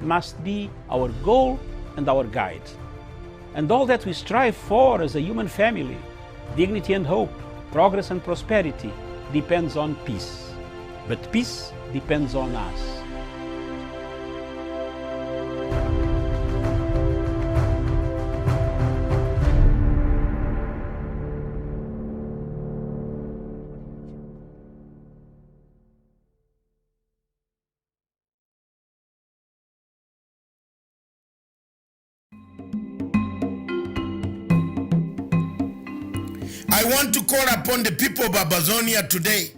must be our goal and our guide. And all that we strive for as a human family, dignity and hope, progress and prosperity, depends on peace. But peace depends on us. I want to call upon the people of Amazonia today,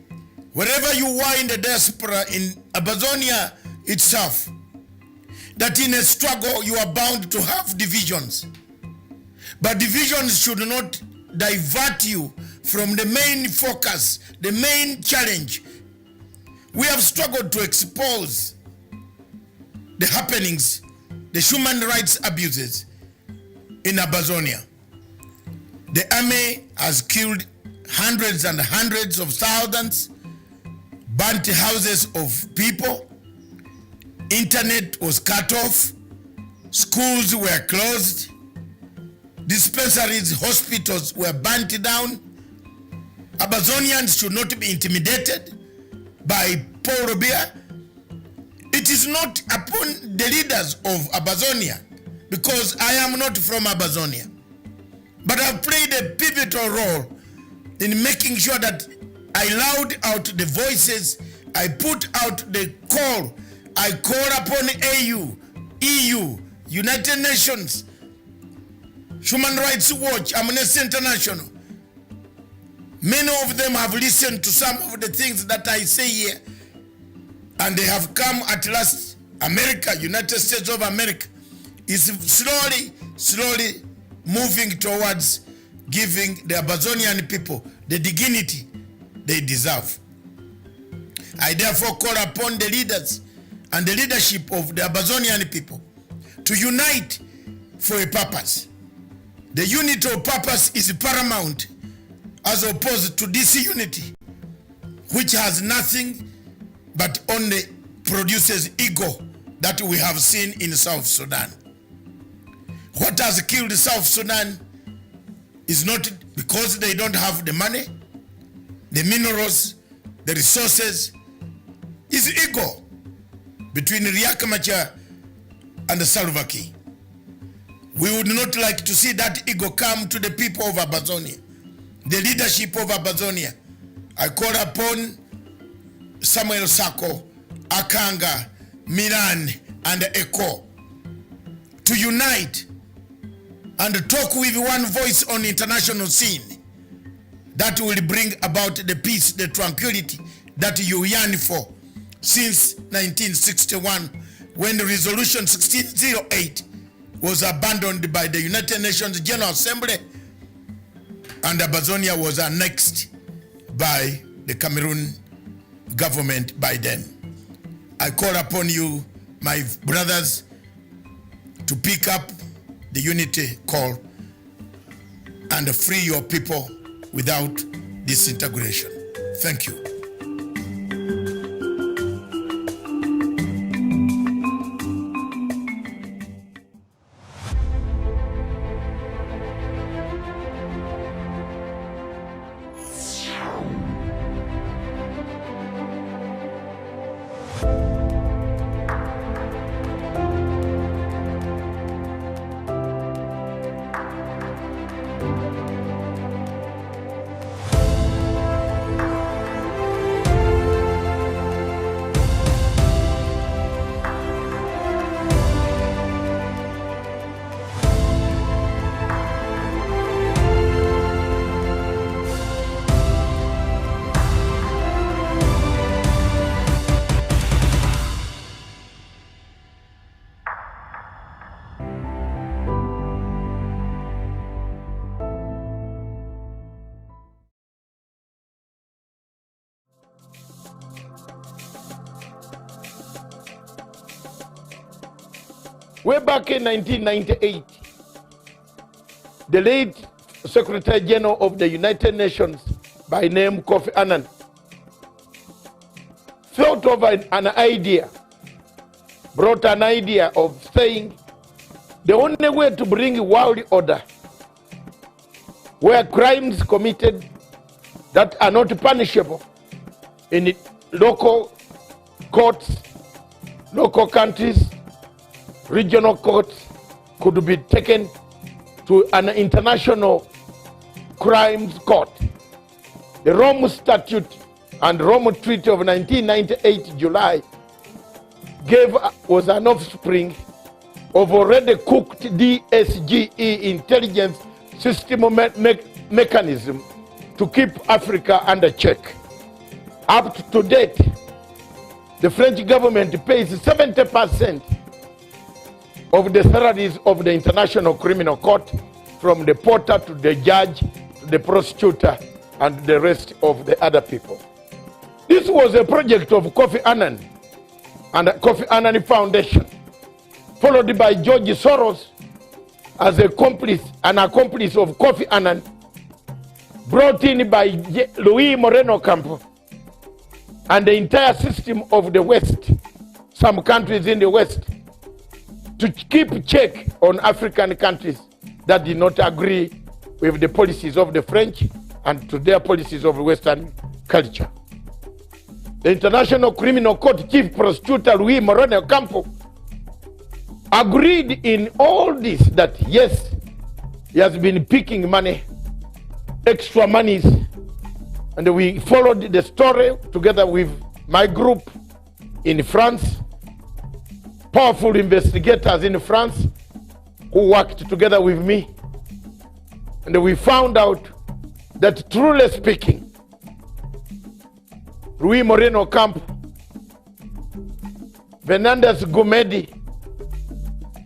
wherever you are in the diaspora in Amazonia itself, that in a struggle you are bound to have divisions. But divisions should not divert you from the main focus, the main challenge. We have struggled to expose the happenings, the human rights abuses in Amazonia. The army has killed hundreds and hundreds of thousands, burnt houses of people, internet was cut off, schools were closed, dispensaries, hospitals were burnt down. Amazonians should not be intimidated by Paul Robia. It is not upon the leaders of Amazonia, because I am not from Amazonia, but I've played a pivotal role in making sure that I loud out the voices, I put out the call, I call upon AU, EU, United Nations, Human Rights Watch, Amnesty International. Many of them have listened to some of the things that I say here, and they have come at last. America, United States of America, is slowly moving towards giving the Amazonian people the dignity they deserve. I therefore call upon the leaders and the leadership of the Amazonian people to unite for a purpose. The unity of purpose is paramount, as opposed to disunity, which has nothing but only produces ego that we have seen in South Sudan. What has killed South Sudan is not because they don't have the money, the minerals, the resources. It's ego between Riek Machar and Salva Kiir. We would not like to see that ego come to the people of Amazonia, the leadership of Amazonia. I call upon Samuel Sako, Akanga, Miran, and Eko to unite and talk with one voice on international scene that will bring about the peace, the tranquility that you yearn for since 1961, when the resolution 1608 was abandoned by the United Nations General Assembly and Amazonia was annexed by the Cameroon government by then. I call upon you, my brothers, to pick up the unity call and free your people without disintegration. Thank you. Way back in 1998, the late Secretary General of the United Nations by name Kofi Annan thought of an idea brought an idea of saying the only way to bring world order, where crimes committed that are not punishable in local courts, local countries, regional courts, could be taken to an international crimes court. The Rome Statute and Rome Treaty of 1998 July was an offspring of already cooked DSGE intelligence system mechanism to keep Africa under check. Up to date, the French government pays 70% of the salaries of the International Criminal Court, from the porter to the judge to the prosecutor and the rest of the other people. This was a project of Kofi Annan and the Kofi Annan Foundation, followed by George Soros as an accomplice of Kofi Annan, brought in by Luis Moreno Campo and the entire system of the West, some countries in the West, to keep check on African countries that did not agree with the policies of the French and to their policies of Western culture. The International Criminal Court Chief Prosecutor Luis Moreno Campo agreed in all this that yes, he has been picking money, extra monies, and we followed the story together with my group in France, powerful investigators in France who worked together with me, and we found out that, truly speaking, Luis Moreno Campo, Fernandez Gumedi,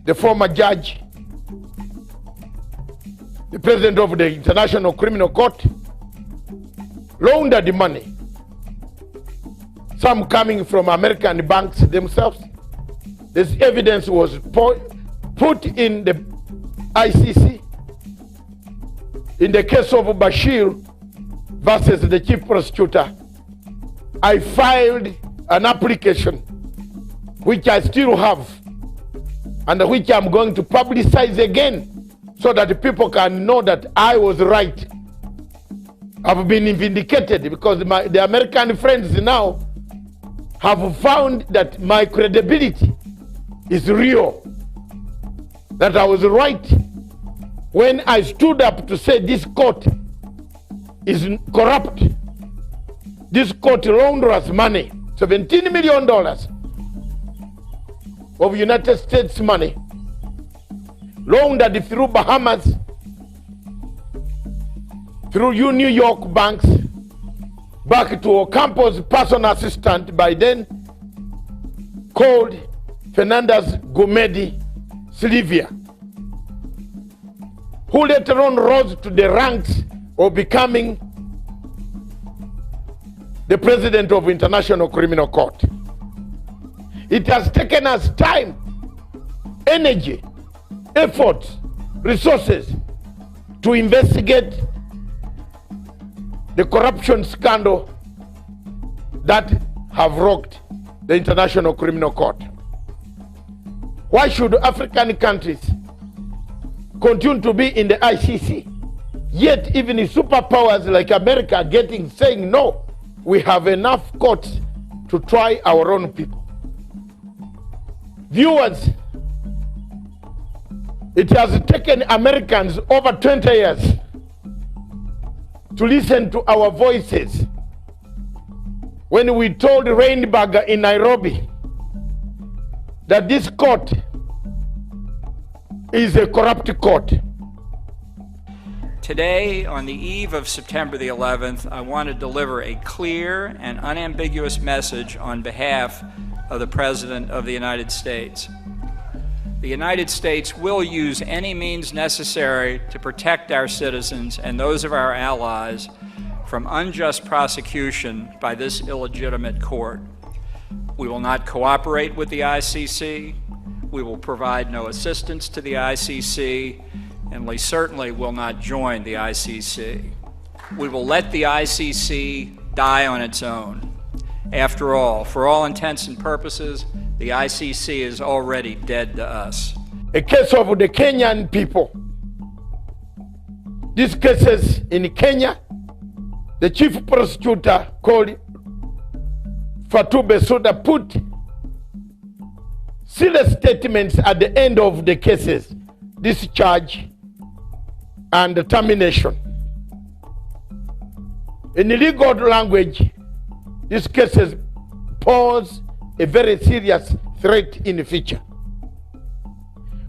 the former judge, the president of the International Criminal Court, laundered money, some coming from American banks themselves. This evidence was put in the ICC. In the case of Bashir versus the chief prosecutor, I filed an application, which I still have, and which I'm going to publicize again, so that people can know that I was right. I've been vindicated because the American friends now have found that my credibility is real, that I was right when I stood up to say this court is corrupt. This court launders money, $17 million of United States money, laundered through Bahamas, through New York banks, back to Ocampo's personal assistant, by then called Fernandez Gumedi Silvia, who later on rose to the ranks of becoming the president of International Criminal Court. It has taken us time, energy, efforts, resources to investigate the corruption scandal that have rocked the International Criminal Court. Why should African countries continue to be in the ICC, yet even the superpowers like America are saying no, we have enough courts to try our own people? Viewers, it has taken Americans over 20 years to listen to our voices when we told Reinberger in Nairobi that this court is a corrupt court. Today, on the eve of September the 11th, I want to deliver a clear and unambiguous message on behalf of the President of the United States. The United States will use any means necessary to protect our citizens and those of our allies from unjust prosecution by this illegitimate court. We will not cooperate with the ICC. We will provide no assistance to the ICC, and we certainly will not join the ICC. We will let the ICC die on its own. After all, for all intents and purposes, The ICC is already dead to us. A case of the Kenyan people. These cases in Kenya, the chief prosecutor called Fatou Bensouda put serious statements at the end of the cases, discharge and termination. In legal language, these cases pose a very serious threat in the future.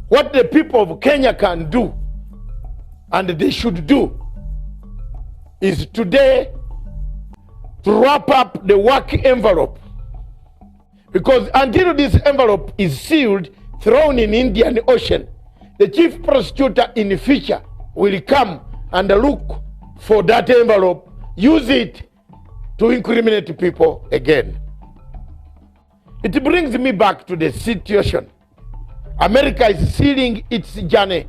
What the people of Kenya can do, and they should do, is today to wrap up the work envelope. Because until this envelope is sealed, thrown in Indian Ocean, the chief prosecutor in the future will come and look for that envelope, use it to incriminate people again. It brings me back to the situation. America is sealing its journey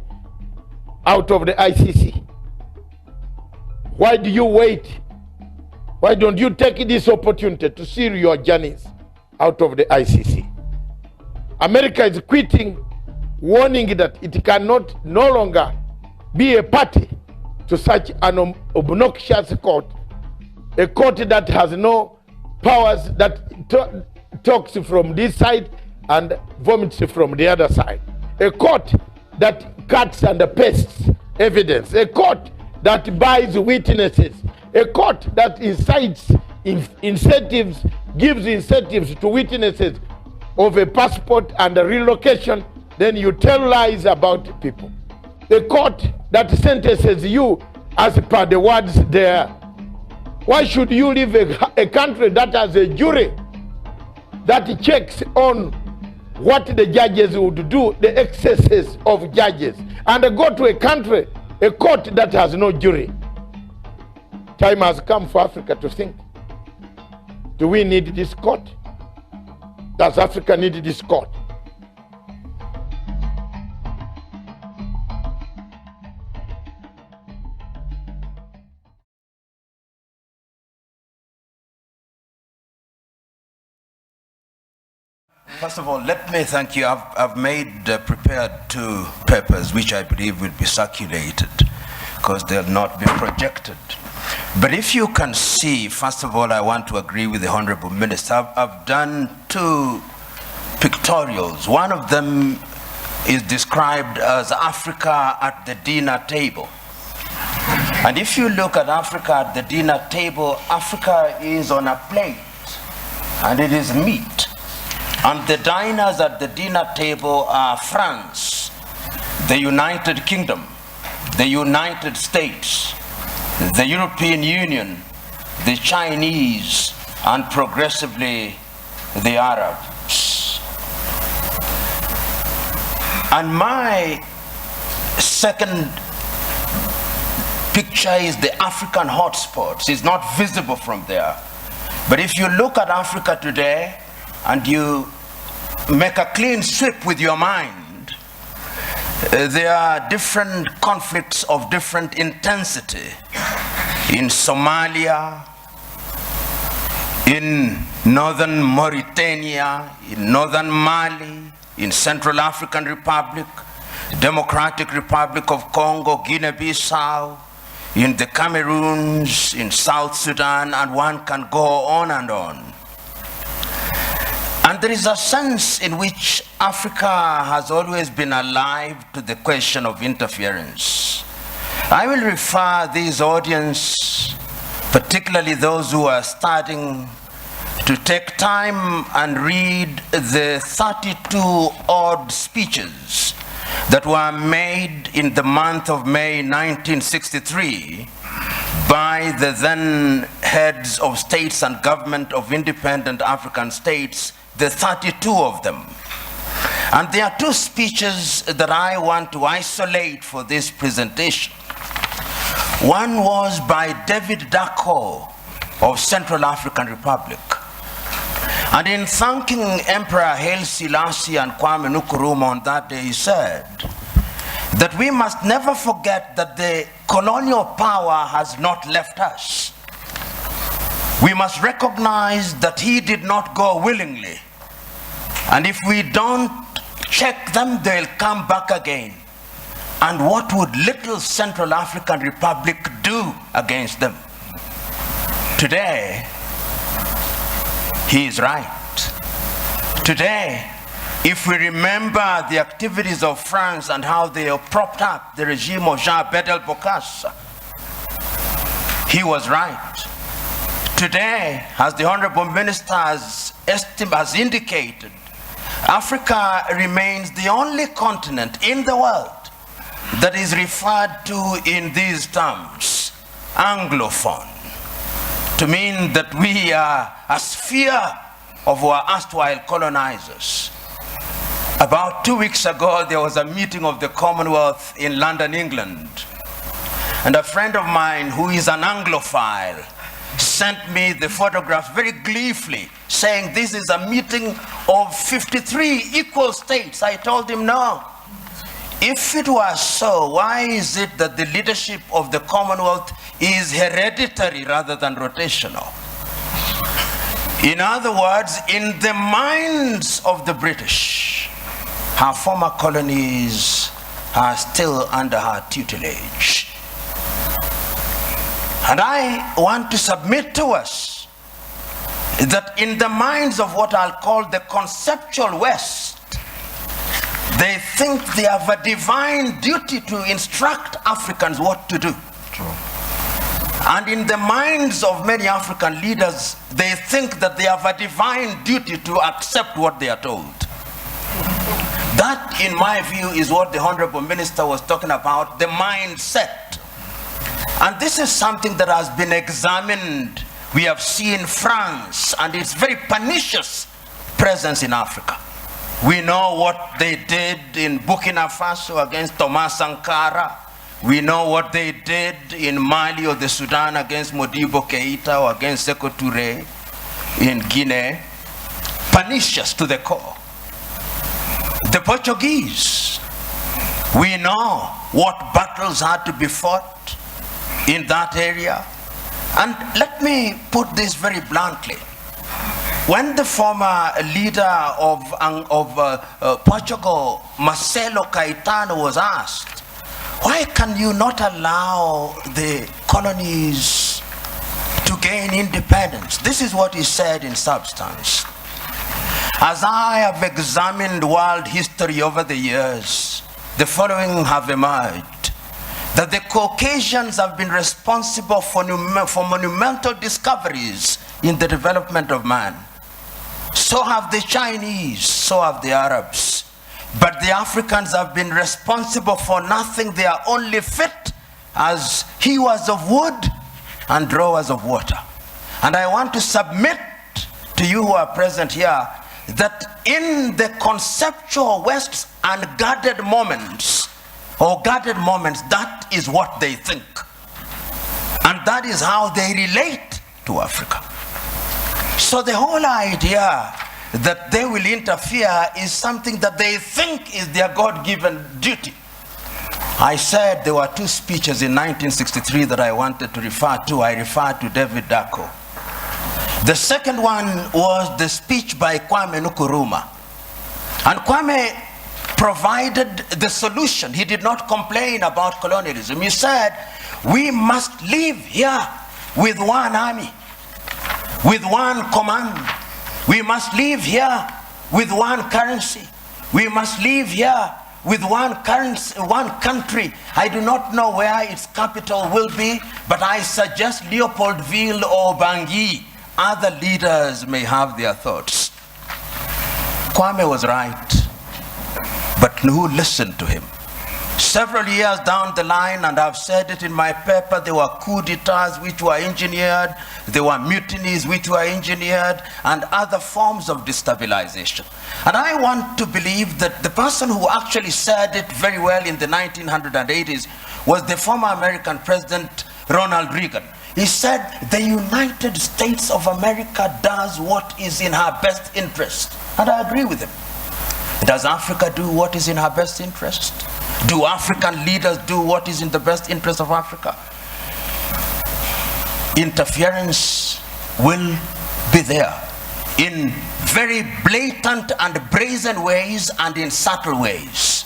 out of the ICC. Why do you wait? Why don't you take this opportunity to seal your journeys out of the ICC? America is quitting, warning that it cannot no longer be a party to such an obnoxious court, a court that has no powers, that talks from this side and vomits from the other side, a court that cuts and pastes evidence, a court that buys witnesses, a court that incites incentives, gives incentives to witnesses of a passport and a relocation, then you tell lies about people. A court that sentences you as per the words there. Why should you leave a country that has a jury that checks on what the judges would do, the excesses of judges, and go to a country, a court that has no jury? Time has come for Africa to think. Do we need this court? Does Africa need this court? First of all, let me thank you. I've prepared 2 papers which I believe will be circulated because they'll not be projected. But if you can see, first of all, I want to agree with the Honorable Minister. I've done 2 pictorials. One of them is described as Africa at the dinner table. And if you look at Africa at the dinner table, Africa is on a plate and it is meat. And the diners at the dinner table are France, the United Kingdom, the United States, the European Union, the Chinese, and progressively the Arabs. And my second picture is the African hotspots. It's not visible from there. But if you look at Africa today, and you make a clean sweep with your mind, there are different conflicts of different intensity in Somalia, in northern Mauritania, in northern Mali, in Central African Republic, Democratic Republic of Congo, Guinea-Bissau, in the Cameroons, in South Sudan, and one can go on and on. And there is a sense in which Africa has always been alive to the question of interference. I will refer this audience, particularly those who are starting, to take time and read the 32 odd speeches that were made in the month of May 1963 by the then heads of states and government of independent African states, the 32 of them. And there are 2 speeches that I want to isolate for this presentation. One was by David Dacko of Central African Republic. And in thanking Emperor Haile Selassie and Kwame Nkrumah on that day, he said that we must never forget that the colonial power has not left us. We must recognize that he did not go willingly. And if we don't check them, they'll come back again. And what would little Central African Republic do against them? Today, he is right. Today, if we remember the activities of France and how they propped up the regime of Jean Bedel Bokassa, he was right. Today, as the Honorable Minister has indicated, Africa remains the only continent in the world that is referred to in these terms, Anglophone, to mean that we are a sphere of our erstwhile colonizers. About 2 weeks ago, there was a meeting of the Commonwealth in London, England. And a friend of mine who is an Anglophile sent me the photograph very gleefully, saying this is a meeting of 53 equal states. I told him, no. If it was so, why is it that the leadership of the Commonwealth is hereditary rather than rotational? In other words, in the minds of the British, her former colonies are still under her tutelage. And I want to submit to us that in the minds of what I'll call the conceptual West, they think they have a divine duty to instruct Africans what to do. True. And in the minds of many African leaders, they think that they have a divine duty to accept what they are told. That, in my view, is what the Honorable Minister was talking about, the mindset. And this is something that has been examined. We have seen France and its very pernicious presence in Africa. We know what they did in Burkina Faso against Thomas Sankara. We know what they did in Mali or the Sudan against Modibo Keita or against Sekou Touré in Guinea. Pernicious to the core. The Portuguese, we know what battles had to be fought in that area. And let me put this very bluntly. When the former leader of Portugal, Marcelo Caetano, was asked, why can you not allow the colonies to gain independence? This is what he said in substance. As I have examined world history over the years, the following have emerged: that the Caucasians have been responsible for monumental discoveries in the development of man. So have the Chinese, so have the Arabs. But the Africans have been responsible for nothing. They are only fit as hewers of wood and drawers of water. And I want to submit to you who are present here that in the conceptual West's unguarded moments, or guarded moments, that is what they think. And that is how they relate to Africa. So the whole idea that they will interfere is something that they think is their God-given duty. I said there were two speeches in 1963 that I wanted to refer to. I referred to David Dako. The second one was the speech by Kwame Nkrumah. And Kwame provided the solution. He did not complain about colonialism. He said, we must live here with one army, with one command. We must live here with one currency. We must live here with one currency, one country. I do not know where its capital will be, but I suggest Leopoldville or Bangui. Other leaders may have their thoughts. Kwame was right, but who listened to him? Several years down the line, and I've said it in my paper, there were coup d'etats which were engineered, there were mutinies which were engineered, and other forms of destabilization. And I want to believe that the person who actually said it very well in the 1980s was the former American President Ronald Reagan. He said, the United States of America does what is in her best interest. And I agree with him. Does Africa do what is in her best interest? Do African leaders do what is in the best interest of Africa? Interference will be there in very blatant and brazen ways and in subtle ways.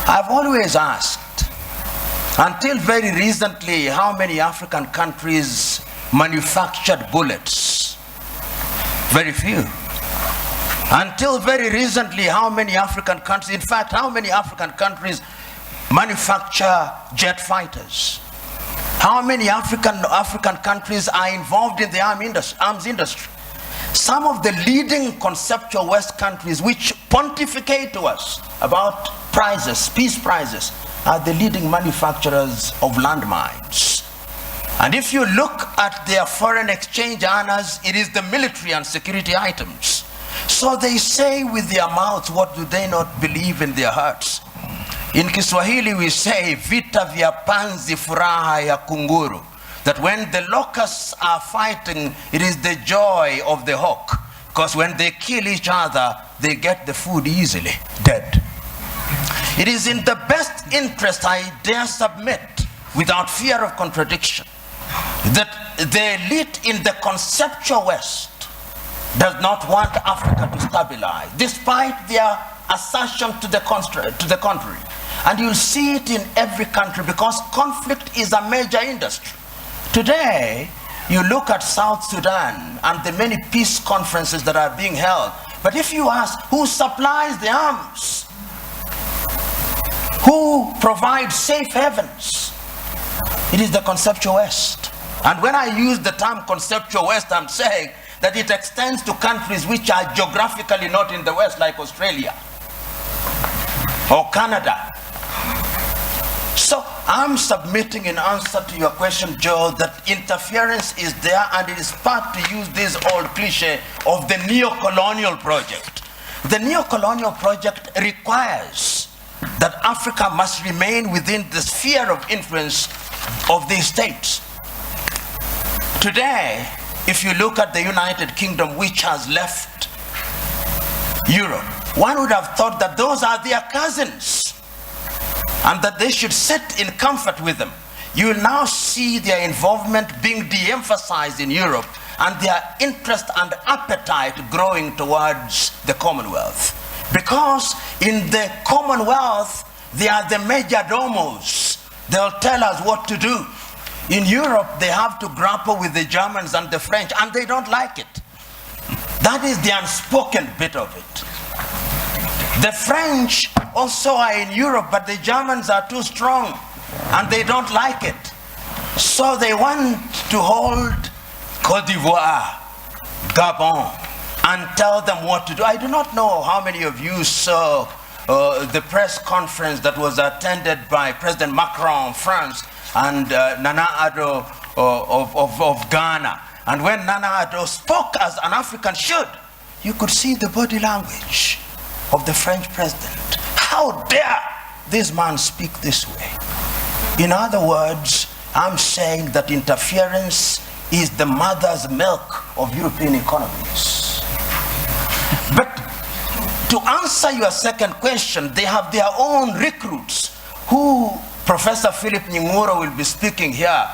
I've always asked, until very recently, how many African countries manufactured bullets? Very few. Until very recently, how many African countries, in fact, how many African countries manufacture jet fighters? How many African countries are involved in the arms industry? Some of the leading conceptual West countries which pontificate to us about prizes, peace prizes, are the leading manufacturers of landmines. And if you look at their foreign exchange earners, it is the military and security items. So they say with their mouths, what do they not believe in their hearts? In Kiswahili we say, vita vya panzi furaha ya kunguru. That when the locusts are fighting, it is the joy of the hawk. Because when they kill each other, they get the food easily, dead. It is in the best interest, I dare submit, without fear of contradiction, that the elite in the conceptual West does not want Africa to stabilize, despite their assertion to the contrary. And you'll see it in every country because conflict is a major industry. Today, you look at South Sudan and the many peace conferences that are being held, but if you ask who supplies the arms, who provides safe havens, it is the conceptual West. And when I use the term conceptual West, I'm saying that it extends to countries which are geographically not in the West, like Australia or Canada. So I'm submitting in answer to your question, Joe, that interference is there, and it is part, to use this old cliche, of the neo-colonial project. The neo-colonial project requires that Africa must remain within the sphere of influence of these states. Today, if you look at the United Kingdom, which has left Europe, one would have thought that those are their cousins and that they should sit in comfort with them. You will now see their involvement being de-emphasized in Europe and their interest and appetite growing towards the Commonwealth. Because in the Commonwealth, they are the major domos. They'll tell us what to do. In Europe, they have to grapple with the Germans and the French, and they don't like it. That is the unspoken bit of it. The French also are in Europe, but the Germans are too strong, and they don't like it. So they want to hold Côte d'Ivoire, Gabon, and tell them what to do. I do not know how many of you saw the press conference that was attended by President Macron of France and Nana Addo of Ghana. And when Nana Addo spoke as an African should, you could see the body language of the French president. How dare this man speak this way? In other words, I'm saying that interference is the mother's milk of European economies. But to answer your second question, they have their own recruits who Professor Philip Nying'oro will be speaking here.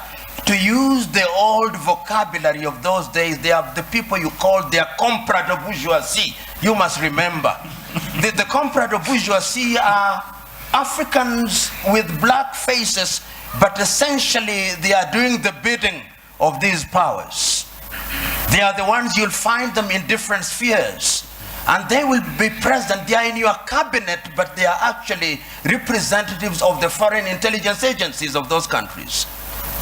To use the old vocabulary of those days, they have the people you call their comprador bourgeoisie. You must remember. The comprador bourgeoisie are Africans with black faces, but essentially they are doing the bidding of these powers. They are the ones you'll find them in different spheres. And they will be present. They are in your cabinet, but they are actually representatives of the foreign intelligence agencies of those countries.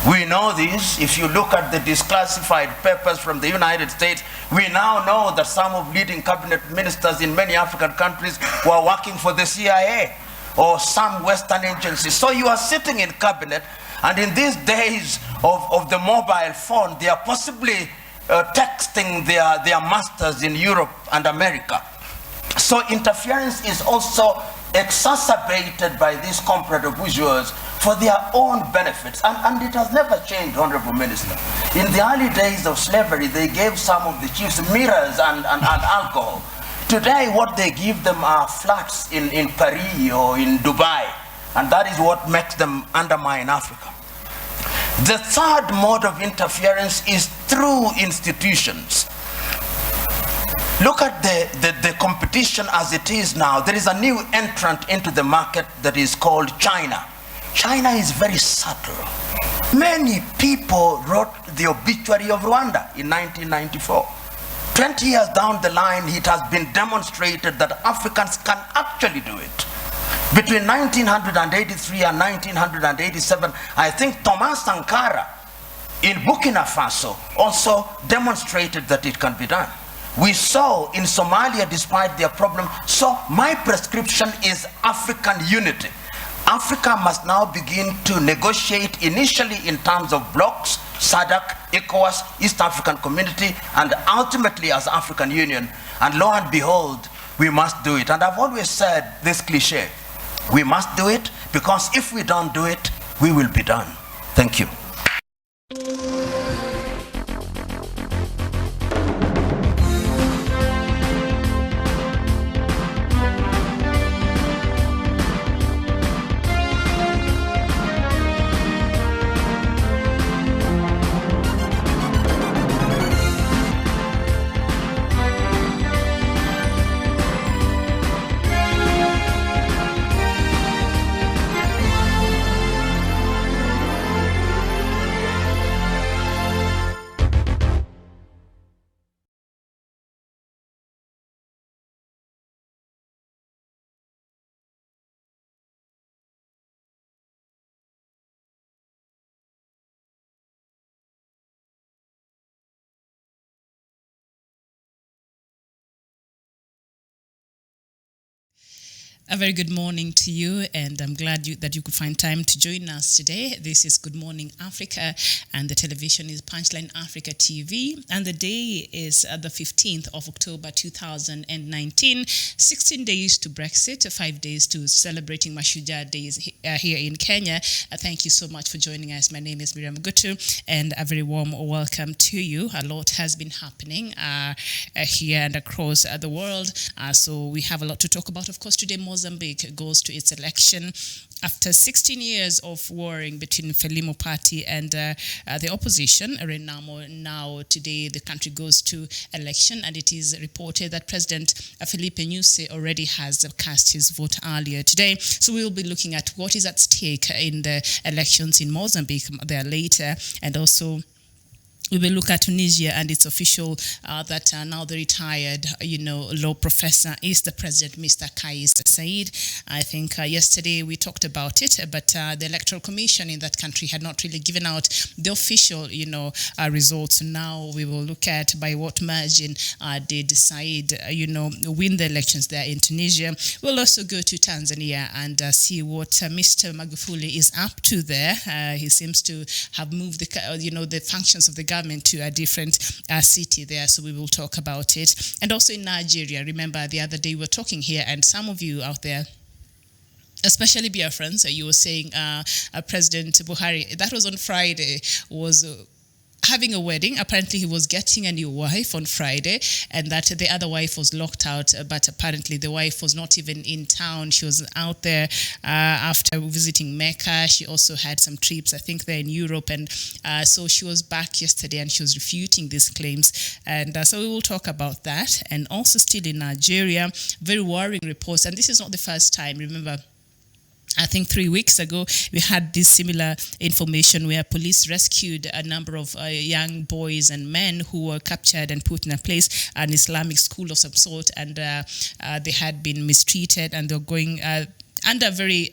We know this. If you look at the declassified papers from the United States, we now know that some of leading cabinet ministers in many African countries were working for the CIA or some Western agencies. So you are sitting in cabinet, and in these days of the mobile phone, they are possibly texting their masters in Europe and America. So interference is also exacerbated by these comprador bourgeois for their own benefits. And it has never changed, Honorable Minister. In the early days of slavery, they gave some of the chiefs mirrors and alcohol. Today, what they give them are flats in Paris or in Dubai. And that is what makes them undermine Africa. The third mode of interference is through institutions. Look at the competition as it is now. There is a new entrant into the market that is called China. China is very subtle. Many people wrote the obituary of Rwanda in 1994. 20 years down the line, it has been demonstrated that Africans can actually do it. Between 1983 and 1987, I think Thomas Sankara in Burkina Faso also demonstrated that it can be done. We saw in Somalia, despite their problem. So my prescription is African unity. Africa must now begin to negotiate initially in terms of blocks, SADC, ECOWAS, East African Community, and ultimately as African Union. And lo and behold, we must do it. And I've always said this cliche, we must do it, because if we don't do it, we will be done. Thank you. A very good morning to you, and I'm glad that you could find time to join us today. This is Good Morning Africa, and the television is Punchline Africa TV, and the day is the 15th of October 2019. 16 days to Brexit, 5 days to celebrating Mashujaa Days here in Kenya. Thank you so much for joining us. My name is Miriam Gutu, and a very warm welcome to you. A lot has been happening here and across the world, so we have a lot to talk about. Of course, today Mozambique goes to its election after 16 years of warring between Frelimo party and the opposition, Renamo. Now today the country goes to election, and it is reported that President Filipe Nyusi already has cast his vote earlier today. So we will be looking at what is at stake in the elections in Mozambique there later, and also we will look at Tunisia and its official that now the retired, law professor is the president, Mr. Kais Saied. I think yesterday we talked about it, but the Electoral Commission in that country had not really given out the official, results. Now we will look at by what margin did Saied, win the elections there in Tunisia. We'll also go to Tanzania and see what Mr. Magufuli is up to there. He seems to have moved the functions of the government to a different city there, so we will talk about it. And also in Nigeria, remember the other day we were talking here, and some of you out there, especially Biafrans, you were saying President Buhari, that was on Friday, was having a wedding. Apparently he was getting a new wife on Friday, and that the other wife was locked out, but apparently the wife was not even in town. She was out there after visiting Mecca. She also had some trips, I think, there in Europe, and so she was back yesterday and she was refuting these claims, and so we will talk about that. And also still in Nigeria, very worrying reports, and this is not the first time. Remember, I think 3 weeks ago, we had this similar information where police rescued a number of young boys and men who were captured and put in a place, an Islamic school of some sort, and they had been mistreated, and they were going under very,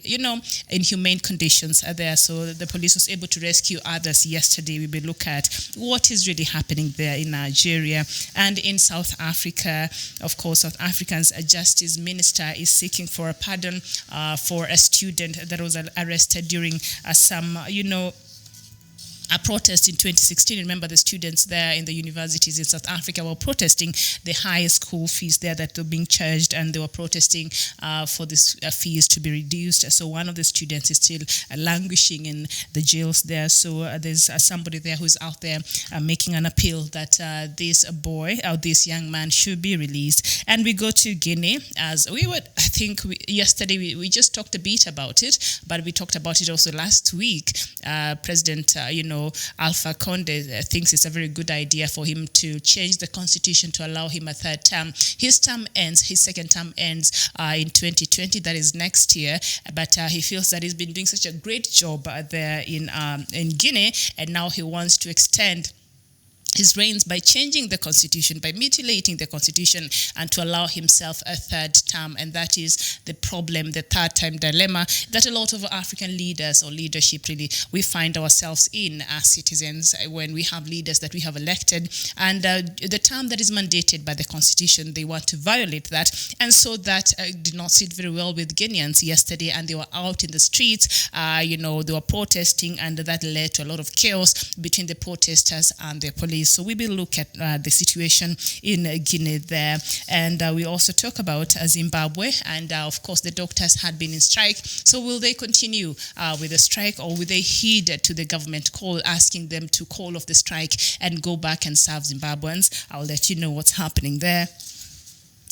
inhumane conditions there. So the police was able to rescue others yesterday. We will look at what is really happening there in Nigeria. And in South Africa, of course, South Africa's justice minister is seeking for a pardon for a student that was arrested during some, a protest in 2016. Remember, the students there in the universities in South Africa were protesting the high school fees there that were being charged, and they were protesting for these fees to be reduced. So one of the students is still languishing in the jails there. So there's somebody there who's out there making an appeal that this boy, or this young man, should be released. And we go to Guinea, as we were, I think yesterday we just talked a bit about it, but we talked about it also last week. President, Alpha Conde thinks it's a very good idea for him to change the constitution to allow him a third term. His second term ends in 2020, that is next year, but he feels that he's been doing such a great job there in Guinea, and now he wants to extend his reigns by changing the constitution, by mutilating the constitution, and to allow himself a third term. And that is the problem, the third time dilemma that a lot of African leaders or leadership really we find ourselves in as citizens when we have leaders that we have elected, and the term that is mandated by the constitution, they want to violate that. And so that did not sit very well with Guineans yesterday, and they were out in the streets, they were protesting, and that led to a lot of chaos between the protesters and the police. So we will look at the situation in Guinea there. And we also talk about Zimbabwe. And of course, the doctors had been in strike. So will they continue with the strike, or will they heed to the government call asking them to call off the strike and go back and serve Zimbabweans? I'll let you know what's happening there.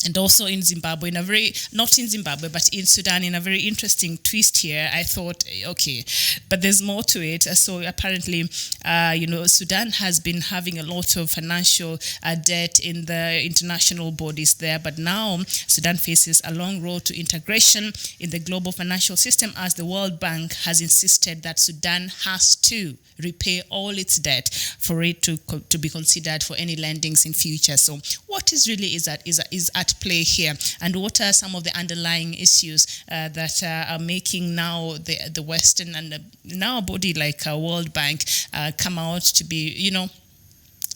And also in Zimbabwe, not in Zimbabwe, but in Sudan, in a very interesting twist here, I thought, okay, but there's more to it. So apparently, Sudan has been having a lot of financial debt in the international bodies there, but now Sudan faces a long road to integration in the global financial system, as the World Bank has insisted that Sudan has to repay all its debt for it to be considered for any lendings in future. So what is at play here, and what are some of the underlying issues that are making now the Western and now a body like World Bank come out to be,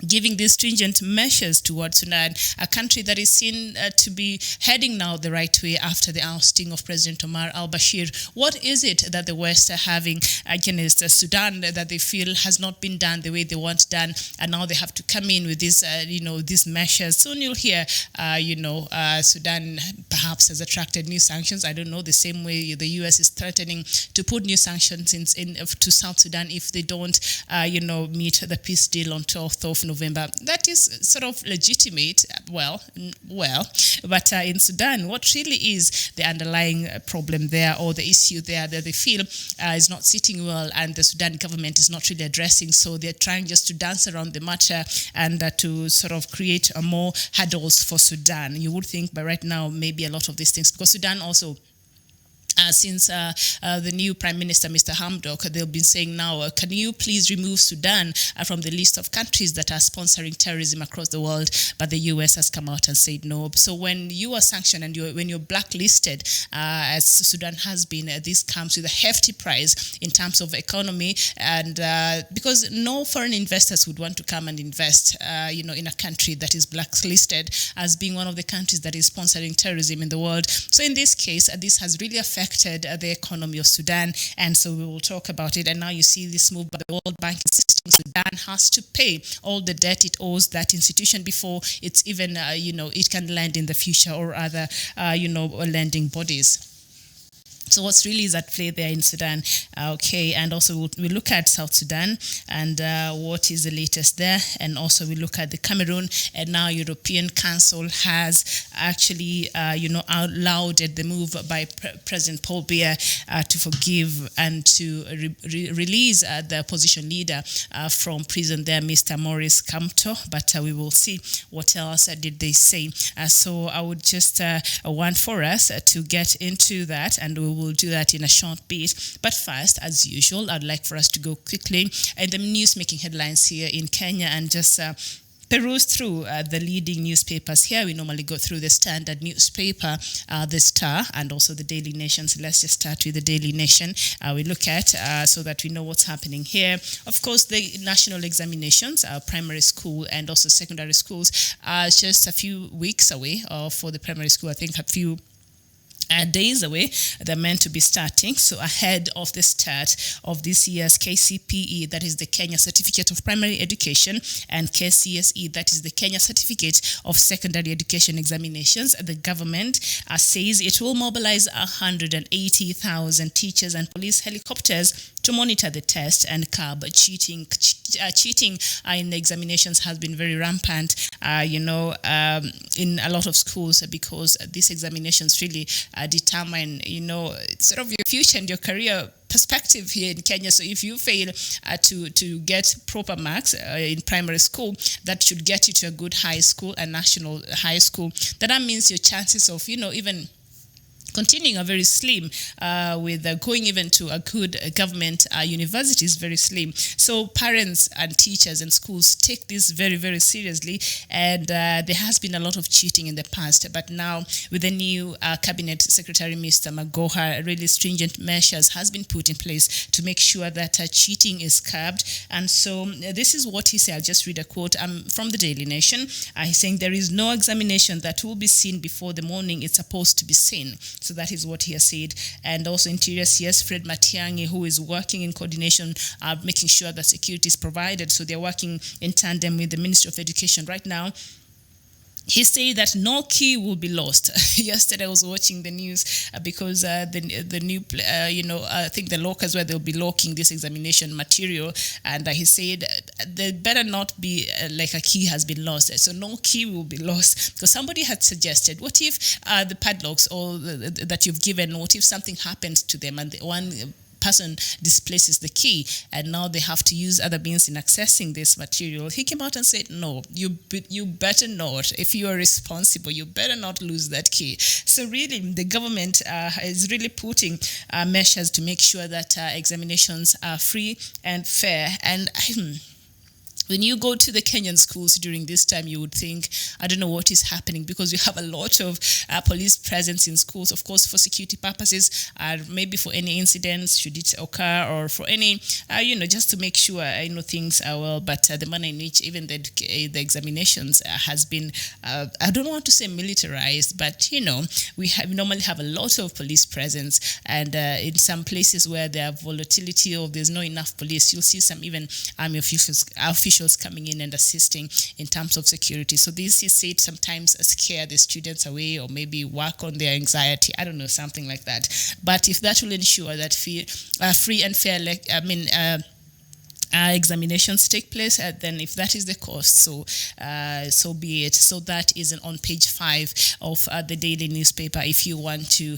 giving these stringent measures towards Sudan, a country that is seen to be heading now the right way after the ousting of President Omar al-Bashir. What is it that the West are having against Sudan that they feel has not been done the way they want done, and now they have to come in with these, these measures? Soon you'll hear, Sudan perhaps has attracted new sanctions. I don't know, the same way the U.S. is threatening to put new sanctions to South Sudan if they don't, meet the peace deal on 12th of November. That is sort of legitimate, but in Sudan, what really is the underlying problem there, or the issue there that they feel is not sitting well, and the Sudan government is not really addressing? So they're trying just to dance around the matter and to sort of create more hurdles for Sudan. You would think by right now maybe a lot of these things, because Sudan also, since the new Prime Minister, Mr. Hamdok, they've been saying now, can you please remove Sudan from the list of countries that are sponsoring terrorism across the world? But the US has come out and said no. So when you are sanctioned and when you're blacklisted, as Sudan has been, this comes with a hefty price in terms of economy, and because no foreign investors would want to come and invest, in a country that is blacklisted as being one of the countries that is sponsoring terrorism in the world. So in this case, this has really affected the economy of Sudan, and so we will talk about it. And now you see this move by the World Bank insisting Sudan has to pay all the debt it owes that institution before it's even, it can lend in the future, or other, lending bodies. So what's really is at play there in Sudan? Okay, and also we'll look at South Sudan and what is the latest there, and also we look at the Cameroon, and now European Council has actually, allowed the move by President Paul Biya to forgive and to release the opposition leader from prison there, Mr. Maurice Kamto. But we will see what else did they say. So I would just want for us to get into that, and we will do that in a short bit. But first, as usual, I'd like for us to go quickly in the news-making headlines here in Kenya and just peruse through the leading newspapers here. We normally go through the Standard newspaper, the Star, and also the Daily Nation. So let's just start with the Daily Nation. We look at so that we know what's happening here. Of course, the national examinations, primary school and also secondary schools, are just a few weeks away. For the primary school, I think a few days away. They're meant to be starting. So ahead of the start of this year's KCPE, that is the Kenya Certificate of Primary Education, and KCSE, that is the Kenya Certificate of Secondary Education examinations, the government says it will mobilize 180,000 teachers and police helicopters to monitor the test and curb cheating. Cheating in the examinations has been very rampant, in a lot of schools, because these examinations really determine, sort of your future and your career perspective here in Kenya. So if you fail to get proper marks in primary school, that should get you to a good high school, a national high school. That means your chances of, even continuing are very slim, with going even to a good government university is very slim. So parents and teachers and schools take this very, very seriously. And there has been a lot of cheating in the past. But now with the new cabinet secretary, Mr. Magoha, really stringent measures has been put in place to make sure that cheating is curbed. And so this is what he said. I'll just read a quote from the Daily Nation. He's saying there is no examination that will be seen before the morning it's supposed to be seen. So that is what he has said. And also Interior CS Fred Matiang'i, who is working in coordination, making sure that security is provided. So they're working in tandem with the Ministry of Education right now. He said that no key will be lost. Yesterday I was watching the news because the new, I think the lockers where they'll be locking this examination material, and he said there better not be like a key has been lost. So no key will be lost, because somebody had suggested, what if the padlocks or that you've given, what if something happens to them and one person displaces the key and now they have to use other means in accessing this material? He came out and said, no, you better not. If you are responsible, you better not lose that key. So really, the government is really putting measures to make sure that examinations are free and fair. And when you go to the Kenyan schools during this time, you would think, I don't know what is happening, because we have a lot of police presence in schools, of course, for security purposes, maybe for any incidents, should it occur, or for any, just to make sure, things are well. But the manner in which even the examinations has been, I don't want to say militarized, but, we normally have a lot of police presence. And in some places where there are volatility or there's not enough police, you'll see some even army officials coming in and assisting in terms of security. So this is said sometimes scare the students away, or maybe work on their anxiety. I don't know, something like that. But if that will ensure that free and fair, examinations take place, then if that is the cost, so be it. So that is on page 5 of the daily newspaper if you want to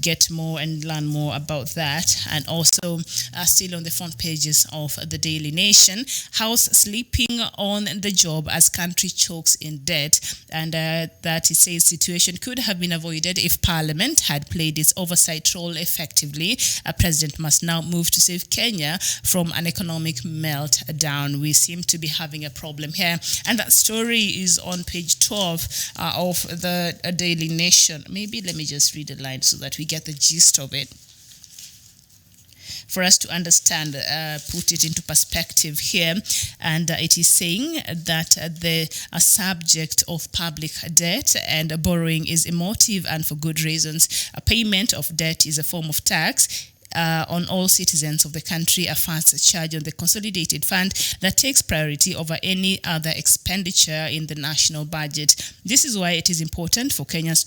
get more and learn more about that. And also still on the front pages of the Daily Nation, House sleeping on the job as country chokes in debt. And that it says situation could have been avoided if Parliament had played its oversight role effectively. A president must now move to save Kenya from an economic meltdown. We seem to be having a problem here, and that story is on page 12 of the Daily Nation. Maybe let me just read a line so that we get the gist of it, for us to understand, put it into perspective here. And it is saying that the subject of public debt and borrowing is emotive, and for good reasons. A payment of debt is a form of tax on all citizens of the country, a fast charge on the consolidated fund that takes priority over any other expenditure in the national budget. This is why it is important for Kenyans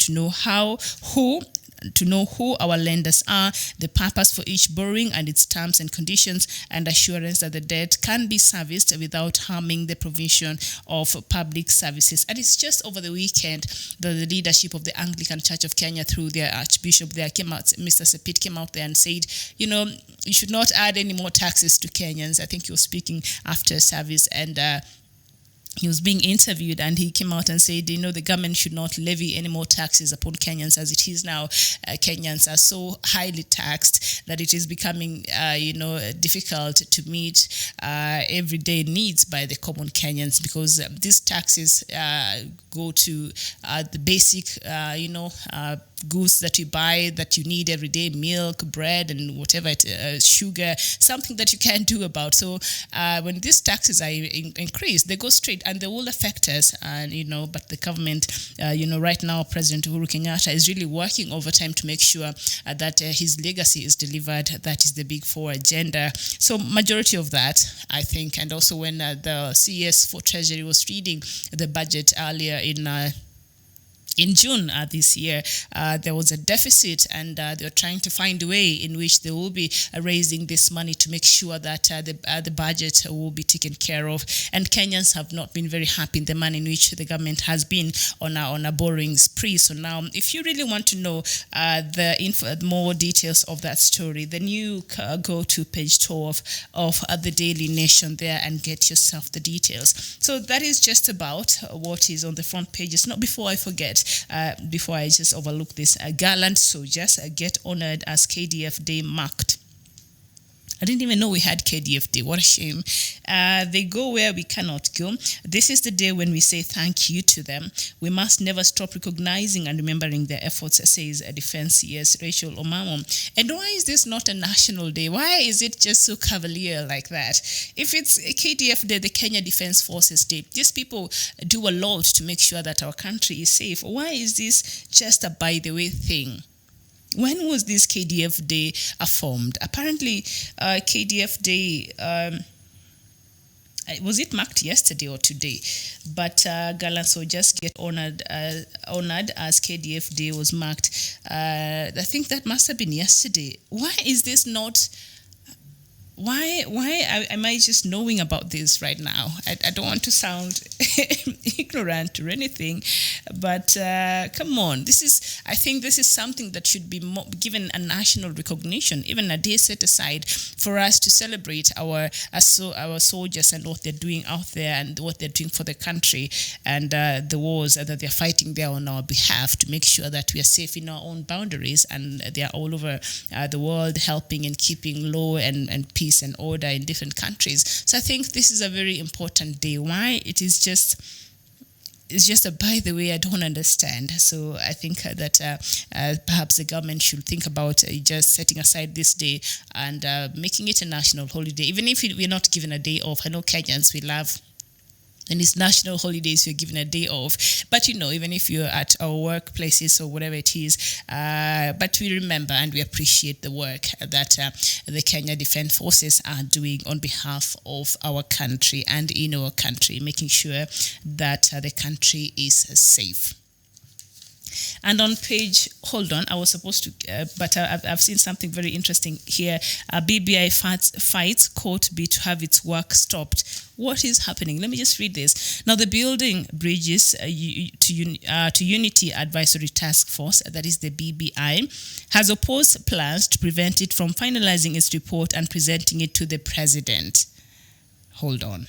to know who our lenders are, the purpose for each borrowing and its terms and conditions, and assurance that the debt can be serviced without harming the provision of public services. And it's just over the weekend that the leadership of the Anglican Church of Kenya, through their Archbishop there, Mr. Sepit, came out there and said, you should not add any more taxes to Kenyans. I think he was speaking after service, and he was being interviewed, and he came out and said, the government should not levy any more taxes upon Kenyans. As it is now, Kenyans are so highly taxed that it is becoming, difficult to meet everyday needs by the common Kenyans, because these taxes go to the basic, goods that you buy that you need every day, milk, bread, and whatever, sugar, something that you can't do about. So when these taxes are increased, they go straight, and they will affect us. And but the government, right now, President Uhuru Kenyatta is really working overtime to make sure that his legacy is delivered. That is the Big Four agenda. So majority of that, I think, and also when the CS for Treasury was reading the budget earlier in in June this year, there was a deficit, and they were trying to find a way in which they will be raising this money to make sure that the budget will be taken care of. And Kenyans have not been very happy in the manner in which the government has been on a borrowing spree. So now, if you really want to know more details of that story, then you go to page 12 of the Daily Nation there and get yourself the details. So that is just about what is on the front pages. Not before I forget, before I just overlook this, gallant soldiers get honored as KDF Day marked. I didn't even know we had KDF Day. What a shame. They go where we cannot go. This is the day when we say thank you to them. We must never stop recognizing and remembering their efforts, says Defense CS Rachel Omamo. And why is this not a national day? Why is it just so cavalier like that? If it's KDF Day, the Kenya Defense Forces Day, these people do a lot to make sure that our country is safe. Why is this just a by-the-way thing? When was this KDF Day formed? Apparently, KDF Day, was it marked yesterday or today? But gallant soldiers get honored as KDF Day was marked. I think that must have been yesterday. Why is this not... Why am I just knowing about this right now? I don't want to sound ignorant or anything, but come on. I think this is something that should be given a national recognition, even a day set aside for us to celebrate our soldiers and what they're doing out there and what they're doing for the country and the wars that they're fighting there on our behalf to make sure that we are safe in our own boundaries, and they're all over the world helping and keeping law and peace and order in different countries. So I think this is a very important day. Why it is just a by the way, I don't understand. So I think that perhaps the government should think about just setting aside this day and making it a national holiday, even if we're not given a day off. I know Kenyans, we love and it's national holidays, you're given a day off. But even if you're at our workplaces or whatever it is, but we remember and we appreciate the work that the Kenya Defense Forces are doing on behalf of our country and in our country, making sure that the country is safe. And on page, hold on, I was supposed to, but I've seen something very interesting here. BBI fights court bid to have its work stopped. What is happening? Let me just read this. Now, the Building Bridges to Unity Advisory Task Force, that is the BBI, has opposed plans to prevent it from finalizing its report and presenting it to the president. Hold on.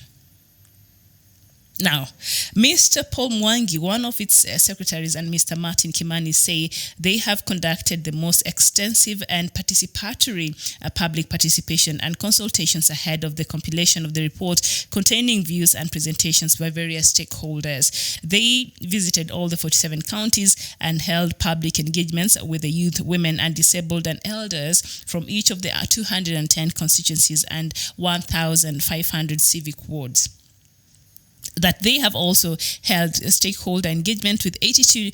Now, Mr. Paul Mwangi, one of its secretaries, and Mr. Martin Kimani say they have conducted the most extensive and participatory public participation and consultations ahead of the compilation of the report containing views and presentations by various stakeholders. They visited all the 47 counties and held public engagements with the youth, women, and disabled and elders from each of the 210 constituencies and 1,500 civic wards. That they have also held stakeholder engagement with 82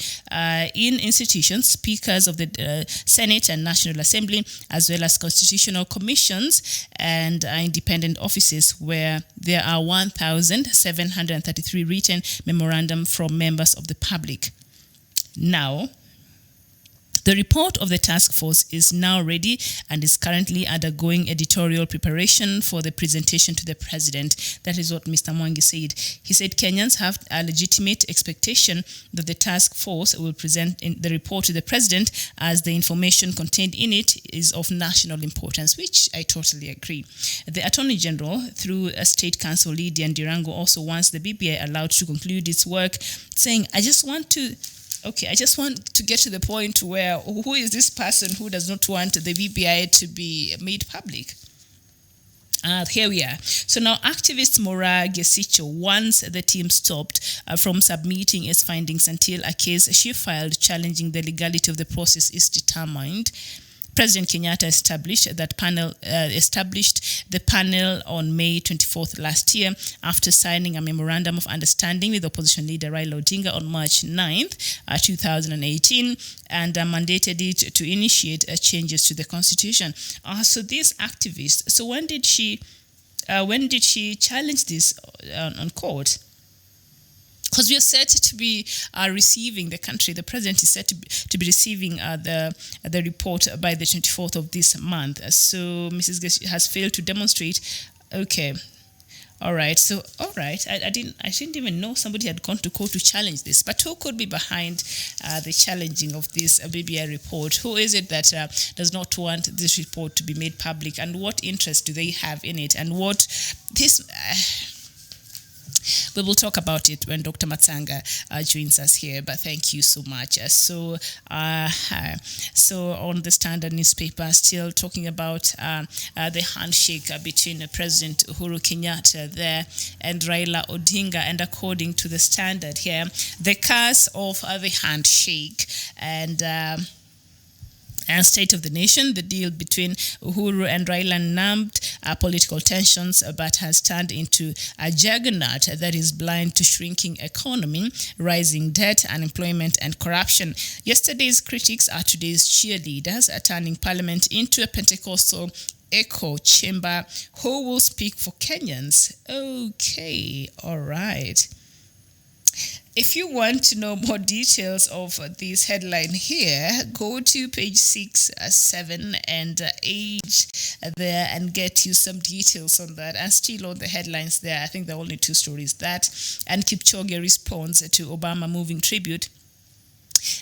in institutions, speakers of the Senate and National Assembly, as well as constitutional commissions and independent offices, where there are 1,733 written memorandum from members of the public. Now, the report of the task force is now ready and is currently undergoing editorial preparation for the presentation to the president. That is what Mr. Mwangi said. He said Kenyans have a legitimate expectation that the task force will present the report to the president, as the information contained in it is of national importance, which I totally agree. The Attorney General, through a State Counsel Lydia Ndirango, also wants the BBI allowed to conclude its work, saying, I just want to get to the point where who is this person who does not want the BBI to be made public? Here we are. So now activist Mora Gesicho wants the team stopped from submitting its findings until a case she filed challenging the legality of the process is determined. President Kenyatta established the panel on May 24th last year after signing a memorandum of understanding with opposition leader Raila Odinga on March 9th, 2018, and mandated it to initiate changes to the constitution. So this activist, so when did she challenge this on court? because we are set to be receiving the president is set to be receiving the report by the 24th of this month. So Mrs. Gash has failed to demonstrate. Okay. All right. So, all right. I didn't even know somebody had gone to court to challenge this. But who could be behind the challenging of this BBI report? Who is it that does not want this report to be made public? And what interest do they have in it? And what this... we will talk about it when Dr. Matsanga joins us here, but thank you so much. So on the Standard newspaper, still talking about the handshake between President Uhuru Kenyatta there and Raila Odinga, and according to the Standard here, the curse of the handshake and State of the Nation, the deal between Uhuru and Raila numbed political tensions, but has turned into a juggernaut that is blind to shrinking economy, rising debt, unemployment, and corruption. Yesterday's critics are today's cheerleaders, turning Parliament into a Pentecostal echo chamber. Who will speak for Kenyans? Okay, all right. If you want to know more details of this headline here, go to page 6, 7, and 8 there and get you some details on that. And still on the headlines there, I think there are only 2 stories. That and Kipchoge responds to Obama moving tribute.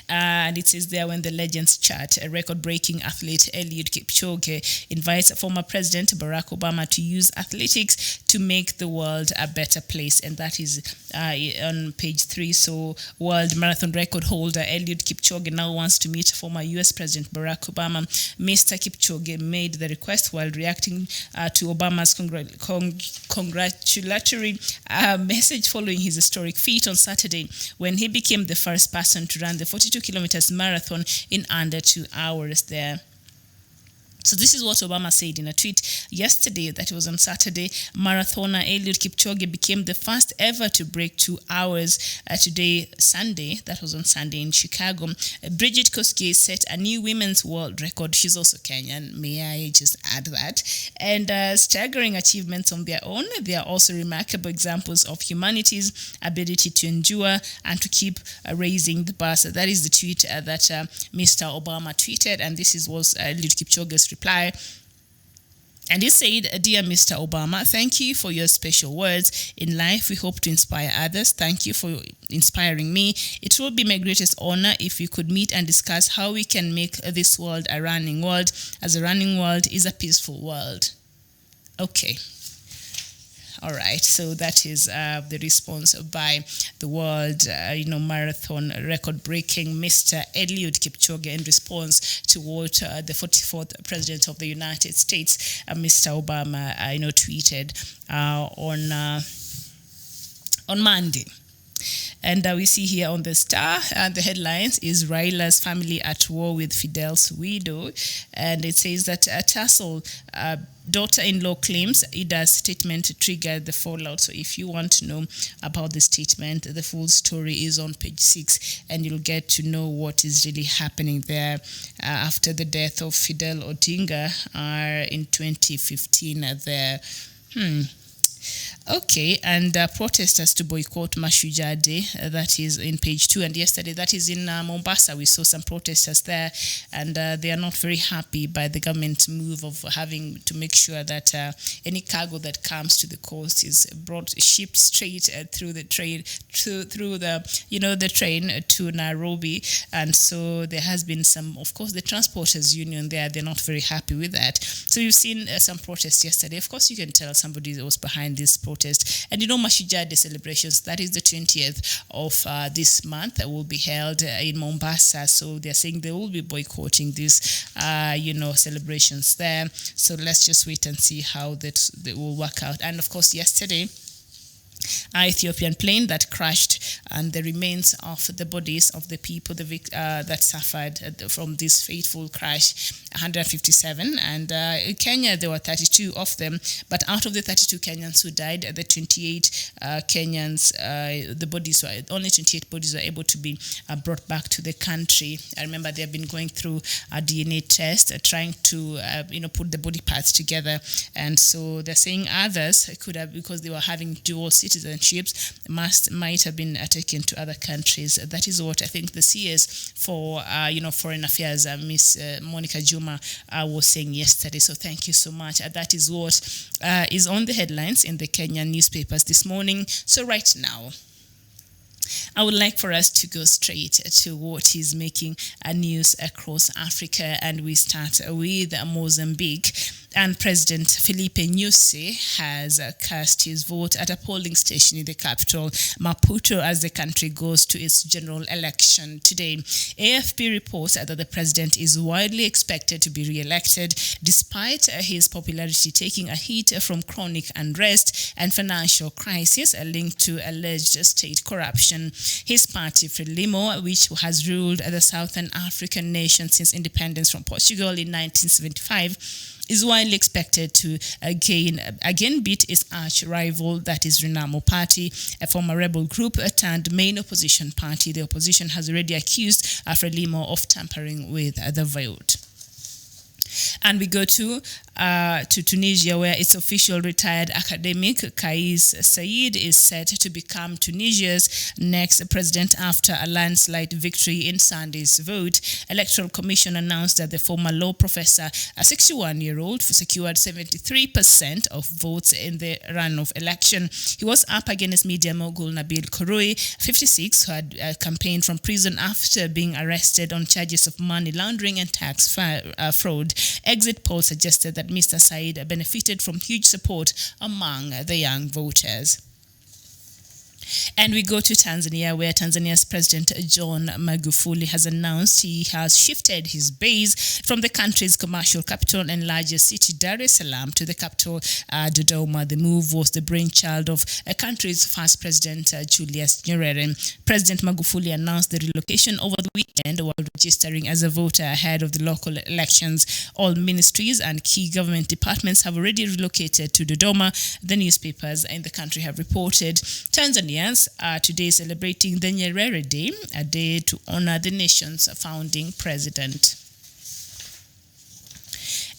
And it says there, when the legends chat, a record-breaking athlete Eliud Kipchoge invites former President Barack Obama to use athletics to make the world a better place. And that is on page 3. So world marathon record holder Eliud Kipchoge now wants to meet former US President Barack Obama. Mr. Kipchoge made the request while reacting to Obama's congratulatory message following his historic feat on Saturday, when he became the first person to run the 42 kilometers marathon in under 2 hours there. So this is what Obama said in a tweet yesterday, that it was on Saturday. Marathoner Eliud Kipchoge became the first ever to break 2 hours today, Sunday. That was on Sunday in Chicago. Bridget Kosgei set a new women's world record. She's also Kenyan, may I just add that. And staggering achievements on their own. They are also remarkable examples of humanity's ability to endure and to keep raising the bar. So that is the tweet that Mr. Obama tweeted, and this was Eliud Kipchoge's reply. And he said, "Dear Mr. Obama, thank you for your special words. In life, we hope to inspire others. Thank you for inspiring me. It will be my greatest honor if we could meet and discuss how we can make this world a running world, as a running world is a peaceful world." Okay. All right, so that is the response by the world, marathon record-breaking Mr. Eliud Kipchoge in response to what the 44th President of the United States, Mr. Obama, tweeted on Monday. And we see here on the Star, the headlines is Raila's family at war with Fidel's widow. And it says that a tussle, daughter-in-law claims Ida's statement triggered the fallout. So if you want to know about the statement, the full story is on page 6, and you'll get to know what is really happening there after the death of Fidel Odinga in 2015 there. Okay, and protesters to boycott Mashujaa Day, that is in page 2. And yesterday, that is in Mombasa, we saw some protesters there, and they are not very happy by the government's move of having to make sure that any cargo that comes to the coast is shipped straight through the train, through the train to Nairobi. And so there has been some, of course, the Transporters Union there, they're not very happy with that. So you've seen some protests yesterday. Of course, you can tell somebody was behind this protest. And Mashujaa Day celebrations, that is the 20th of this month, will be held in Mombasa. So they're saying they will be boycotting these, celebrations there. So let's just wait and see how that will work out. And of course, yesterday, Ethiopian plane that crashed, and the remains of the bodies of the people that suffered from this fateful crash, 157, and in Kenya there were 32 of them, but out of the 32 Kenyans who died, the 28 Kenyans, only 28 bodies were able to be brought back to the country. I remember they have been going through a DNA test, trying to put the body parts together, and so they're saying others could have, because they were having dual citizenship, citizenships might have been taken to other countries. That is what I think the CS for Foreign Affairs, Miss Monica Juma, was saying yesterday. So thank you so much. That is what is on the headlines in the Kenyan newspapers this morning. So right now, I would like for us to go straight to what is making news across Africa, and we start with Mozambique. And President Filipe Nyusi has cast his vote at a polling station in the capital, Maputo, as the country goes to its general election today. AFP reports that the president is widely expected to be re-elected, despite his popularity taking a hit from chronic unrest and financial crisis linked to alleged state corruption. His party, Frelimo, which has ruled the Southern African nation since independence from Portugal in 1975, is widely expected to again beat its arch rival, that is Renamo Party, a former rebel group turned main opposition party. The opposition has already accused Frelimo of tampering with the vote. And we go to Tunisia, where its official retired academic Kais Saied is set to become Tunisia's next president after a landslide victory in Sunday's vote. Electoral Commission announced that the former law professor, a 61-year-old, secured 73% of votes in the runoff election. He was up against media mogul Nabil Koroui, 56, who had campaigned from prison after being arrested on charges of money laundering and tax fraud. Exit polls suggested that Mr. Said benefited from huge support among the young voters. And we go to Tanzania, where Tanzania's President John Magufuli has announced he has shifted his base from the country's commercial capital and largest city, Dar es Salaam, to the capital, Dodoma. The move was the brainchild of a country's first president, Julius Nyerere. President Magufuli announced the relocation over the weekend while registering as a voter ahead of the local elections. All ministries and key government departments have already relocated to Dodoma, the newspapers in the country have reported. Tanzania are today celebrating the Nyerere Day, a day to honor the nation's founding president.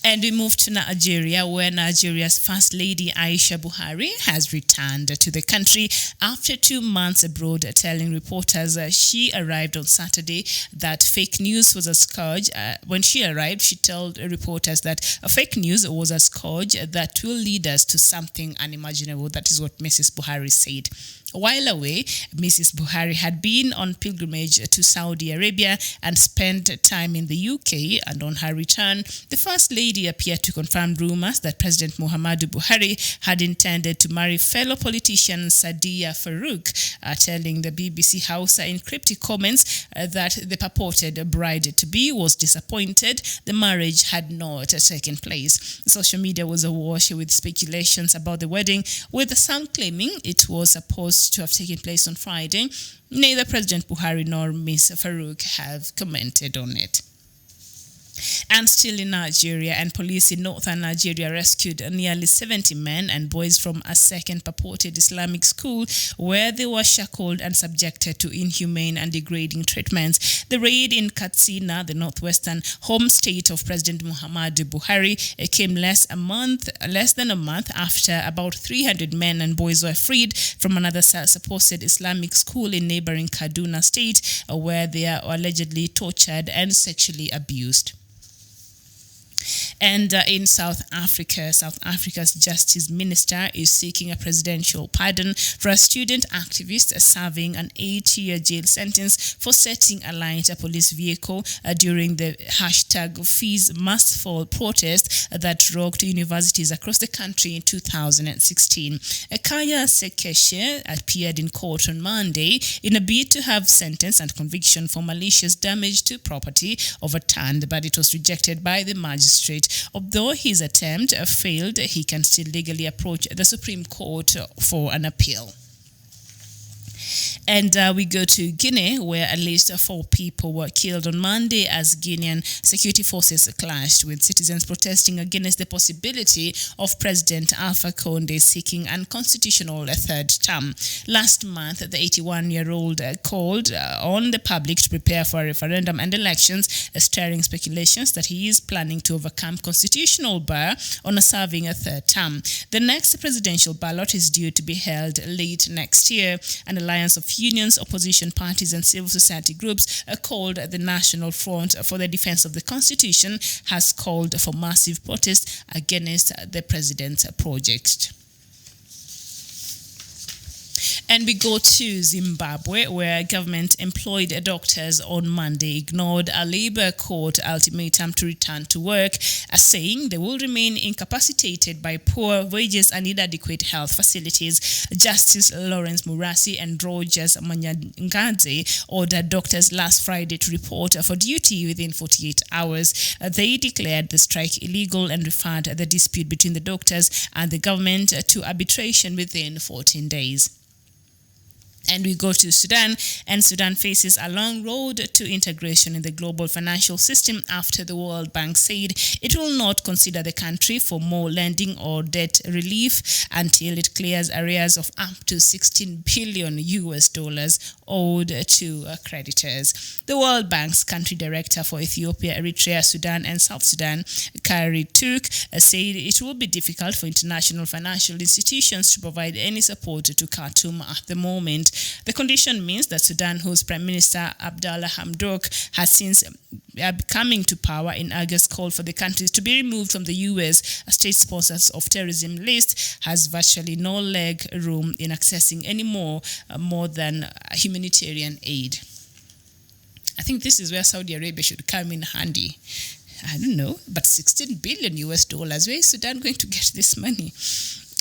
And we move to Nigeria, where Nigeria's First Lady Aisha Buhari has returned to the country after 2 months abroad, telling reporters she arrived on Saturday that fake news was a scourge. When she arrived, she told reporters that fake news was a scourge that will lead us to something unimaginable. That is what Mrs. Buhari said. While away, Mrs. Buhari had been on pilgrimage to Saudi Arabia and spent time in the UK, and on her return, the First Lady appeared to confirm rumors that President Muhammadu Buhari had intended to marry fellow politician Sadiya Farouk, telling the BBC Hausa in cryptic comments that the purported bride-to-be was disappointed the marriage had not taken place. Social media was awash with speculations about the wedding, with some claiming it was supposed to have taken place on Friday. Neither President Buhari nor Ms. Farouk have commented on it. And still in Nigeria, and police in northern Nigeria rescued nearly 70 men and boys from a second purported Islamic school where they were shackled and subjected to inhumane and degrading treatments. The raid in Katsina, the northwestern home state of President Muhammadu Buhari, came less than a month after about 300 men and boys were freed from another supposed Islamic school in neighboring Kaduna state, where they are allegedly tortured and sexually abused. And in South Africa, South Africa's Justice Minister is seeking a presidential pardon for a student activist serving an 8-year jail sentence for setting alight a police vehicle during the #FeesMustFall protest that rocked universities across the country in 2016. Kaya Sekeshe appeared in court on Monday in a bid to have sentence and conviction for malicious damage to property overturned, but it was rejected by the magistrate. Although his attempt failed, he can still legally approach the Supreme Court for an appeal. And we go to Guinea, where at least 4 people were killed on Monday as Guinean security forces clashed with citizens protesting against the possibility of President Alpha Conde seeking unconstitutional third term. Last month, the 81-year-old called on the public to prepare for a referendum and elections, stirring speculations that he is planning to overcome constitutional bar on serving a third term. The next presidential ballot is due to be held late next year. An alliance of unions, opposition parties and civil society groups called the National Front for the Defense of the Constitution has called for massive protest against the president's project. And we go to Zimbabwe, where government-employed doctors on Monday ignored a labor court ultimatum to return to work, saying they will remain incapacitated by poor wages and inadequate health facilities. Justice Lawrence Murasi and Rogers Manyangadze ordered doctors last Friday to report for duty within 48 hours. They declared the strike illegal and referred the dispute between the doctors and the government to arbitration within 14 days. And we go to Sudan, and Sudan faces a long road to integration in the global financial system after the World Bank said it will not consider the country for more lending or debt relief until it clears arrears of up to $16 billion owed to creditors. The World Bank's country director for Ethiopia, Eritrea, Sudan, and South Sudan, Kari Tuk, said it will be difficult for international financial institutions to provide any support to Khartoum at the moment. The condition means that Sudan, whose Prime Minister Abdallah Hamdok has since coming to power in August, called for the countries to be removed from the U.S. state sponsors of terrorism list, has virtually no leg room in accessing any more than humanitarian aid. I think this is where Saudi Arabia should come in handy. I don't know, but $16 billion, where is Sudan going to get this money?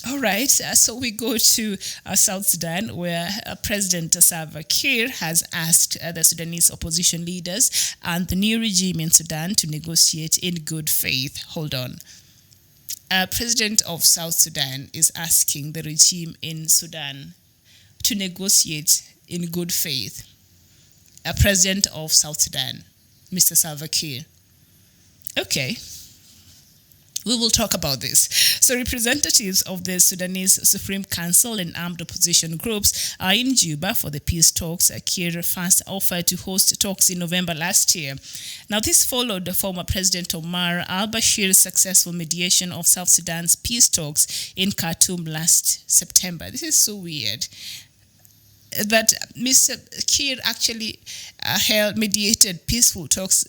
All right, so we go to South Sudan, where President Salva Kiir has asked the Sudanese opposition leaders and the new regime in Sudan to negotiate in good faith. Hold on. President of South Sudan is asking the regime in Sudan to negotiate in good faith. President of South Sudan, Mr. Salva Kiir. Okay. We will talk about this. So representatives of the Sudanese Supreme Council and armed opposition groups are in Juba for the peace talks. Kiir first offered to host talks in November last year. Now, this followed the former President Omar al-Bashir's successful mediation of South Sudan's peace talks in Khartoum last September. This is so weird that Mr. Kiir actually mediated peaceful talks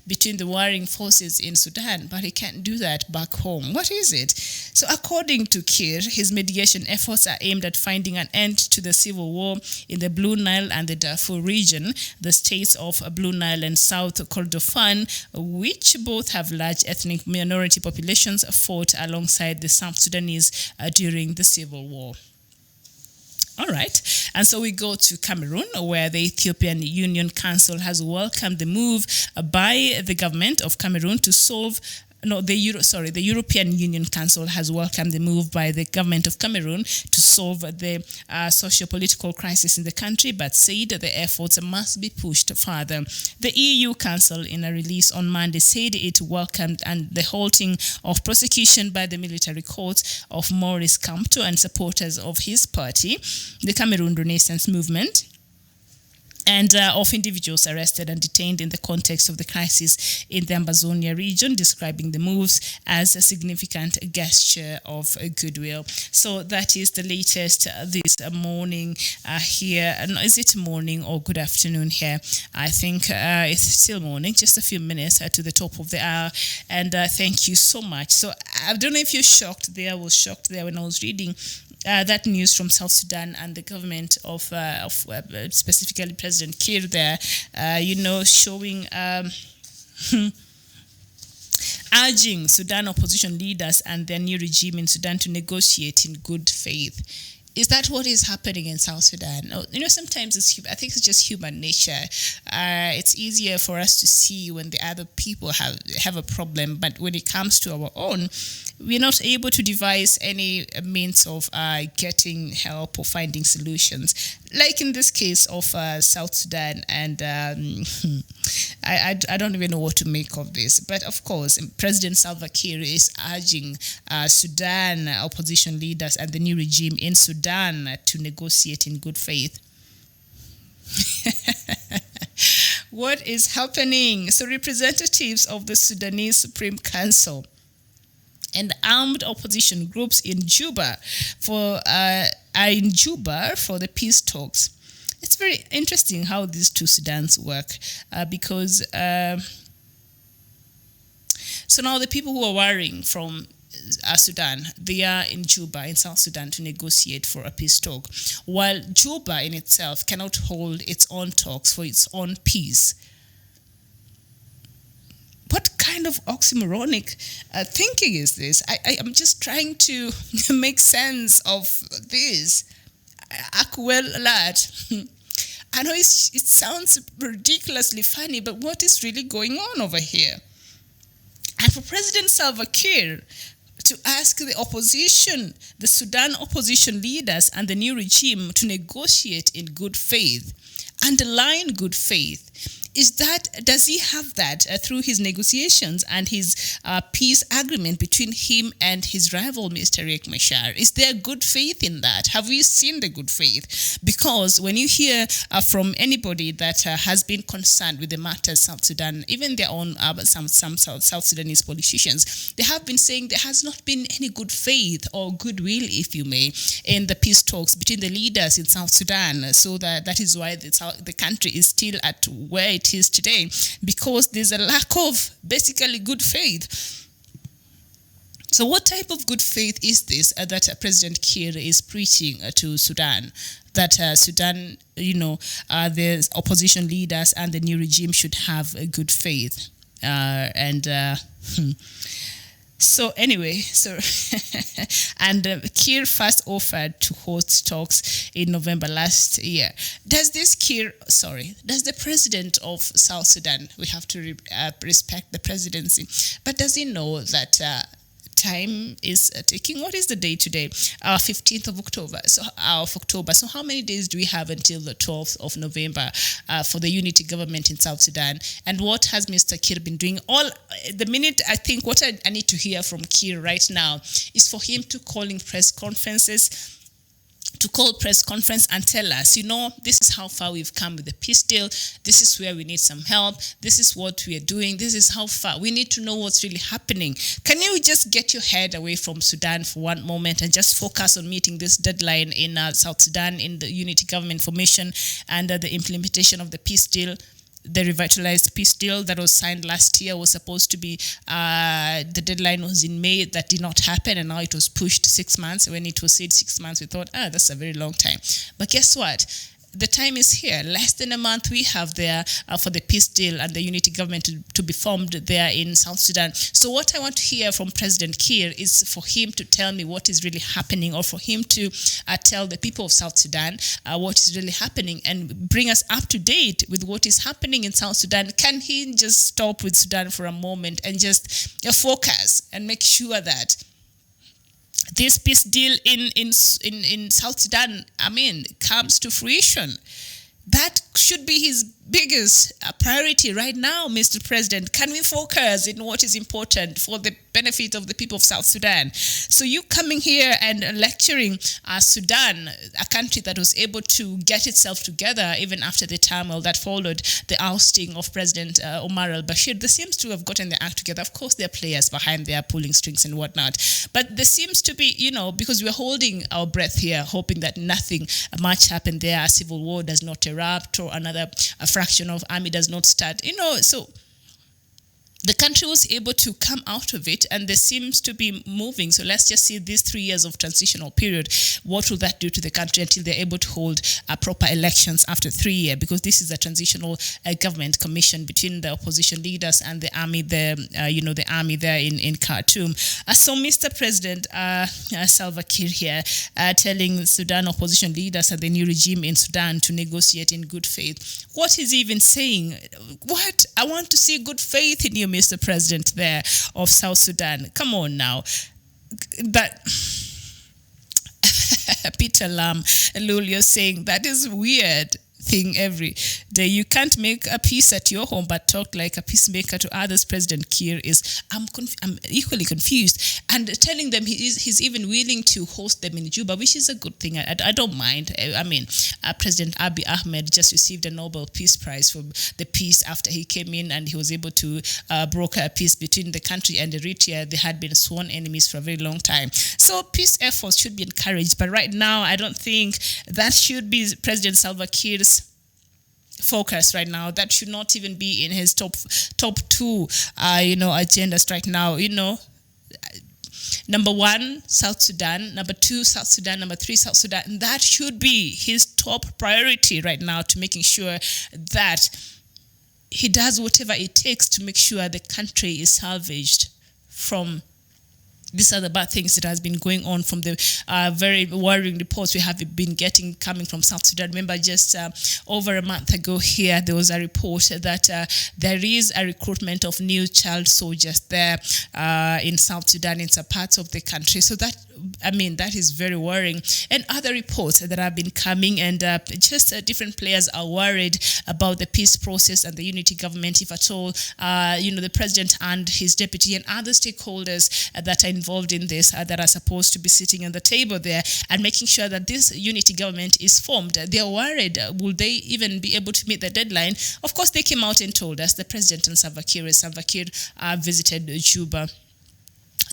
between the warring forces in Sudan, but he can't do that back home. What is it? So according to Kiir, his mediation efforts are aimed at finding an end to the civil war in the Blue Nile and the Darfur region, the states of Blue Nile and South Kordofan, which both have large ethnic minority populations, fought alongside the South Sudanese during the civil war. All right. And so we go to Cameroon, where the Ethiopian Union Council has welcomed the move by the government of Cameroon to solve the European Union Council has welcomed the move by the government of Cameroon to solve the socio-political crisis in the country, but said the efforts must be pushed further. The EU Council, in a release on Monday, said it welcomed the halting of prosecution by the military courts of Maurice Kamto and supporters of his party, the Cameroon Renaissance Movement, and of individuals arrested and detained in the context of the crisis in the Amazonia region, describing the moves as a significant gesture of goodwill. So that is the latest this morning here. Is it morning or good afternoon here? I think it's still morning, just a few minutes to the top of the hour. And thank you so much. So I don't know if you're shocked there. I was shocked there when I was reading that news from South Sudan and the government of specifically President Kiir there, showing, urging Sudan opposition leaders and their new regime in Sudan to negotiate in good faith. Is that what is happening in South Sudan? Sometimes I think it's just human nature. It's easier for us to see when the other people have a problem, but when it comes to our own, we're not able to devise any means of getting help or finding solutions. like in this case of South Sudan, and I don't even know what to make of this. But of course, President Salva Kiir is urging Sudan opposition leaders and the new regime in Sudan to negotiate in good faith. What is happening? So representatives of the Sudanese Supreme Council and armed opposition groups in Juba are in Juba for the peace talks. It's very interesting how these two Sudans work because so now the people who are warring from Sudan, they are in Juba in South Sudan to negotiate for a peace talk, while Juba in itself cannot hold its own talks for its own peace. What kind of oxymoronic thinking is this? I'm just trying to make sense of this. Akwel lad. I know it sounds ridiculously funny, but what is really going on over here? And for President Salva Kiir to ask the opposition, the Sudan opposition leaders and the new regime to negotiate in good faith, underline good faith. Does he have that through his negotiations and his peace agreement between him and his rival, Mr. Riek Machar? Is there good faith in that? Have we seen the good faith? Because when you hear from anybody that has been concerned with the matters South Sudan, even their own some South Sudanese politicians, they have been saying there has not been any good faith or goodwill, if you may, in the peace talks between the leaders in South Sudan. So that is why the country is still at where it is today, because there's a lack of basically good faith. So what type of good faith is this that President Kiir is preaching to Sudan? That Sudan, the opposition leaders and the new regime should have a good faith. So anyway, and Kiir first offered to host talks in November last year. Does the president of South Sudan, we have to respect the presidency, but does he know that time is ticking? What is the day today? 15th of October. So how many days do we have until the 12th of November for the unity government in South Sudan? And what has Mr. Kiir been doing? I think what I need to hear from Kiir right now is for him to calling press conferences, and tell us, this is how far we've come with the peace deal. This is where we need some help. This is what we are doing. This is how far. We need to know what's really happening. Can you just get your head away from Sudan for one moment and just focus on meeting this deadline in South Sudan in the unity government formation and the implementation of the peace deal? The revitalized peace deal that was signed last year was supposed to be, the deadline was in May. That did not happen, and now it was pushed 6 months. When it was said 6 months, we thought, that's a very long time. But guess what? The time is here. Less than a month we have there for the peace deal and the unity government to be formed there in South Sudan. So what I want to hear from President Kiir is for him to tell me what is really happening, or for him to tell the people of South Sudan what is really happening and bring us up to date with what is happening in South Sudan. Can he just stop with Sudan for a moment and just focus and make sure that this peace deal in South Sudan, comes to fruition? That should be his biggest priority right now, Mr. President. Can we focus in what is important for the benefit of the people of South Sudan? So you coming here and lecturing Sudan, a country that was able to get itself together even after the turmoil that followed the ousting of President Omar al-Bashir, they seems to have gotten their act together. Of course, there are players behind there pulling strings and whatnot. But there seems to be, because we're holding our breath here, hoping that nothing much happened there, a civil war does not erupt or another fraction of army does not start. So the country was able to come out of it, and there seems to be moving. So let's just see these 3 years of transitional period. What will that do to the country until they're able to hold proper elections after 3 years? Because this is a transitional government commission between the opposition leaders and the army there, the army there in Khartoum. So Mr. President Salva Kiir here telling Sudan opposition leaders and the new regime in Sudan to negotiate in good faith. What is he even saying? What? I want to see good faith in you, Mr. President there of South Sudan. Come on now. That Peter Lam Lulio saying that is weird thing every day. You can't make a peace at your home but talk like a peacemaker to others. President Kiir is, I'm equally confused, and telling them he's even willing to host them in Juba, which is a good thing. I don't mind. I mean, President Abiy Ahmed just received a Nobel Peace Prize for the peace after he came in and he was able to broker a peace between the country and Eritrea. They had been sworn enemies for a very long time. So peace efforts should be encouraged, but right now I don't think that should be President Salva Kiir's focus right now. That should not even be in his top two agendas right now. Number one, South Sudan. Number two, South Sudan. Number three, South Sudan. And that should be his top priority right now, to making sure that he does whatever it takes to make sure the country is salvaged from these are the bad things that has been going on, from the very worrying reports we have been getting coming from South Sudan. Remember, just over a month ago here, there was a report that there is a recruitment of new child soldiers there in South Sudan, in some parts of the country. So that is very worrying. And other reports that have been coming, and different players are worried about the peace process and the unity government, if at all, the president and his deputy and other stakeholders that are involved in this, that are supposed to be sitting on the table there and making sure that this unity government is formed. They are worried, will they even be able to meet the deadline? Of course, they came out and told us, the president and Salva Kiir visited Juba.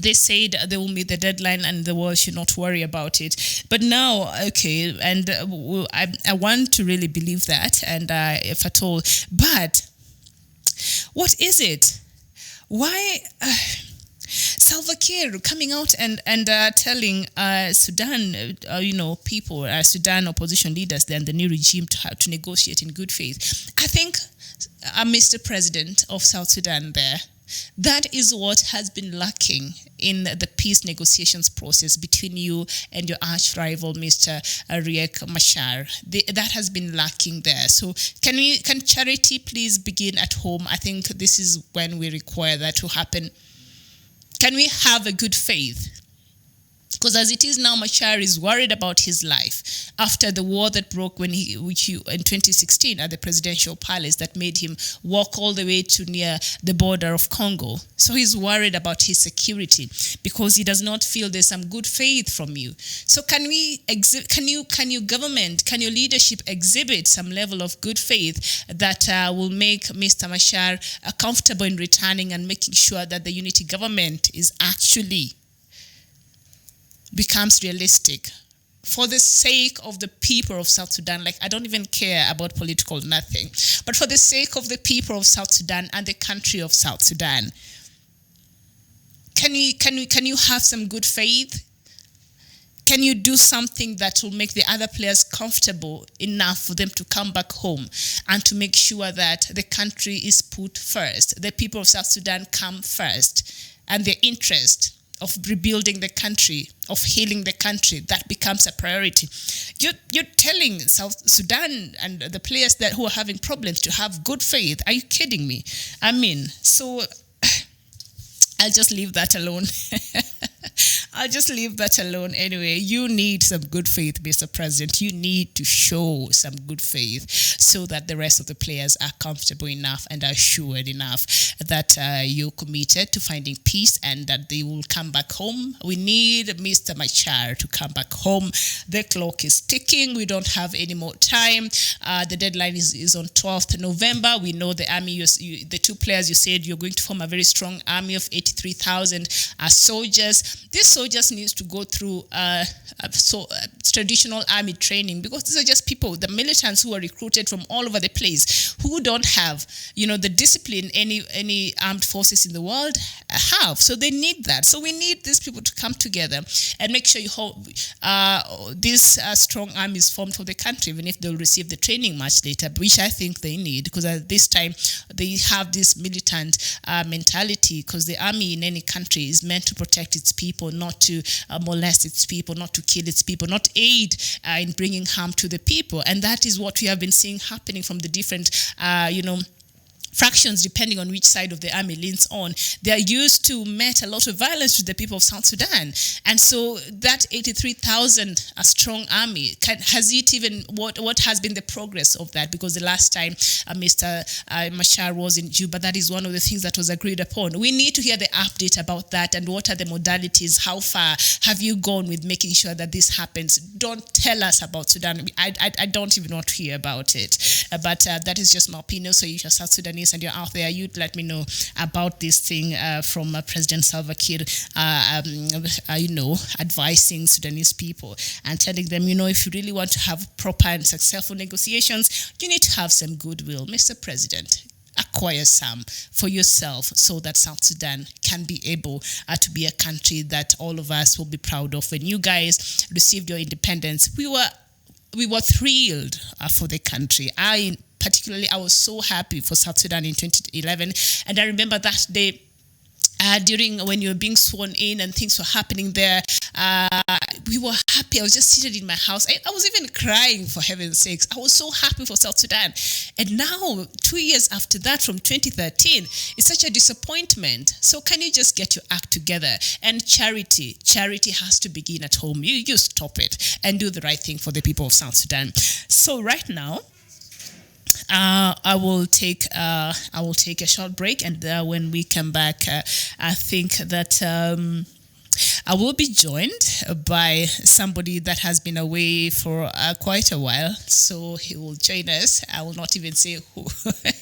They said they will meet the deadline and the world should not worry about it. But now, okay, and I want to really believe that, and if at all. But what is it? Why Salva Kiir coming out and telling Sudan, people, Sudan opposition leaders and the new regime to negotiate in good faith? I think, Mr. President of South Sudan there, that is what has been lacking in the peace negotiations process between you and your arch rival, Mr. Riek Machar. That has been lacking there. So can charity please begin at home? I think this is when we require that to happen. Can we have a good faith? Because as it is now, Machar is worried about his life after the war that broke in 2016 at the presidential palace that made him walk all the way to near the border of Congo. So he's worried about his security because he does not feel there's some good faith from you. So can your government, can your leadership exhibit some level of good faith that will make Mr. Machar comfortable in returning and making sure that the unity government is actually becomes realistic for the sake of the people of South Sudan? Like, I don't even care about political nothing, but for the sake of the people of South Sudan and the country of South Sudan, can you have some good faith? Can you do something that will make the other players comfortable enough for them to come back home and to make sure that the country is put first, the people of South Sudan come first, and their interest of rebuilding the country, of healing the country, that becomes a priority? You're telling South Sudan and the players who are having problems to have good faith. Are you kidding me? So I'll just leave that alone. I'll just leave that alone anyway. You need some good faith, Mr. President. You need to show some good faith so that the rest of the players are comfortable enough and assured enough that you're committed to finding peace and that they will come back home. We need Mr. Machar to come back home. The clock is ticking. We don't have any more time. The deadline is on 12th November. We know the army, the two players, you said you're going to form a very strong army of 83,000 soldiers. These soldiers need to go through traditional army training, because these are just people, the militants who are recruited from all over the place, who don't have, the discipline any armed forces in the world have. So they need that. So we need these people to come together and make sure this strong army is formed for the country, even if they'll receive the training much later, which I think they need, because at this time they have this militant mentality, because the army in any country is meant to protect its people, not to molest its people, not to kill its people, not aid in bringing harm to the people. And that is what we have been seeing happening from the different fractions, depending on which side of the army leans on, they are used to met a lot of violence to the people of South Sudan. And so that 83,000 strong army, has it even, what has been the progress of that? Because the last time Mr. Machar was in Juba, that is one of the things that was agreed upon. We need to hear the update about that, and what are the modalities? How far have you gone with making sure that this happens? Don't tell us about Sudan. I don't even want to hear about it. But that is just my opinion. So if you're South Sudanese and you're out there, you'd let me know about this thing from President Salva Kiir, advising Sudanese people and telling them, if you really want to have proper and successful negotiations, you need to have some goodwill. Mr. President, acquire some for yourself so that South Sudan can be able to be a country that all of us will be proud of. When you guys received your independence, we were thrilled for the country. I was so happy for South Sudan in 2011, and I remember that day during when you were being sworn in and things were happening there. We were happy. I was just seated in my house. I was even crying, for heaven's sakes. I was so happy for South Sudan. And now, 2 years after that, from 2013, it's such a disappointment. So can you just get your act together? And charity has to begin at home. You stop it and do the right thing for the people of South Sudan. So right now, I will take a short break, and when we come back, I think that I will be joined by somebody that has been away for quite a while, so he will join us. I will not even say who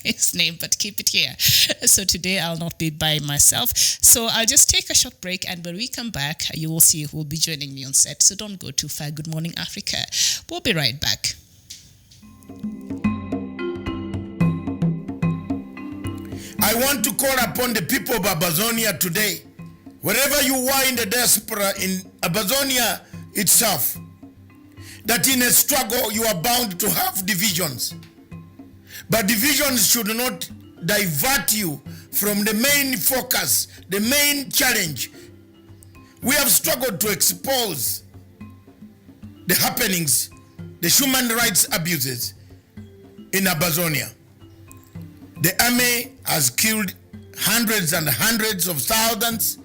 his name, but keep it here. So today I'll not be by myself. So I'll just take a short break, and when we come back, you will see who will be joining me on set. So don't go too far. Good morning, Africa. We'll be right back. I want to call upon the people of Amazonia today, wherever you are in the diaspora in Amazonia itself, that in a struggle you are bound to have divisions. But divisions should not divert you from the main focus, the main challenge. We have struggled to expose the happenings, the human rights abuses in Amazonia. The army has killed hundreds and hundreds of thousands,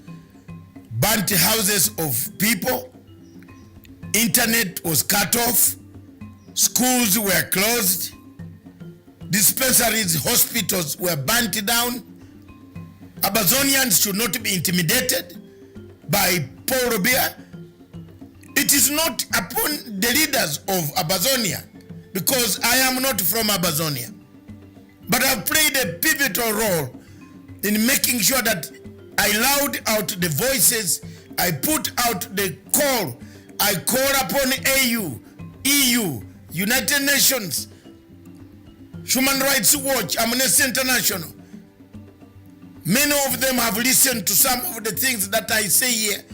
burnt houses of people, internet was cut off, schools were closed, dispensaries, hospitals were burnt down. Amazonians should not be intimidated by Paul Robia. It is not upon the leaders of Amazonia, because I am not from Amazonia. But I've played a pivotal role in making sure that I loud out the voices, I put out the call, I call upon AU, EU, United Nations, Human Rights Watch, Amnesty International. Many of them have listened to some of the things that I say here,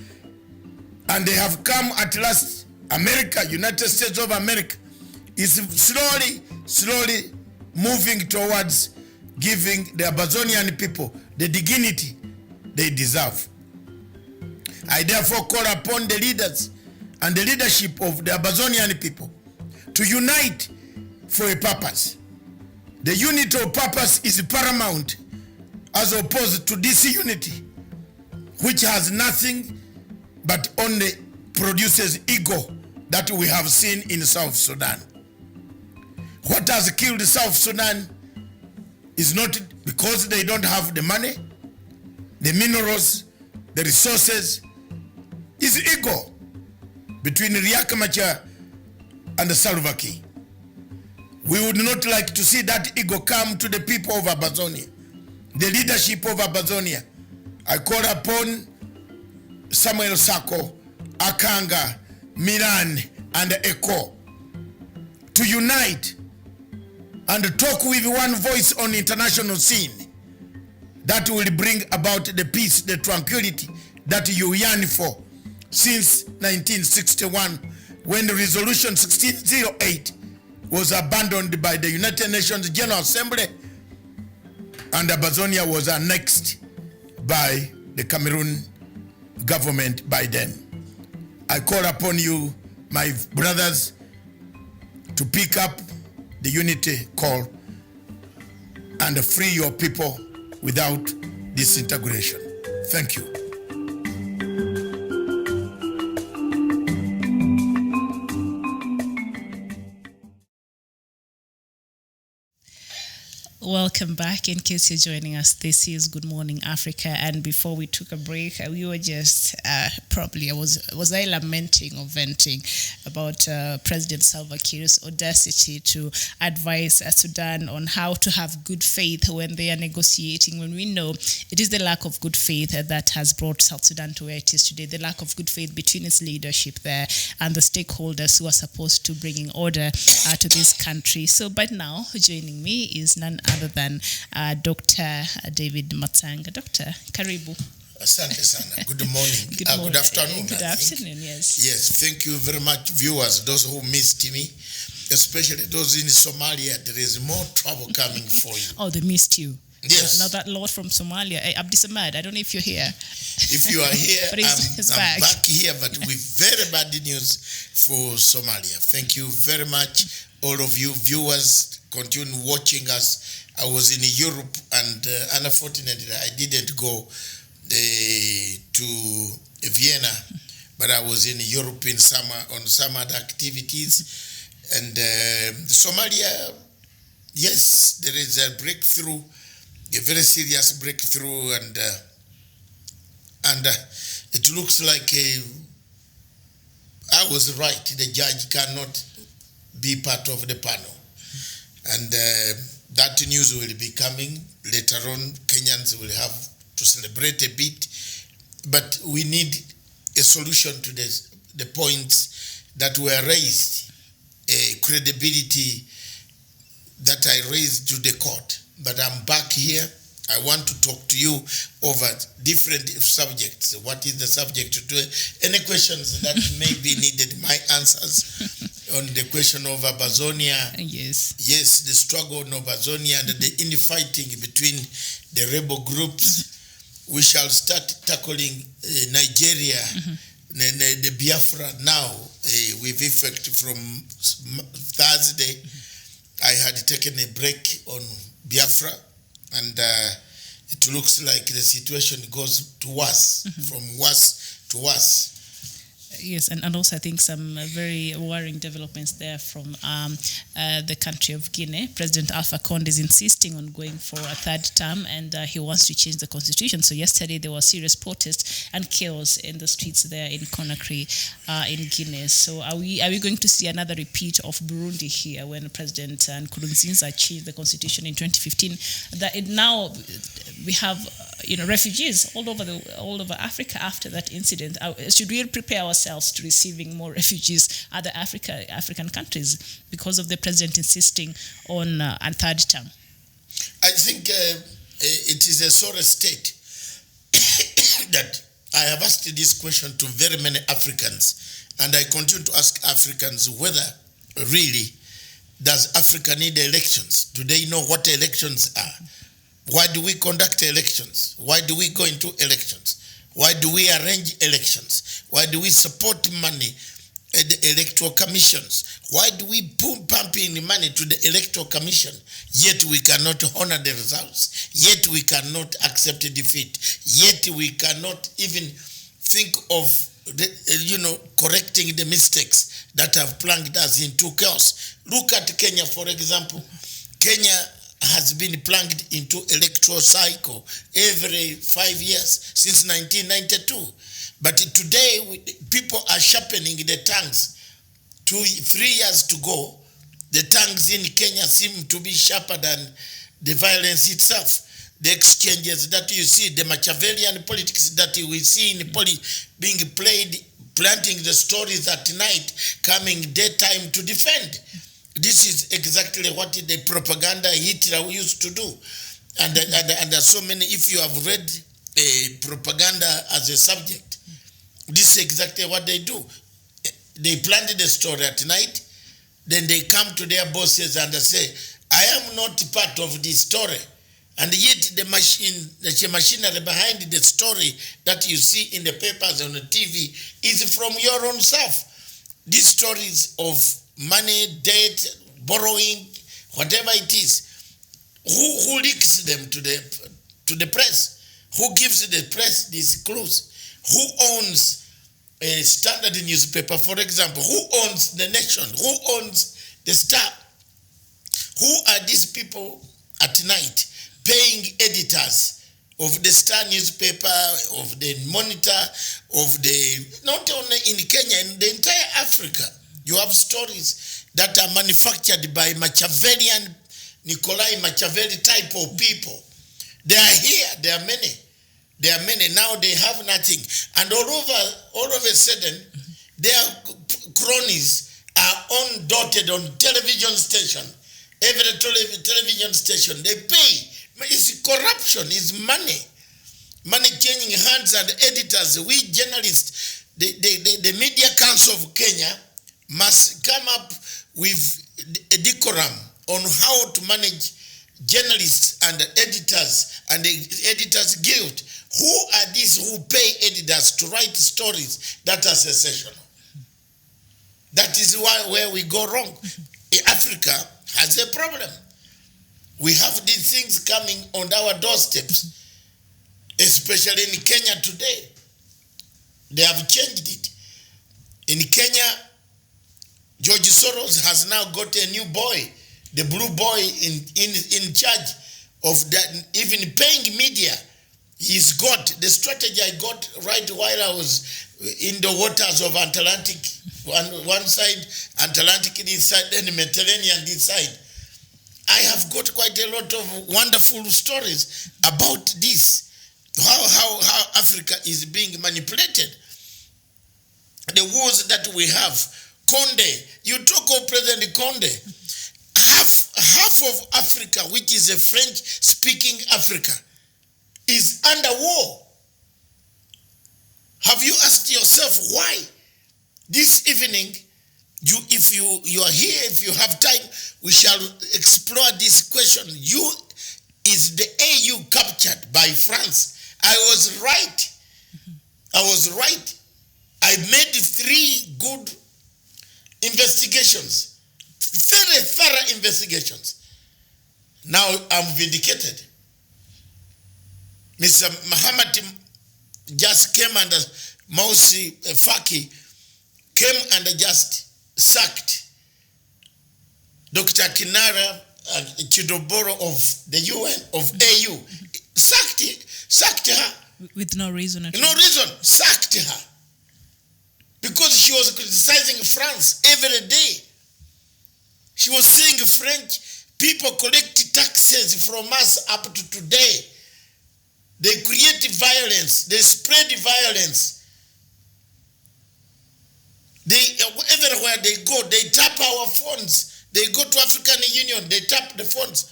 and they have come at last. America, United States of America, is slowly moving towards giving the Amazonian people the dignity they deserve. I therefore call upon the leaders and the leadership of the Amazonian people to unite for a purpose. The unity of purpose is paramount, as opposed to disunity, which has nothing but only produces ego that we have seen in South Sudan. What has killed South Sudan is not because they don't have the money, the minerals, the resources. It's ego between Riek Machar and Salva Kiir. We would not like to see that ego come to the people of Amazonia, the leadership of Amazonia. I call upon Samuel Sako, Akanga, Miran, and Eko to unite and talk with one voice on international scene that will bring about the peace, the tranquility that you yearn for since 1961, when the resolution 1608 was abandoned by the United Nations General Assembly and Amazonia was annexed by the Cameroon government by then. I call upon you, my brothers, to pick up the unity call and free your people without disintegration. Thank you. Welcome back. In case you're joining us, this is Good Morning Africa. And before we took a break, we were just was I lamenting or venting about President Salva Kiir's audacity to advise Sudan on how to have good faith when they are negotiating, when we know it is the lack of good faith that has brought South Sudan to where it is today, the lack of good faith between its leadership there and the stakeholders who are supposed to bring in order to this country. So, but now joining me is none other than Dr. David Matsanga. Doctor, karibu. Asante sana. Good morning. Good afternoon. Good afternoon, yes. Yes, thank you very much, viewers, those who missed me, especially those in Somalia. There is more trouble coming for you. Oh, they missed you. Yes. Now that Lord from Somalia, Abdi Samad, I don't know if you're here. If you are here, But he's I'm back. back here, but with very bad news for Somalia. Thank you very much, all of you viewers. Continue watching us. I was in Europe, and unfortunately, I didn't go to Vienna, but I was in Europe in summer on some other activities. And Somalia, yes, there is a breakthrough, a very serious breakthrough, and it looks like I was right. The judge cannot be part of the panel, and that news will be coming later on. Kenyans will have to celebrate a bit, but we need a solution to the points that were raised, a credibility that I raised to the court. But I'm back here. I want to talk to you over different subjects. What is the subject to any questions that may be needed? My answers on the question of Amazonia. Yes. Yes, the struggle in Amazonia and the infighting between the rebel groups. We shall start tackling Nigeria, the Biafra now, with effect from Thursday. I had taken a break on Biafra, and it looks like the situation goes to worse, from worse to worse. Yes, and also I think some very worrying developments there from the country of Guinea. President Alpha Conde is insisting on going for a third term, and he wants to change the constitution. So yesterday there was serious protests and chaos in the streets there in Conakry in Guinea. So are we going to see another repeat of Burundi here, when President Nkurunziza changed the constitution in 2015? That now we have refugees all over Africa after that incident. Should we prepare ourselves to receiving more refugees other African countries because of the president insisting on a third term? I think it is a sorry state that I have asked this question to very many Africans, and I continue to ask Africans whether really does Africa need elections? Do they know what elections are? Why do we conduct elections? Why do we go into elections? Why do we arrange elections? Why do we support money at the electoral commissions? Why do we pump in money to the electoral commission, yet we cannot honor the results? Yet we cannot accept a defeat? Yet we cannot even think of correcting the mistakes that have plunged us into chaos? Look at Kenya, for example. Kenya has been plunged into electoral cycle every 5 years since 1992. But today, people are sharpening the tongues. 3 years to go, the tongues in Kenya seem to be sharper than the violence itself. The exchanges that you see, the Machiavellian politics that we see in being played, planting the stories at night, coming daytime to defend. This is exactly what the propaganda Hitler used to do. And there's so many, if you have read propaganda as a subject, this is exactly what they do. They planted the story at night, then they come to their bosses and they say, I am not part of this story. And yet the machinery behind the story that you see in the papers on the TV is from your own self. These stories of money, debt, borrowing, whatever it is, Who leaks them to the press? Who gives the press these clues? Who owns a Standard newspaper, for example? Who owns The Nation? Who owns The Star? Who are these people at night paying editors of the Star newspaper, of the Monitor, not only in Kenya, in the entire Africa? You have stories that are manufactured by Machiavellian, Nikolai Machiavelli type of people. They are here, there are many. There are many. Now they have nothing. And all of a sudden, their cronies are dotted on television station. Every television station, they pay. It's corruption, it's money. Money changing hands, and editors, we journalists, the Media Council of Kenya must come up with a decorum on how to manage journalists and editors and the Editors Guild. Who are these who pay editors to write stories that are sensational? That is where we go wrong. Africa has a problem. We have these things coming on our doorsteps, especially in Kenya today. They have changed it. In Kenya, George Soros has now got a new boy, the blue boy in charge of that, even paying media. He's got the strategy I got right while I was in the waters of Atlantic, one side, Atlantic this side, and the Mediterranean this side. I have got quite a lot of wonderful stories about this, how Africa is being manipulated. The wars that we have, Conde, you talk of President Conde, half of Africa, which is a French-speaking Africa, is under war. Have you asked yourself why? This evening, if you are here, if you have time, we shall explore this question. Is the AU captured by France? I was right. I was right. I made 3 good investigations, very thorough investigations. Now I'm vindicated. Mr. Muhammad just came and Mausi Faki came and just sacked Dr. Kinara Chidoboro of the UN, of AU. Sacked her. With no reason at all. No reason, sacked her. Because she was criticizing France every day. She was saying French people collect taxes from us up to today. They create violence. They spread violence. Everywhere they go, they tap our phones. They go to African Union, they tap the phones.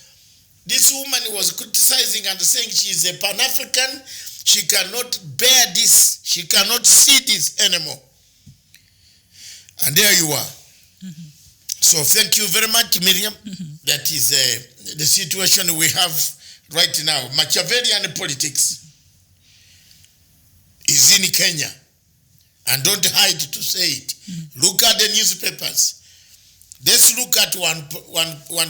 This woman was criticizing and saying she is a Pan-African. She cannot bear this. She cannot see this anymore. And there you are. So thank you very much, Miriam. That is the situation we have right now. Machiavellian politics is in Kenya. And don't hide to say it. Look at the newspapers. Let's look at one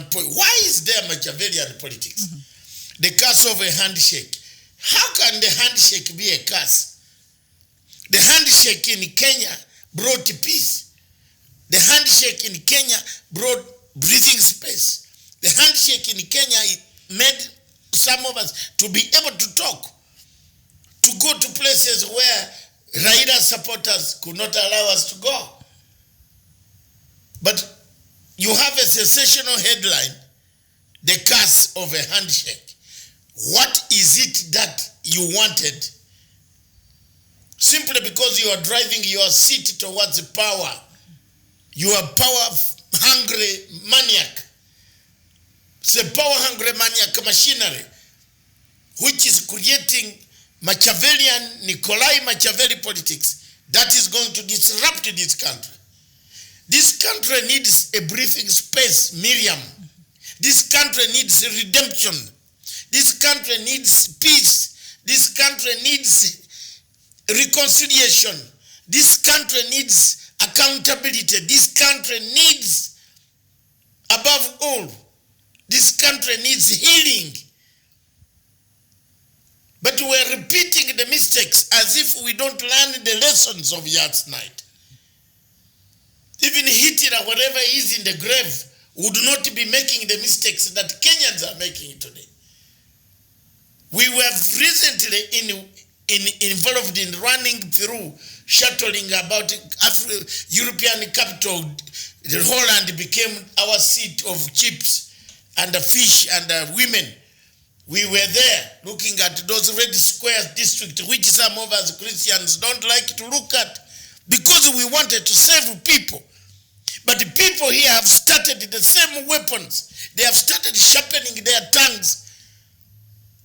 point. Why is there Machiavellian politics? The curse of a handshake. How can the handshake be a curse? The handshake in Kenya brought peace. The handshake in Kenya brought breathing space. The handshake in Kenya made some of us to be able to talk, to go to places where Raila supporters could not allow us to go. But you have a sensational headline, the curse of a handshake. What is it that you wanted? Simply because you are driving your seat towards power. You are power-hungry maniac. It's a power-hungry maniac machinery which is creating Machiavellian, Nikolai Machiavelli politics that is going to disrupt this country. This country needs a breathing space, Miriam. This country needs redemption. This country needs peace. This country needs reconciliation. This country needs accountability. This country needs, above all, This country needs healing. But we're repeating the mistakes as if we don't learn the lessons of last night. Even Hitler, wherever he is in the grave, would not be making the mistakes that Kenyans are making today. We were recently involved in running through, shuttling about European capital. Holland became our seat of chips and fish and women. We were there looking at those red square districts, which some of us Christians don't like to look at, because we wanted to save people. But the people here have started the same weapons. They have started sharpening their tongues.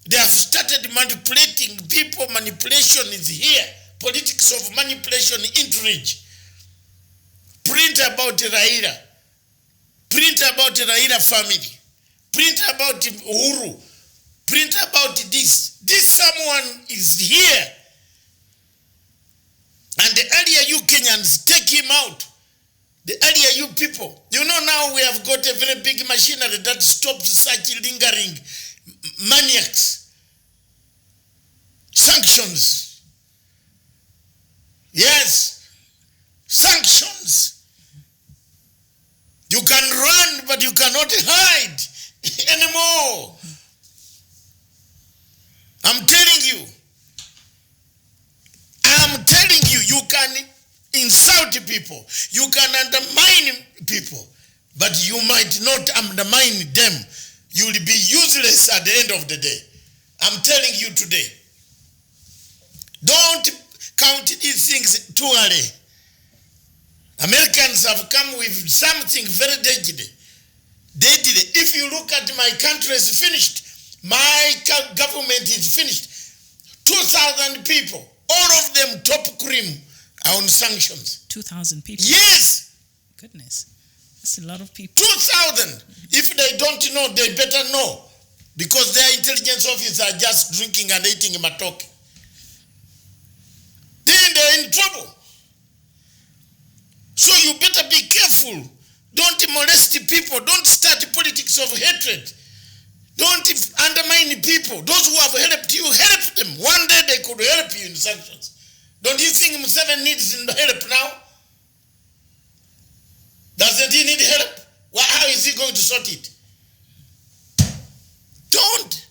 They have started manipulating people. Manipulation is here. Politics of manipulation, intrigue. Print about Raila. Print about Raila family. Print about Uhuru. Print about this. This someone is here. And the earlier you Kenyans take him out, the earlier you people. You know, now we have got a very big machinery that stops such lingering maniacs. Sanctions. Yes. Sanctions. You can run, but you cannot hide anymore. I'm telling you, you can insult people, you can undermine people, but you might not undermine them. You will be useless at the end of the day. I'm telling you today, don't count these things too early. Americans have come with something very deadly. If you look at my country is finished, my government is finished. 2,000 people, all of them top cream, are on sanctions. 2,000 people? Yes. Goodness, that's a lot of people. 2,000. If they don't know, they better know, because their intelligence officers are just drinking and eating matoke. Then they're in trouble. So you better be careful. Don't molest people. Don't start politics of hatred. Don't undermine people. Those who have helped you, help them. One day they could help you in sanctions. Don't you think Museveni needs help now? Doesn't he need help? Well, how is he going to sort it? Don't.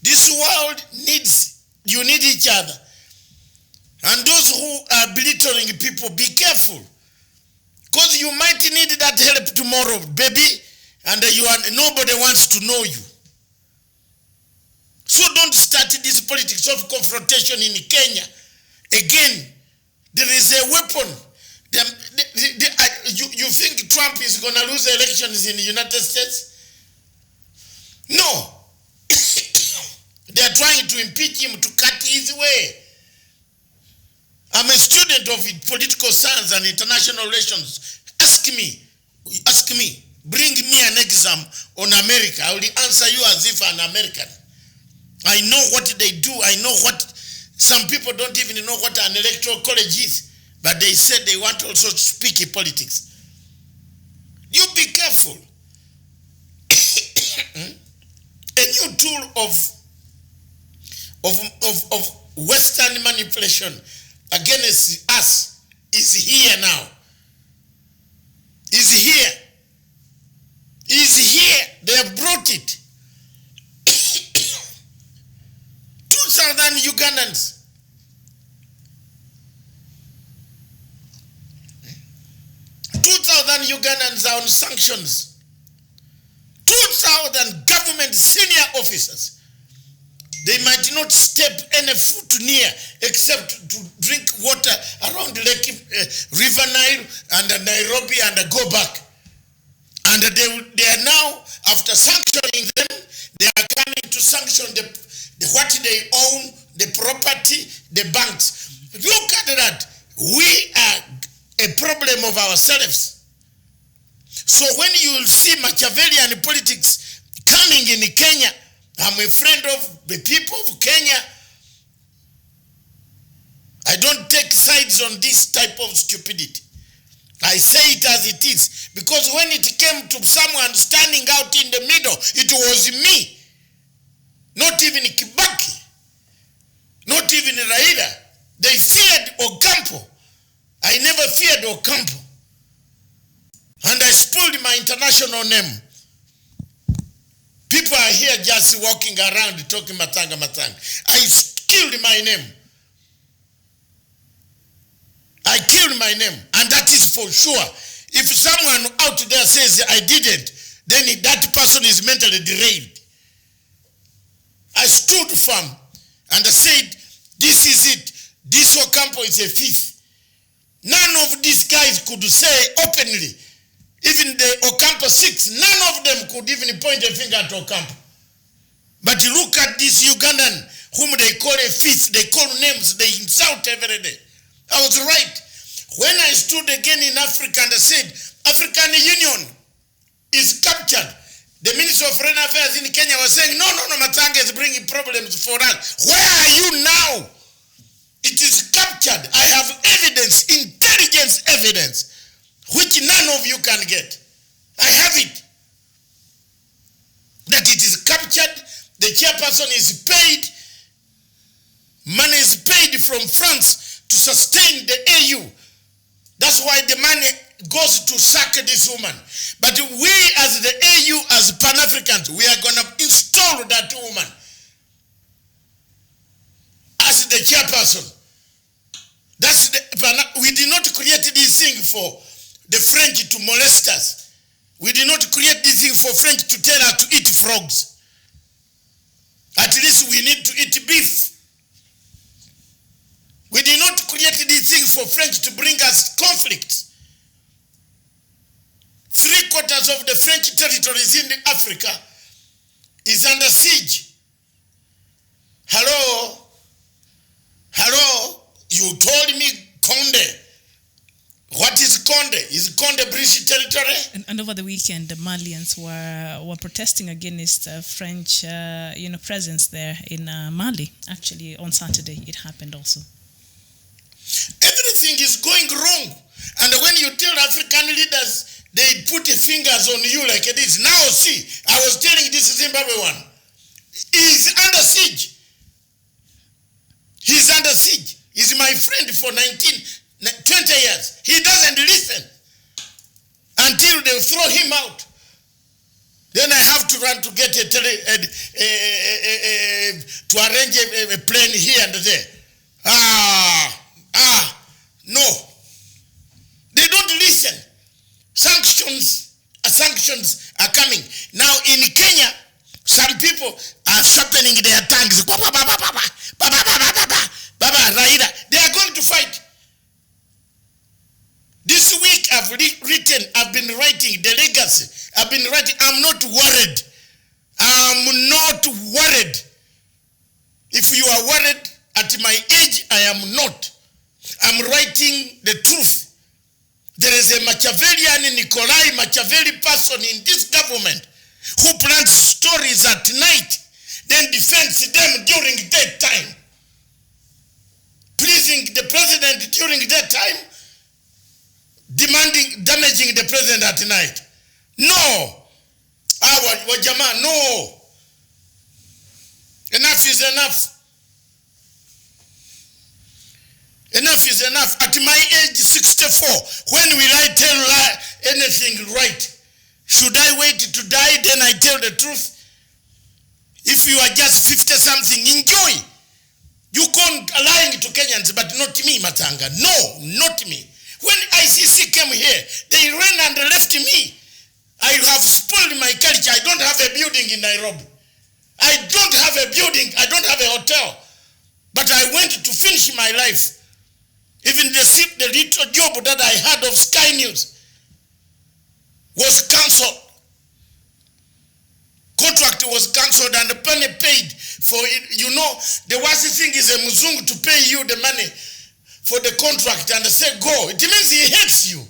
This world needs, you need each other. And those who are belittling people, be careful. Because you might need that help tomorrow, baby, and nobody wants to know you. So don't start this politics of confrontation in Kenya. Again, there is a weapon. You think Trump is going to lose elections in the United States? No. They are trying to impeach him to cut his way. I'm a student of political science and international relations. Ask me. Bring me an exam on America. I will answer you as if I'm an American. I know what they do. I know what, some people don't even know what an electoral college is, but they said they want also to speak in politics. You be careful. A new tool of Western manipulation against us is here now. Is here. Is here. They have brought it. 2,000 Ugandans. Ugandans are on sanctions. 2,000 government senior officers. They might not step any foot near except to drink water around River Nile and Nairobi and go back. And they are now, after sanctioning them, they are coming to sanction what they own, the property, the banks. Look at that. We are a problem of ourselves. So when you will see Machiavellian politics coming in Kenya, I'm a friend of the people of Kenya. I don't take sides on this type of stupidity. I say it as it is, because when it came to someone standing out in the middle, it was me. Not even Kibaki, not even Raila. They feared Ocampo. I never feared Ocampo. And I spoiled my international name. People are here just walking around talking matanga. I killed my name. I killed my name, and that is for sure. If someone out there says I didn't, then that person is mentally derailed. I stood firm and I said, this is it. This Ocampo is a thief. None of these guys could say openly, even the Ocampo 6, none of them could even point a finger at Ocampo. But look at this Ugandan, whom they call a thief, they call names, they insult every day. I was right. When I stood again in Africa and I said, African Union is captured, the Minister of Foreign Affairs in Kenya was saying, no, Matanga is bringing problems for us. Where are you now? It is captured. I have evidence, intelligence evidence, which none of you can get. I have it. That it is captured, the chairperson is paid, money is paid from France to sustain the AU. That's why the money goes to sack this woman. But we as the AU, as Pan-Africans, we are going to install that woman as the chairperson. We did not create this thing for the French to molest us. We did not create this thing for French to tell us to eat frogs. At least we need to eat beef. We did not create these things for French to bring us conflicts. 3/4 of the French territories in Africa is under siege. Hello? You told me Conde. What is Conde? Is Conde British territory? And over the weekend, the Malians were protesting against French, presence there in Mali. Actually, on Saturday, it happened also. Everything is going wrong. And when you tell African leaders, they put fingers on you like this. Now see, I was telling this Zimbabwe one. He's under siege. He's under siege. He's my friend for 20 years. He doesn't listen until they throw him out. Then I have to run to get to arrange a plane here and there. No. They don't listen. Sanctions are coming. Now in Kenya, some people are sharpening their tongues. They are going to fight. This week I've been writing the legacy. I'm not worried. I'm not worried. If you are worried, at my age, I am not. I'm writing the truth. There is a Machiavellian, Nikolai Machiavelli person in this government who plants stories at night, then defends them during daytime. Pleasing the president during daytime, damaging the president at night. No. No. Enough is enough. Enough is enough. At my age 64, when will I tell anything right? Should I wait to die, then I tell the truth? If you are just 50-something, enjoy. You go lying to Kenyans, but not me, Matanga. No, not me. When ICC came here, they ran and left me. I have spoiled my culture. I don't have a building in Nairobi. I don't have a building. I don't have a hotel. But I went to finish my life. Even the little job that I had of Sky News was cancelled. Contract was cancelled and the penny paid for it. You know, the worst thing is a Muzungu to pay you the money for the contract and say go. It means he hates you.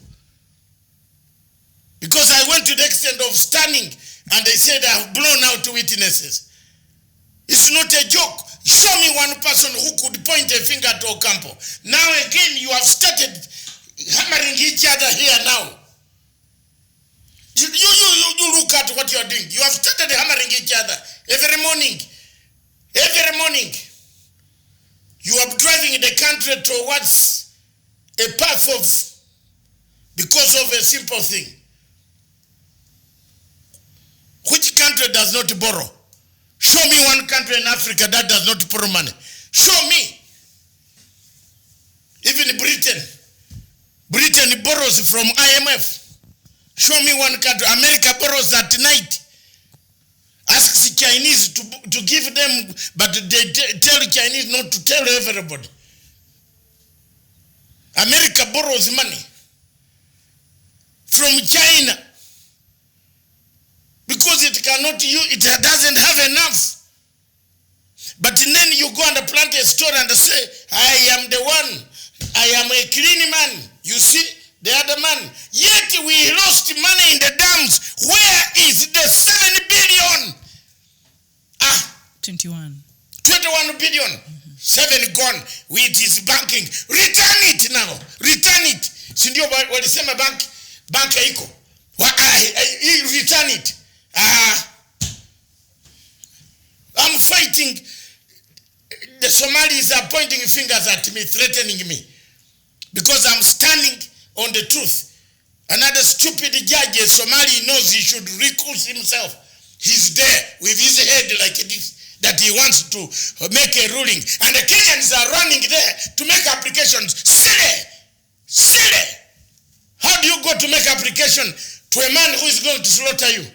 Because I went to the extent of standing and they said I have blown out witnesses. It's not a joke. Show me one person who could point a finger to Ocampo. Now again, you have started hammering each other here now. You look at what you are doing. You have started hammering each other every morning. Every morning. You are driving the country towards a path of, because of a simple thing. Which country does not borrow? Show me one country in Africa that does not borrow money. Show me. Even Britain. Britain borrows from IMF. Show me one country. America borrows at night. Asks Chinese to give them, but they tell Chinese not to tell everybody. America borrows money from China because it cannot use, it doesn't have enough. But then you go and plant a store and say, I am the one, I am a clean man. You see, the other man. Yet we lost money in the dams. Where is the 7 billion? 21 billion. 7 gone. It is banking. Return it now. Return it. Sindio walisema bank haiko. Return it. I'm fighting. The Somalis are pointing fingers at me, threatening me. Because I'm standing on the truth. Another stupid judge, Somali, knows he should recuse himself. He's there with his head like this, that he wants to make a ruling. And the Kenyans are running there to make applications. Silly! Silly! How do you go to make application to a man who is going to slaughter you?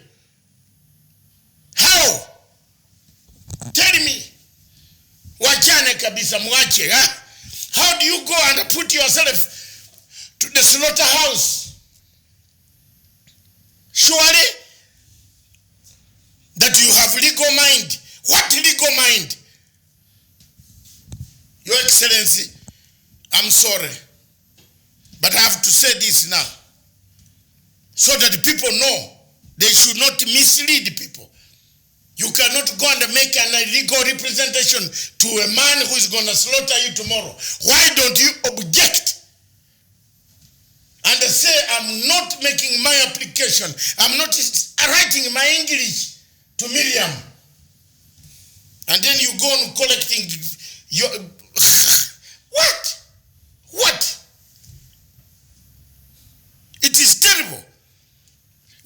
How? Tell me. Wachane kabisa mwache, huh? How do you go and put yourself to the slaughterhouse? Surely that you have legal mind. What legal mind? Your Excellency, I'm sorry, but I have to say this now so that people know they should not mislead people. You cannot go and make an illegal representation to a man who is going to slaughter you tomorrow. Why don't you object and say, I'm not making my application, I'm not writing my English to Miriam. And then you go on collecting your... What? What? It is terrible.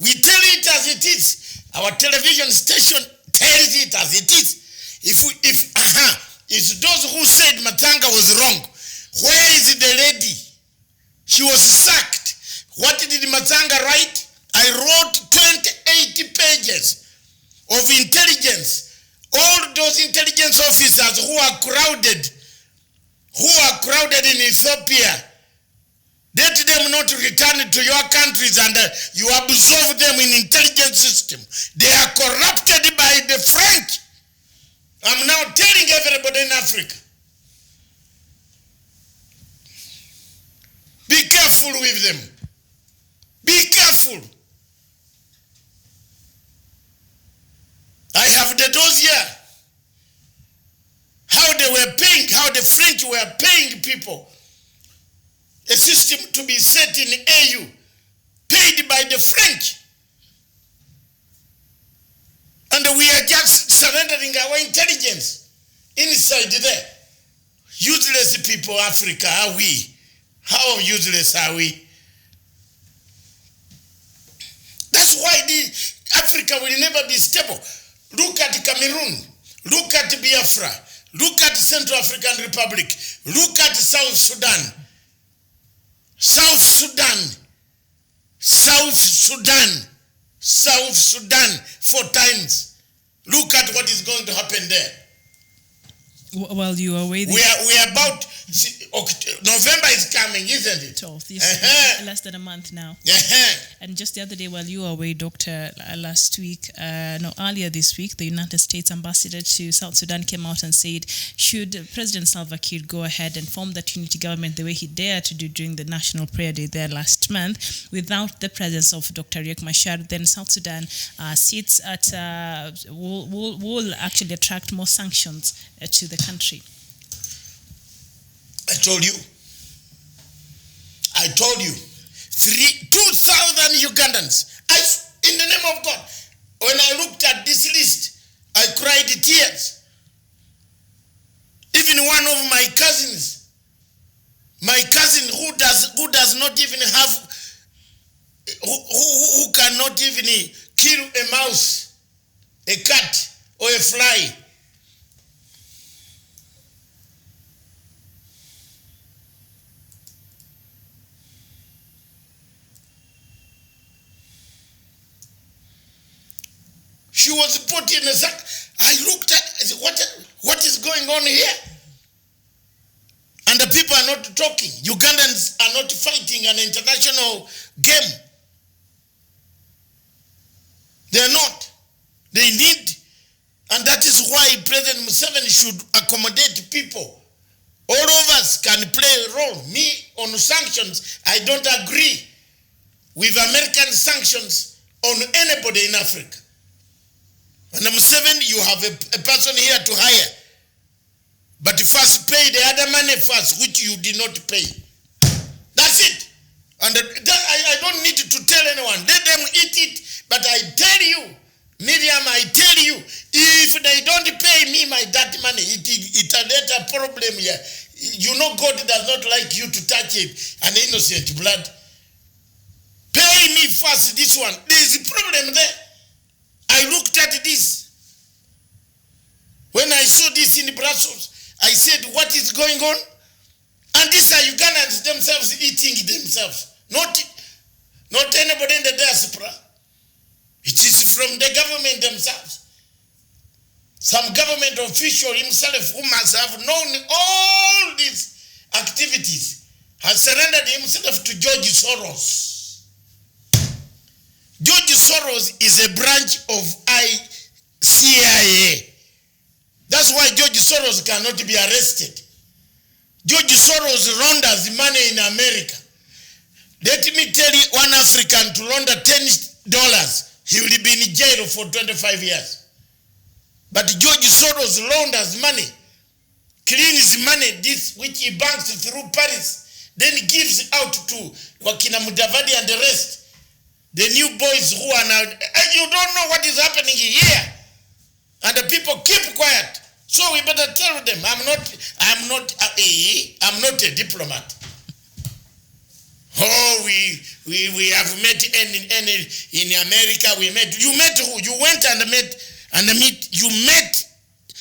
We tell it as it is. Our television station tells it as it is. If those who said Matanga was wrong, where is the lady? She was sacked. What did Matanga write? I wrote 28 pages of intelligence. All those intelligence officers who are crowded in Ethiopia, let them not return to your countries and you absorb them in intelligence system. They are corrupted by the French. I'm now telling everybody in Africa, be careful with them. Be careful. I have the dossier. How they were paying, how the French were paying people. A system to be set in AU, paid by the French. And we are just surrendering our intelligence inside there. Useless people, Africa, are we? How useless are we? That's why Africa will never be stable. Look at Cameroon. Look at Biafra. Look at Central African Republic. Look at South Sudan. South Sudan. South Sudan. South Sudan 4 times. Look at what is going to happen there. Well, you are waiting. We are about November is coming, isn't it? 12th, yes, less than a month now. And just the other day, while you were away, Doctor, earlier this week, the United States ambassador to South Sudan came out and said, should President Salva Kiir go ahead and form that unity government the way he dared to do during the National Prayer Day there last month, without the presence of Dr. Riek Machar, then South Sudan sits at will actually attract more sanctions to the country. I told you. I told you, 2,000 Ugandans. In the name of God, when I looked at this list, I cried tears. Even one of my cousins, my cousin who does not even have, who cannot even kill a mouse, a cat, or a fly. She was put in a sack. I looked at what is going on here? And the people are not talking. Ugandans are not fighting an international game. They are not. They need, and that is why President Museveni should accommodate people. All of us can play a role. Me, on sanctions, I don't agree with American sanctions on anybody in Africa. And Museveni, you have a person here to hire. But first pay the other money first, which you did not pay. That's it. And I don't need to tell anyone. Let them eat it. But I tell you, Miriam, I tell you, if they don't pay me my that money, it a problem here. You know God does not like you to touch it, an innocent blood. Pay me first this one. There is a problem there. I looked at this. When I saw this in Brussels, I said, what is going on? And these are Ugandans themselves eating themselves. Not anybody in the diaspora. It is from the government themselves. Some government official himself who must have known all these activities has surrendered himself to George Soros. George Soros is a branch of CIA. That's why George Soros cannot be arrested. George Soros launders money in America. Let me tell you, one African to launder $10, he will be in jail for 25 years. But George Soros launders money, cleans money, this which he banks through Paris, then gives out to Wakina Mudavadi and the rest. The new boys who are now, you don't know what is happening here. And the people keep quiet. So we better tell them, I'm not a diplomat. Oh, we have met in America. You met who? You went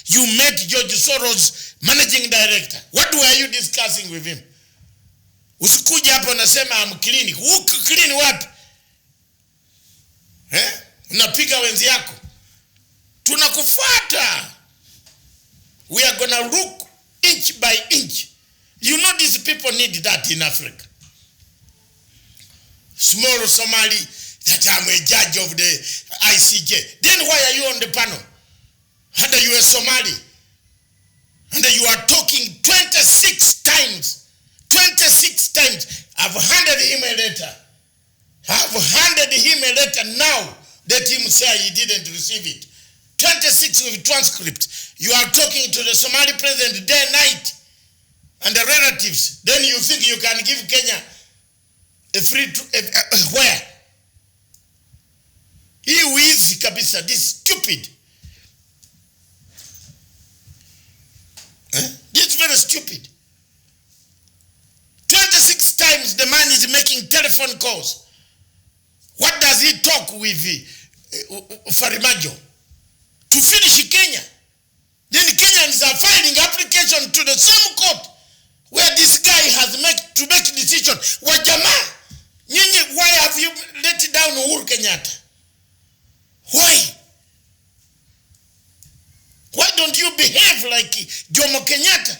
you met George Soros, managing director. What were you discussing with him? Usikuja hapo nasema I'm clean. Who clean what? Unapiga wenzi yako. Tunakufuata. We are going to look inch by inch. You know these people need that in Africa. Small Somali, that I'm a judge of the ICJ. Then why are you on the panel? And you are Somali. And you are talking 26 times. 26 times. I've handed him a letter. I've handed him a letter now. Let him say he didn't receive it. 26 with transcript. You are talking to the Somali president day and night. And the relatives. Then you think you can give Kenya a free where? He is kabisa, this stupid. This is very stupid. 26 times the man is making telephone calls. What does he talk with Farimajo? To finish Kenya. Then Kenyans are filing application to the same court where this guy has to make decision. Wajama, why have you let down Uhuru Kenyatta? Why? Why don't you behave like Jomo Kenyatta,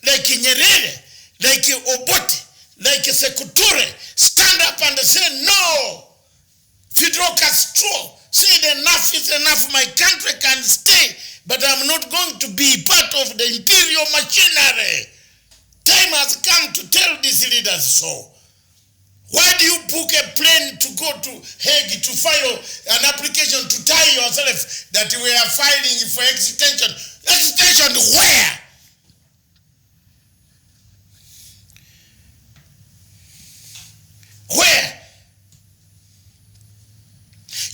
like Nyerere, like Obote, like Sekuture? Stand up and say no. Fidel Castro said enough is enough. My country can stay, but I'm not going to be part of the imperial machinery. Time has come to tell these leaders so. Why do you book a plane to go to Hague to file an application to tie yourself that we are filing for extension? Extension where?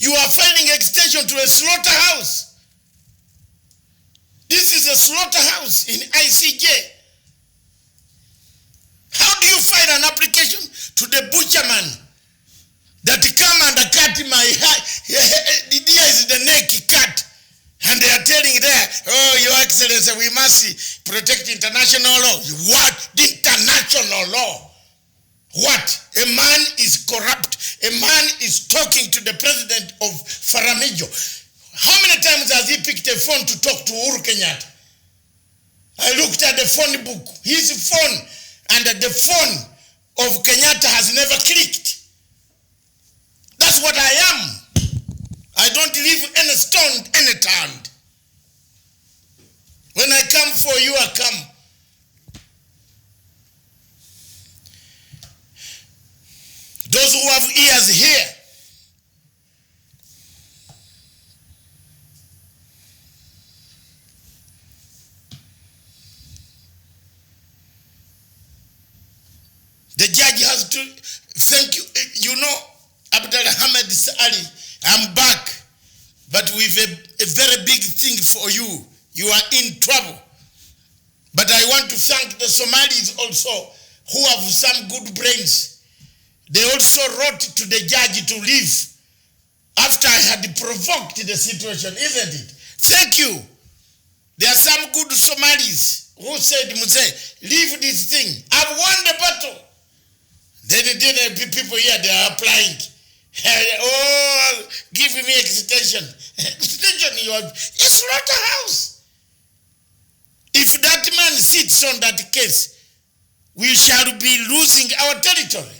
You are filing extension to a slaughterhouse. This is a slaughterhouse in ICJ. How do you file an application to the butcherman that come and cut my hair? Here is the neck cut. And they are telling there, oh, Your Excellency, we must protect international law. What? The international law? What? A man is corrupt. A man is talking to the president of Faramijo. How many times has he picked a phone to talk to Uhuru Kenyatta? I looked at the phone book. His phone and the phone of Kenyatta has never clicked. That's what I am. I don't leave any stone anytime. When I come for you, I come. Those who have ears hear. The judge has to thank you. You know, Abdul Ahmed Ali, I'm back, but with a very big thing for you. You are in trouble. But I want to thank the Somalis also who have some good brains. They also wrote to the judge to leave after I had provoked the situation, isn't it? Thank you. There are some good Somalis who said, Muse, leave this thing. I've won the battle. Then people here, they are applying. Oh, give me extension. Extension, you are a slaughterhouse. If that man sits on that case, we shall be losing our territory.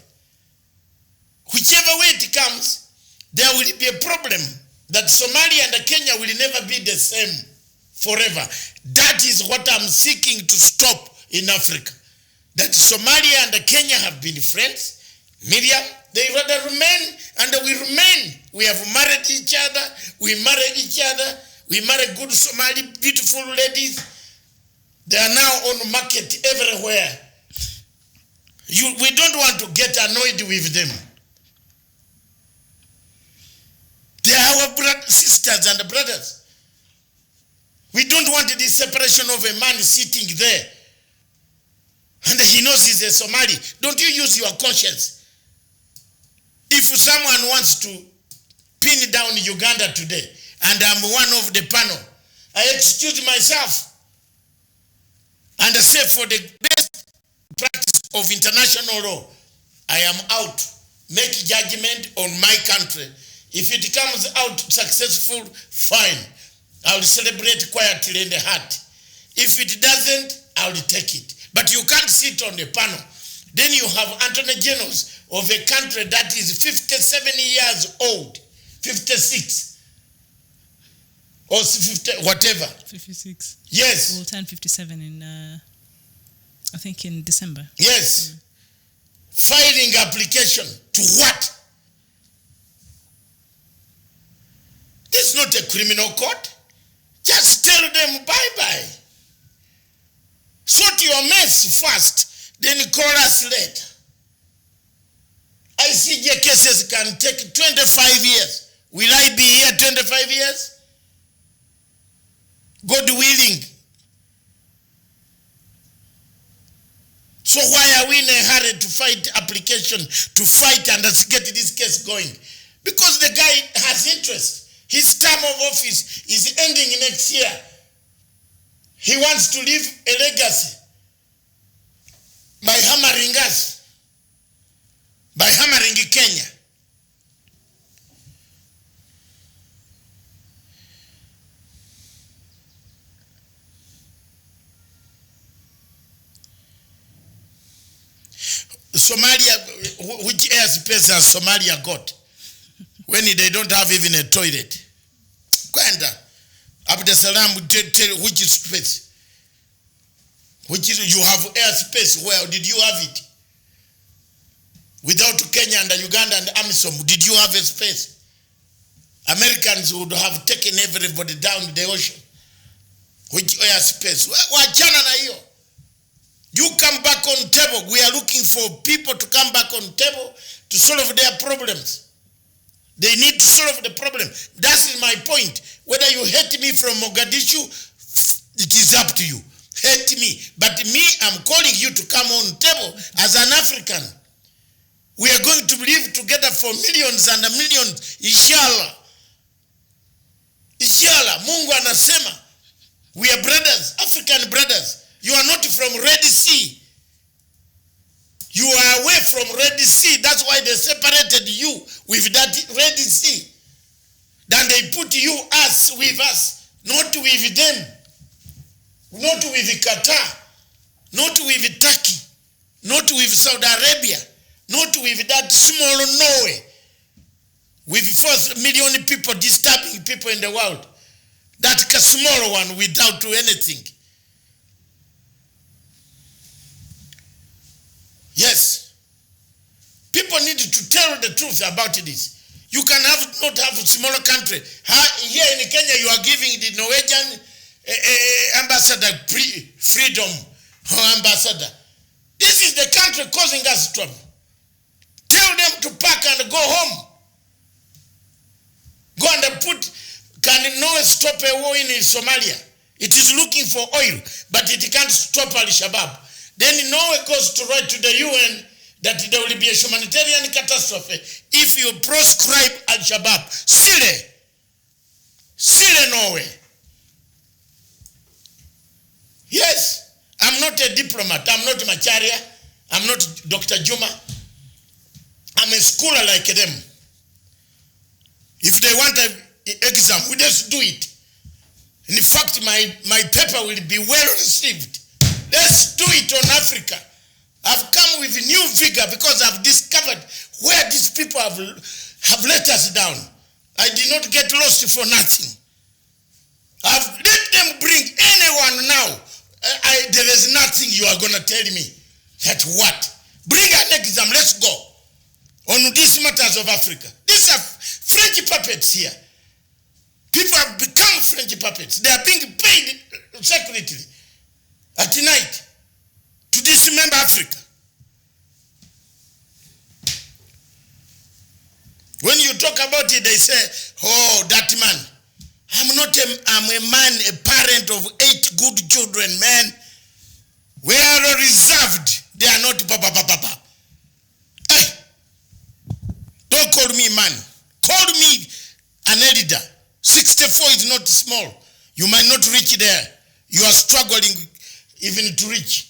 Whichever way it comes, there will be a problem that Somalia and Kenya will never be the same forever. That is what I'm seeking to stop in Africa. That Somalia and Kenya have been friends. Miriam, they rather remain, and we remain. We have married each other. We marry each other. We marry good Somali, beautiful ladies. They are now on the market everywhere. We don't want to get annoyed with them. They are our sisters and brothers. We don't want this separation of a man sitting there and he knows he's a Somali. Don't you use your conscience? If someone wants to pin down Uganda today and I'm one of the panel, I excuse myself and I say for the best practice of international law, I am out. Make judgment on my country. If it comes out successful, fine. I'll celebrate quietly in the heart. If it doesn't, I'll take it. But you can't sit on the panel. Then you have Attorney Generals of a country that is 57 years old, 56. Or 50, whatever. 56. Yes. We'll turn 57 in, I think in December. Yes. Filing application to what? This is not a criminal court. Just tell them bye-bye. Sort your mess first, then call us later. ICJ cases can take 25 years. Will I be here 25 years? God willing. So why are we in a hurry to fight application, to fight and let's get this case going? Because the guy has interest. His term of office is ending next year. He wants to leave a legacy by hammering us, by hammering Kenya. Somalia, which airspace has Somalia got? When they don't have even a toilet. Kwenda. Abdul Salam, which space? Which is, you have airspace. Where did you have it? Without Kenya and Uganda and AMISOM, did you have a space? Americans would have taken everybody down the ocean. Which airspace? Wachana na hiyo. You come back on table. We are looking for people to come back on table to solve their problems. They need to solve the problem. That's my point. Whether you hate me from Mogadishu, it is up to you. Hate me. But me, I'm calling you to come on table as an African. We are going to live together for millions and millions, inshallah. Inshallah. Mungu anasema, we are brothers, African brothers. You are not from Red Sea. You are away from Red Sea. That's why they separated you with that Red Sea. Then they put you, us, with us, not with them. Not with Qatar, not with Turkey, not with Saudi Arabia, not with that small Norway, with 4 million people disturbing people in the world. That small one without anything. Yes. People need to tell the truth about this. You can not have a smaller country. Here in Kenya, you are giving the Norwegian ambassador freedom or ambassador. This is the country causing us trouble. Tell them to pack and go home. Go and can Norway stop a war in Somalia? It is looking for oil, but it can't stop Al-Shabaab. Then Norway goes to write to the UN that there will be a humanitarian catastrophe if you proscribe Al-Shabaab. Silly Norway. Yes, I'm not a diplomat. I'm not Macharia. I'm not Dr. Juma. I'm a scholar like them. If they want an exam, we just do it. In fact, my paper will be well received. Let's do it on Africa. I've come with new vigor because I've discovered where these people have let us down. I did not get lost for nothing. I've let them bring anyone now. There is nothing you are going to tell me. That what? Bring an exam, let's go. On these matters of Africa. These are French puppets here. People have become French puppets. They are being paid secretly at night to dismember Africa. When you talk about it, they say, oh, that man. I'm a man, a parent of 8 good children, man. We are reserved. They are not papa. Hey, don't call me man. Call me an elder. 64 is not small. You might not reach there. You are struggling even to reach.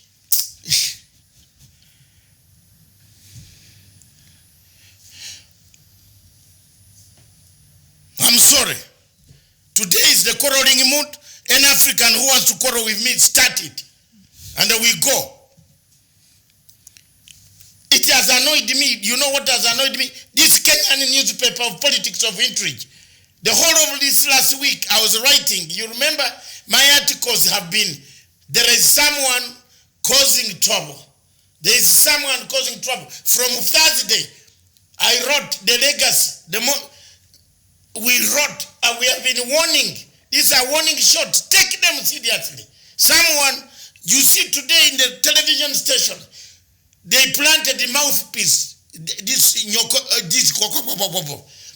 I'm sorry. Today is the quarreling mood. Any African who wants to quarrel with me, start it. And then we go. It has annoyed me. You know what has annoyed me? This Kenyan newspaper of politics of intrigue. The whole of this last week I was writing. You remember my articles have been, there is someone causing trouble. There is someone causing trouble. From Thursday, I wrote the legacy. We wrote and we have been warning. These are warning shots. Take them seriously. Someone, you see today in the television station, they planted the mouthpiece.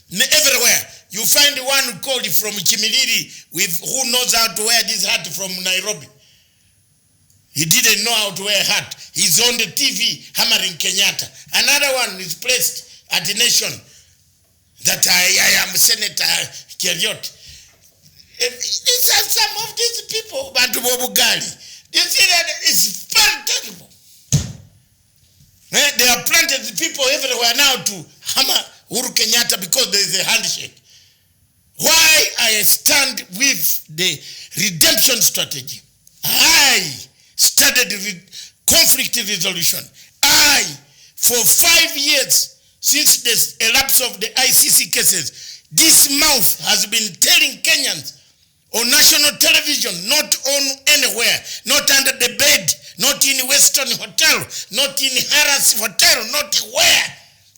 Everywhere. You find the one who called from Chimiliri with who knows how to wear this hat from Nairobi. He didn't know how to wear a hat. He's on the TV hammering Kenyatta. Another one is placed at the Nation that I am Senator Kenyatta. These are some of these people, Bantu Bobugali. You see that it's very terrible. They have planted the people everywhere now to hammer Uhuru Kenyatta because there is a handshake. Why I stand with the redemption strategy. I studied conflict resolution. For 5 years, since the elapse of the ICC cases, this mouth has been telling Kenyans on national television, not on anywhere, not under the bed, not in Western Hotel, not in Harris Hotel, not where.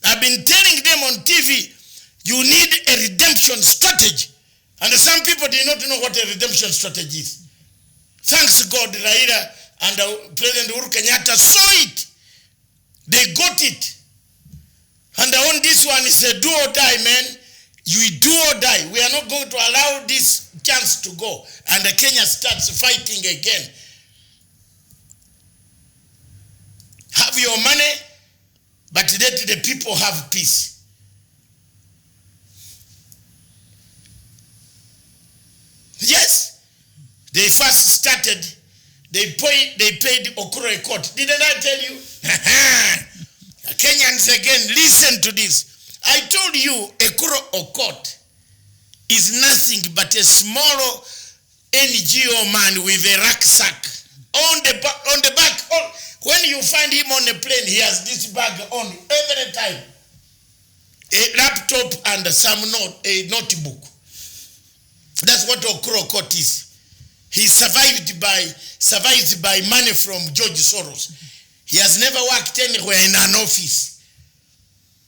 I've been telling them on TV, you need a redemption strategy. And some people did not know what a redemption strategy is. Thanks God, Raila and President Uhuru Kenyatta saw it. They got it. And on this one is a do or die, man. You do or die. We are not going to allow this chance to go. And Kenya starts fighting again. Have your money, but let the people have peace. Yes. They first started, they paid Uhuru a court. Didn't I tell you? Kenyans again, listen to this. I told you Uhuru court is nothing but a small NGO man with a rucksack. On the back, when you find him on a plane, he has this bag on every time. A laptop and a notebook. That's what Uhuru court is. He survives by money from George Soros. He has never worked anywhere in an office,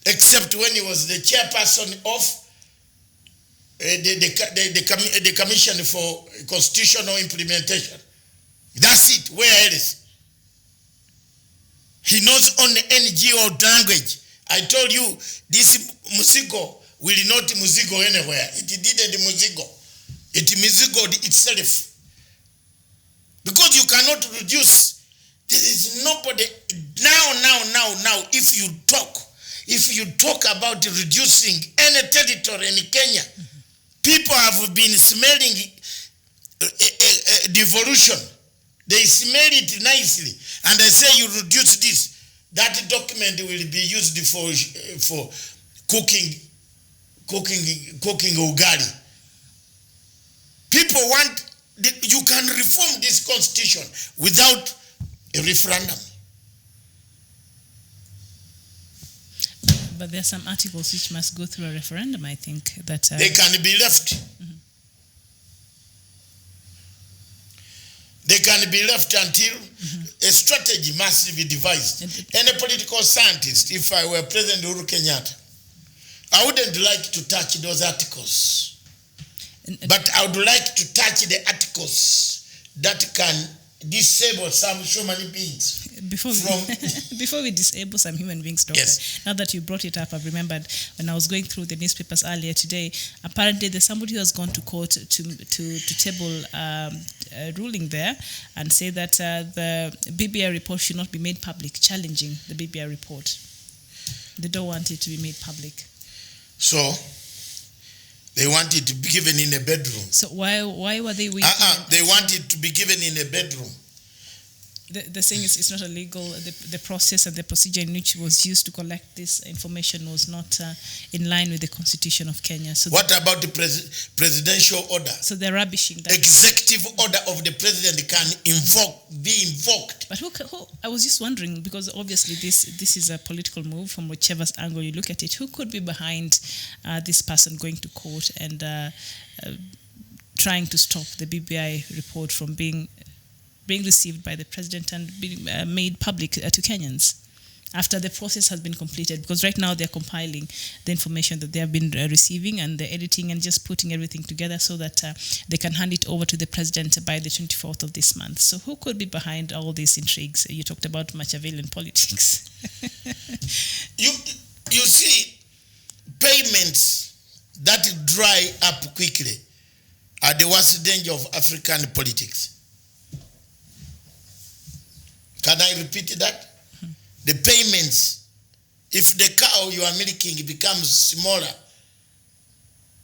except when he was the chairperson of the Commission for Constitutional Implementation. That's it. Where else? He knows only NGO language. I told you, this Muzigo will not Muzigo anywhere. It didn't Muzigo. It Muzigo itself. Because you cannot reduce. There is nobody. Now, if you talk about reducing any territory in Kenya, people have been smelling devolution. They smell it nicely. And they say you reduce this. That document will be used for cooking ugali. People want, you can reform this constitution without a referendum. But there are some articles which must go through a referendum, I think. That they can be left. Mm-hmm. They can be left until a strategy must be devised. Any political scientist, if I were President Uhuru Kenyatta, I wouldn't like to touch those articles. But I would like to touch the articles that can disable some human beings. Before we disable some human beings, Doctor, yes. Now that you brought it up, I've remembered when I was going through the newspapers earlier today, apparently there's somebody who has gone to court to table a ruling there and say that the BBI report should not be made public, challenging the BBI report. They don't want it to be made public. So they want it to be given in a bedroom. So why were they waiting? They want it to be given in a bedroom. The thing is, it's not illegal. The process and the procedure in which it was used to collect this information was not in line with the Constitution of Kenya. So what about the presidential order? So they're rubbishing that. Executive order of the president can be invoked. But who? I was just wondering, because obviously this is a political move from whichever angle you look at it. Who could be behind this person going to court and trying to stop the BBI report from being received by the president and being made public to Kenyans after the process has been completed? Because right now they're compiling the information that they have been receiving and they're editing and just putting everything together so that they can hand it over to the president by the 24th of this month. So who could be behind all these intrigues? You talked about Machiavellian politics. You see, payments that dry up quickly are the worst danger of African politics. Can I repeat that? The payments, if the cow you are milking becomes smaller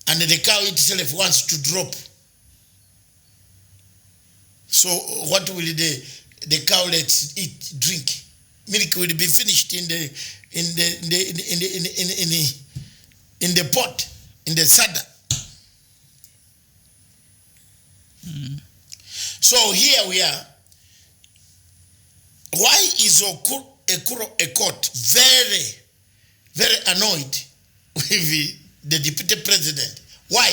and the cow itself wants to drop, so what will the cow let eat, drink? Milk will be finished in the pot, in the sada. So here we are. Why is a court very, very annoyed with the deputy president? Why?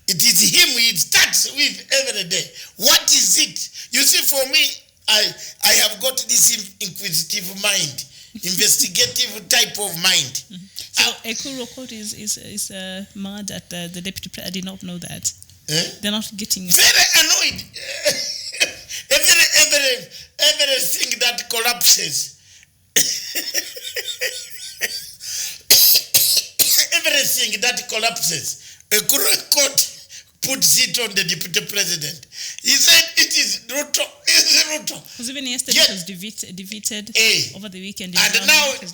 It is him he starts with every day. What is it? You see, for me, I have got this inquisitive mind, investigative type of mind. So Uhuru court is mad at the deputy president. I did not know that. They're not getting very annoyed. Everything that collapses, everything anything that collapses, a court puts it on the deputy president. He said it is Ruto. Because even yesterday it was defeated over the weekend. And now he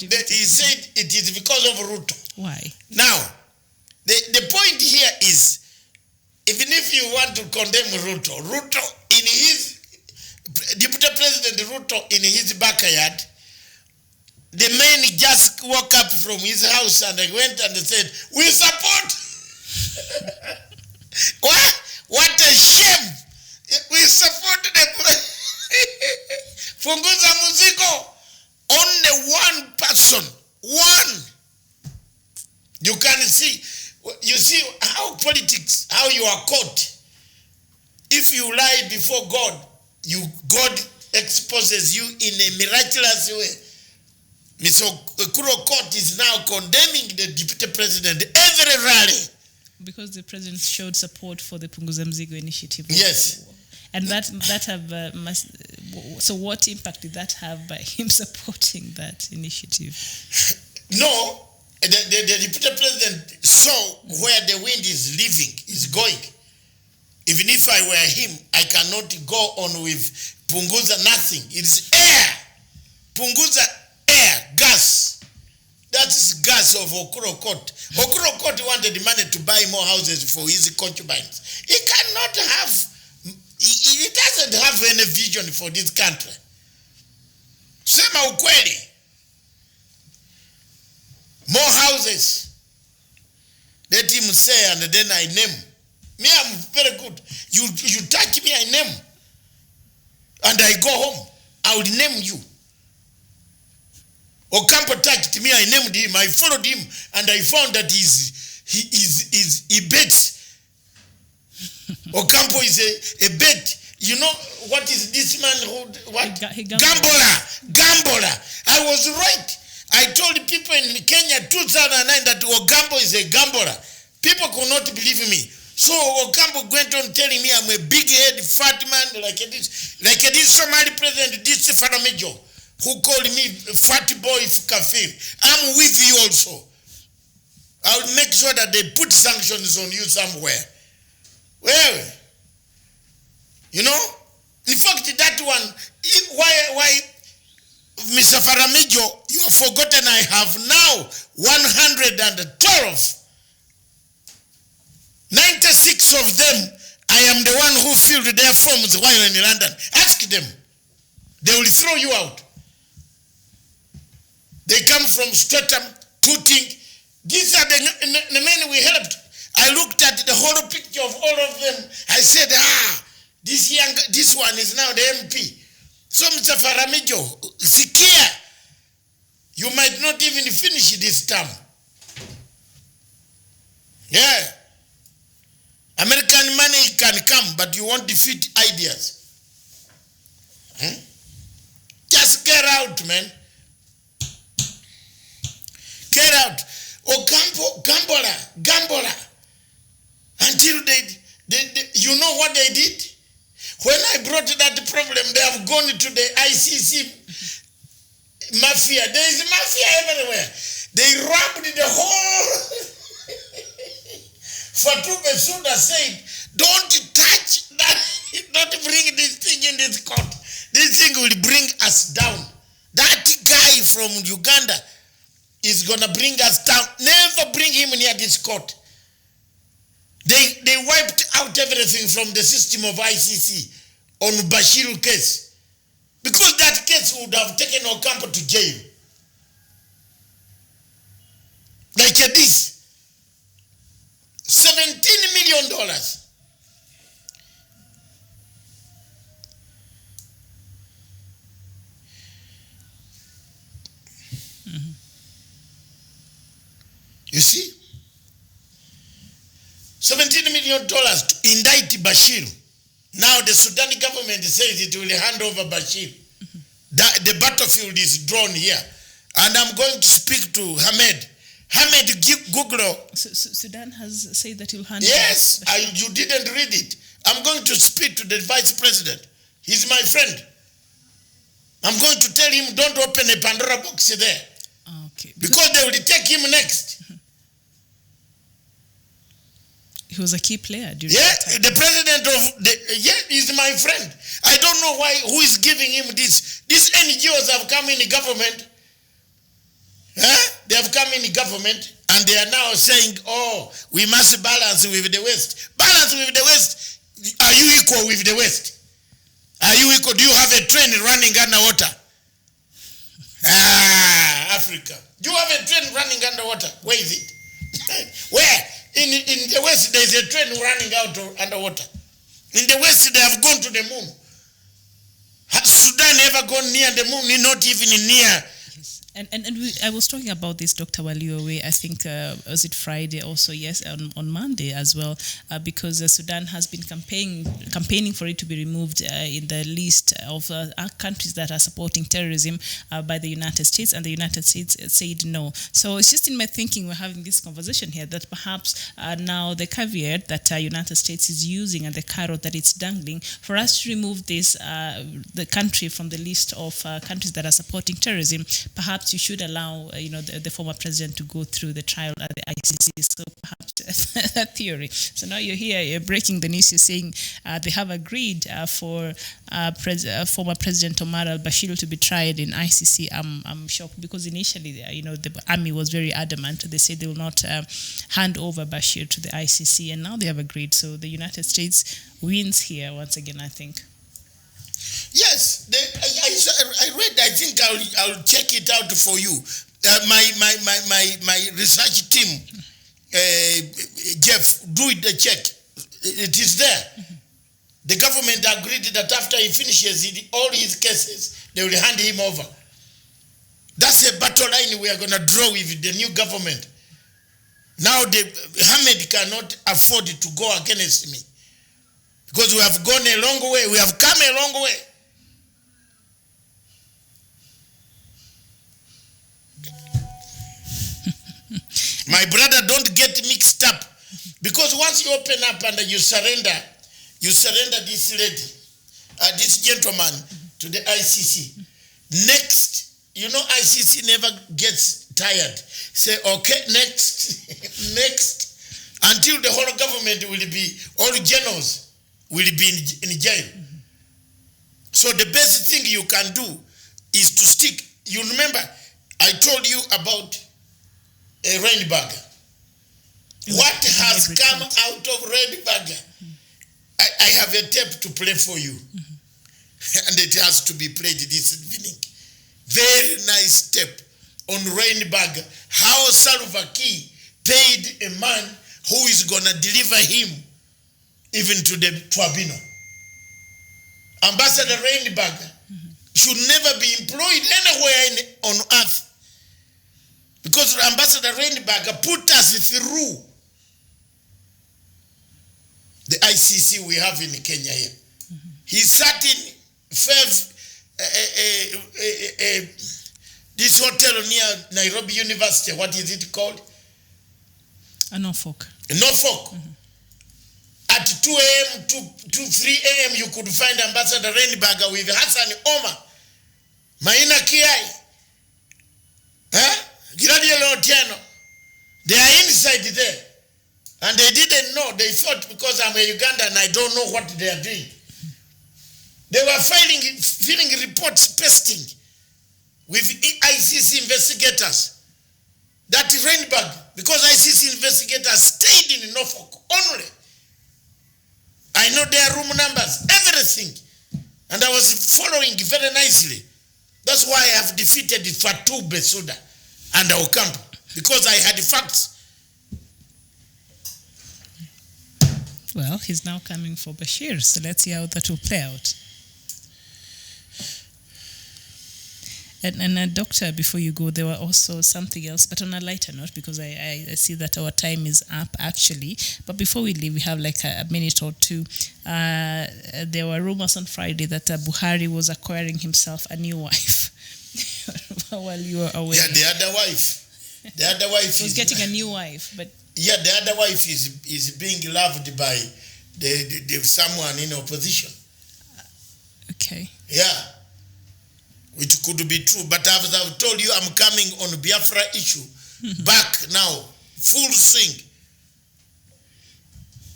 said it is because of Ruto. Why? Now, the point here is, even if you want to condemn Ruto in his, Deputy President Ruto in his backyard, the man just woke up from his house and went and said, we support. What a shame. We support the Funguza Muziko. Only one person. One. You can see. You see how politics, how you are caught. If you lie before God, God exposes you in a miraculous way. Mr. Uhuru Court is now condemning the deputy president every rally. Because the president showed support for the Punguza Mzigo initiative. Yes. And that have so what impact did that have by him supporting that initiative? No, the deputy president saw where the wind is leaving, is going. Even if I were him, I cannot go on with Punguza nothing. It's air. Punguza air, gas. That is gas of Uhuru Court. Uhuru Court wanted money to buy more houses for his concubines. He cannot have, he doesn't have any vision for this country. Sema ukweli. More houses. Let him say and then I name. Me, I'm very good. You touch me, I name. And I go home. I will name you. Ocampo touched me, I named him, I followed him, and I found that he bets. Ocampo is a bet. You know what is this man who, what? Gambler. I was right. I told people in Kenya 2009 that Ocampo is a gambler. People could not believe me. So Ocampo went on telling me I'm a big head, fat man, like this Somali president, this Faramijo, who called me fat boy kafir. I'm with you also. I'll make sure that they put sanctions on you somewhere. Well, you know, in fact, that one, why, Mr. Faramijo, you have forgotten I have now 112. 96 of them, I am the one who filled their forms while in London. Ask them. They will throw you out. They come from Streatham, Tooting. These are the men we helped. I looked at the whole picture of all of them. I said, this one is now the MP. So Mr. Faramijo, Sikia, you might not even finish this term. Yeah. American money can come, but you won't defeat ideas. Just get out, man. Get out. Gambler. Until you know what they did? When I brought that problem, they have gone to the ICC mafia. There is mafia everywhere. They robbed the whole... Fatou Bensouda said, don't touch that, don't bring this thing in this court. This thing will bring us down. That guy from Uganda is going to bring us down. Never bring him near this court. They wiped out everything from the system of ICC on Bashiru case. Because that case would have taken Ocampo to jail. Like this. $17 million. You see? $17 million to indict Bashir. Now the Sudan government says it will hand over Bashir. The battlefield is drawn here. And I'm going to speak to Hamed. Hamed, Google. Sudan has said that he'll hand Yes, you didn't read it. I'm going to speak to the vice president. He's my friend. I'm going to tell him don't open a Pandora box there. Okay. Because they will take him next. He was a key player during Yeah, that time. the president of he's my friend. I don't know who is giving him this. These NGOs have come in the government. They have come in the government and they are now saying, oh, we must balance with the West. Balance with the West. Are you equal with the West? Are you equal? Do you have a train running underwater? Africa. Do you have a train running underwater? Where is it? Where? In the West, there is a train running out underwater. In the West, they have gone to the moon. Has Sudan ever gone near the moon? Not even near. I was talking about this, Dr. Waliowe, I think, was it Friday also? Yes, on Monday as well, because Sudan has been campaigning for it to be removed in the list of countries that are supporting terrorism by the United States, and the United States said no. So it's just in my thinking, we're having this conversation here, that perhaps now the caveat that United States is using and the carrot that it's dangling, for us to remove this, the country from the list of countries that are supporting terrorism, perhaps you should allow the former president to go through the trial at the ICC. So perhaps that theory. So now you're here, you're breaking the news. You're saying they have agreed for former President Omar al-Bashir to be tried in ICC. I'm shocked because initially, the army was very adamant. They said they will not hand over Bashir to the ICC, and now they have agreed. So the United States wins here once again, I think. Yes, I read. I think I'll check it out for you. My research team, Jeff, do the check. It is there. The government agreed that after he finishes all his cases, they will hand him over. That's a battle line we are going to draw with the new government. Now Ahmed cannot afford to go against me, because we have gone a long way. We have come a long way. My brother, don't get mixed up, because once you open up and you surrender this lady, this gentleman to the ICC. Next, ICC never gets tired. Say, okay, next, next, until the whole government will be, all generals will be in jail. So the best thing you can do is to stick. You remember, I told you about a Rainbagger. What has come out of Rainbagger? I have a tape to play for you. And it has to be played this evening. Very nice tape on Rainbagger. How Salva Kiir paid a man who is going to deliver him even to the Twabino. Ambassador Rainbagger should never be employed anywhere on earth, because Ambassador Rainbagger put us through the ICC we have in Kenya here. He sat in this hotel near Nairobi University. What is it called? Norfolk. Norfolk. At 2 a.m. to 3 a.m. you could find Ambassador Rainbagger with Hassan Omar, Maina Kiai, Giradielo Otieno. They are inside there. And they didn't know. They thought because I'm a Ugandan, I don't know what they are doing. They were filling reports, pasting with ICC investigators. That is Rainbagger, because ICC investigators stayed in Norfolk only. I know their room numbers, everything. And I was following very nicely. That's why I have defeated Fatou Bensouda and Ocampo, because I had the facts. Well, he's now coming for Bashir, so let's see how that will play out. And Doctor, before you go, there were also something else, but on a lighter note, because I see that our time is up, actually. But before we leave, we have like a minute or two. There were rumors on Friday that Buhari was acquiring himself a new wife. While you were away. Yeah, the other wife. The other wife was getting a new wife, but... Yeah, the other wife is being loved by the someone in opposition. Okay. Yeah. Which could be true. But as I've told you, I'm coming on Biafra issue. Back now. Full swing.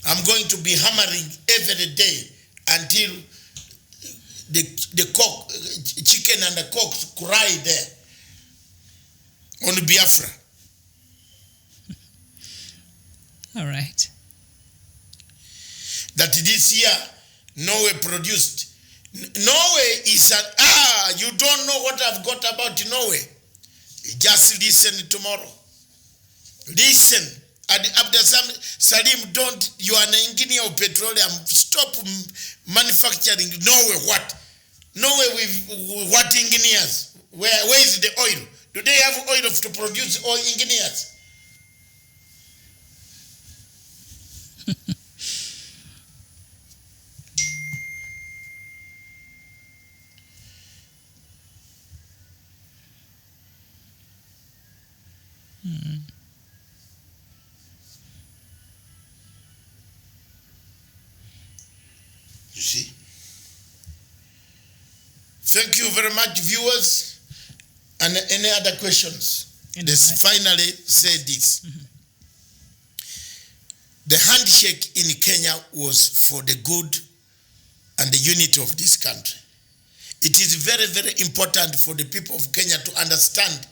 I'm going to be hammering every day until the cock, chicken and the cocks cry there on Biafra. All right. That this year, Norway produced. Norway is you don't know what I've got about Norway. Just listen tomorrow. Listen. And Abdul Salim, don't, you are an engineer of petroleum, stop manufacturing. Norway what? Norway with what engineers? Where is the oil? Do they have oil to produce oil engineers? You see? Thank you very much, viewers. And any other questions? Let's finally say this. The handshake in Kenya was for the good and the unity of this country. It is very, very important for the people of Kenya to understand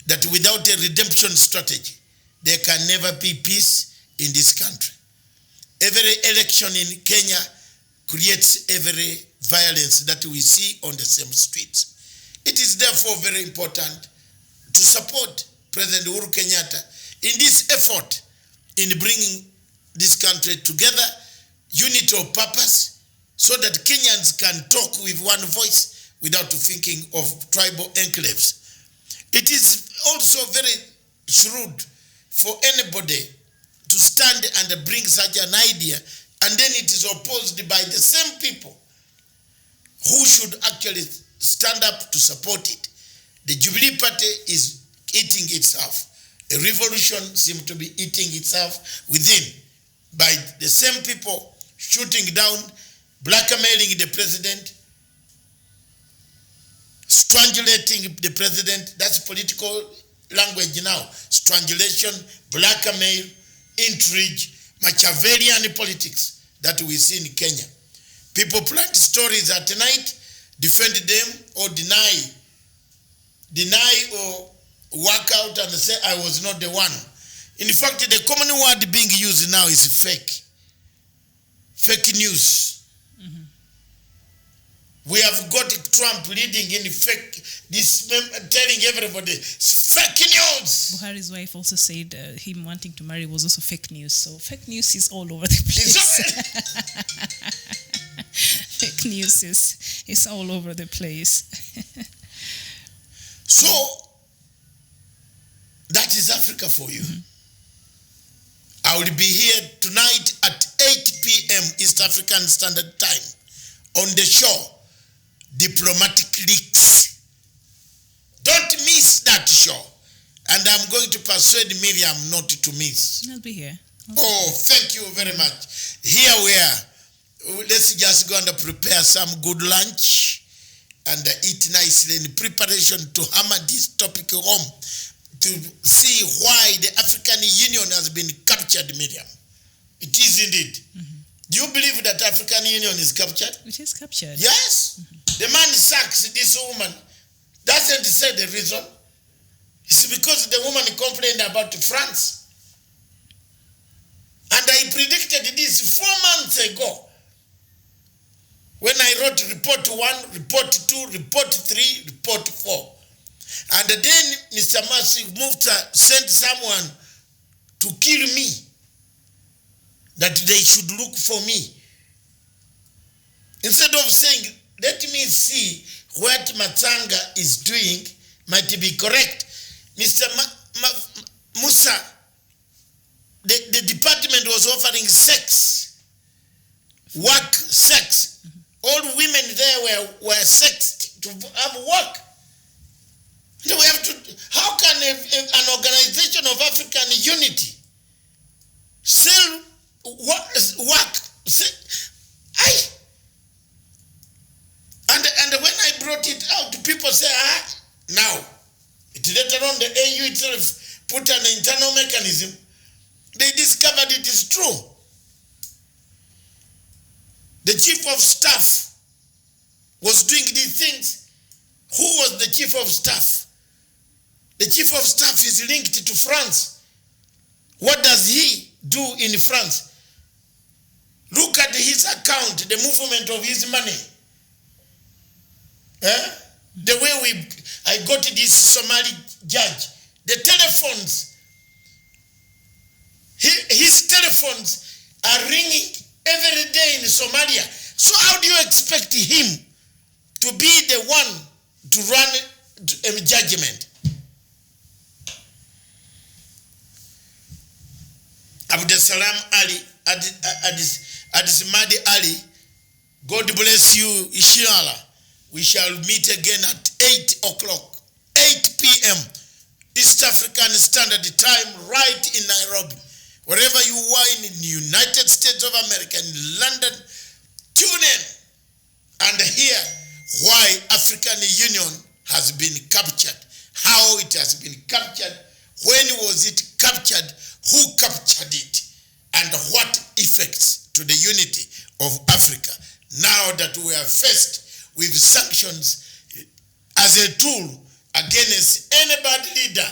that without a redemption strategy, there can never be peace in this country. Every election in Kenya creates every violence that we see on the same streets. It is therefore very important to support President Uhuru Kenyatta in this effort in bringing this country together, unity of purpose, so that Kenyans can talk with one voice without thinking of tribal enclaves. It is also very shrewd for anybody to stand and bring such an idea, and then it is opposed by the same people who should actually stand up to support it. The Jubilee Party is eating itself. A revolution seems to be eating itself within by the same people shooting down, blackmailing the president, strangulating the president. That's political language now. Strangulation, blackmail, intrigue, Machiavellian politics that we see in Kenya. People plant stories at night, defend them or deny or work out and say, I was not the one. In fact, the common word being used now is fake. Fake news. Mm-hmm. We have got Trump leading in fake, telling everybody, it's fake news. Buhari's wife also said him wanting to marry was also fake news. So fake news is all over the place. Fake news is all over the place. So, that is Africa for you. Mm-hmm. I will be here tonight at 8 p.m. East African Standard Time on the show, Diplomatic Leaks. Don't miss that show. And I'm going to persuade Miriam not to miss. I'll be here. Thank you very much. Here we are. Let's just go and prepare some good lunch and eat nicely in preparation to hammer this topic home, to see why the African Union has been captured, Miriam. It is indeed. Mm-hmm. Do you believe that African Union is captured? It is captured. Yes. Mm-hmm. The man sacks this woman. Doesn't say the reason. It's because the woman complained about France. And I predicted this 4 months ago, when I wrote report 1, report 2, report 3, report 4. And then Mr. Masih Mufta sent someone to kill me, that they should look for me. Instead of saying, let me see what Matanga is doing might be correct. Mr. Musa, the department was offering sex, work sex. All women there were sexed to have work. So we have to, how can an organization of African unity sell work? And when I brought it out, people say, now, later on the AU itself put an internal mechanism. They discovered it is true. The chief of staff was doing these things. Who was the chief of staff? The chief of staff is linked to France. What does he do in France? Look at his account, the movement of his money. The way I got this Somali judge, the telephones, his telephones are ringing every day in Somalia. So how do you expect him to be the one to run a judgment? Abdesalam Ali, Adismadi Ali, God bless you, inshallah. We shall meet again at 8 o'clock, 8 p.m. East African Standard Time, right in Nairobi. Wherever you are in the United States of America, in London, tune in and hear why African Union has been captured, how it has been captured, when was it captured, who captured it, and what effects to the unity of Africa now that we are faced with sanctions as a tool against any bad leader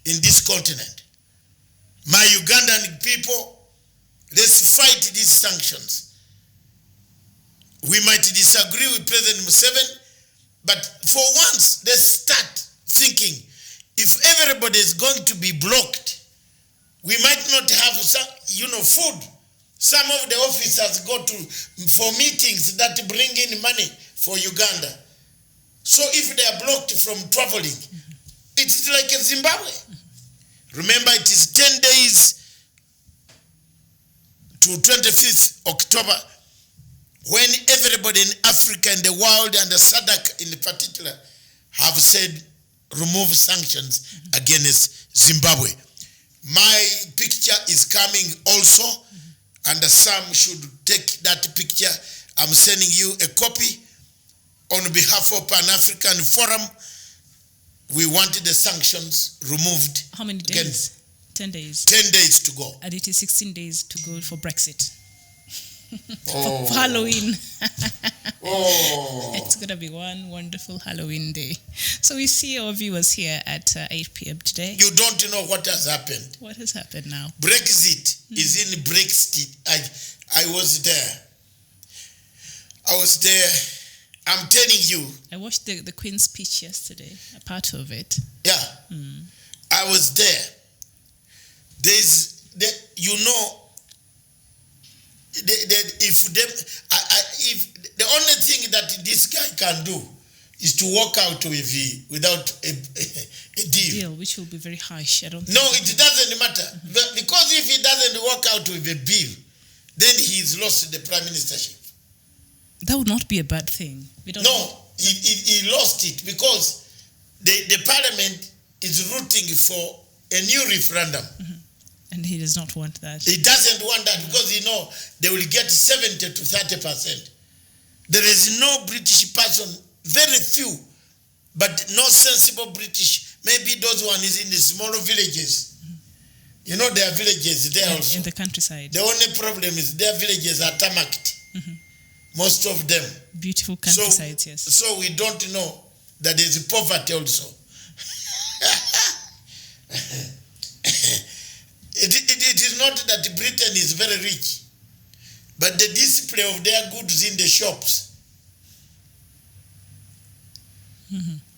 in this continent. My Ugandan people, let's fight these sanctions. We might disagree with President Museveni, but for once, let's start thinking, if everybody is going to be blocked, we might not have some, food. Some of the officers go for meetings that bring in money for Uganda. So if they are blocked from traveling, it's like a Zimbabwe. Remember, it is 10 days to 25th October when everybody in Africa and the world and the SADC in particular have said remove sanctions against Zimbabwe. My picture is coming also, and some should take that picture. I'm sending you a copy on behalf of Pan-African Forum. We wanted the sanctions removed. How many days? 10 days. 10 days to go. And it is 16 days to go for Brexit. Oh. For Halloween. Oh. It's going to be one wonderful Halloween day. So we see our viewers here at 8 p.m. today. You don't know what has happened. What has happened now? Brexit is in Brexit. I was there. I'm telling you. I watched the Queen's speech yesterday, a part of it. Yeah. I was there. If the only thing that this guy can do is to walk out without a deal. Which will be very harsh. I don't think. No, it doesn't matter. Because if he doesn't walk out with a bill, then he's lost the prime ministership. That would not be a bad thing. He lost it because the parliament is rooting for a new referendum. And he does not want that. He doesn't want that because they will get 70 to 30%. There is no British person, very few, but no sensible British. Maybe those one is in the smaller villages. There are villages there also. In the countryside. The only problem is their villages are tarmacked. Most of them. Beautiful countrysides, yes. So we don't know that there is poverty also. It is not that Britain is very rich, but the display of their goods in the shops.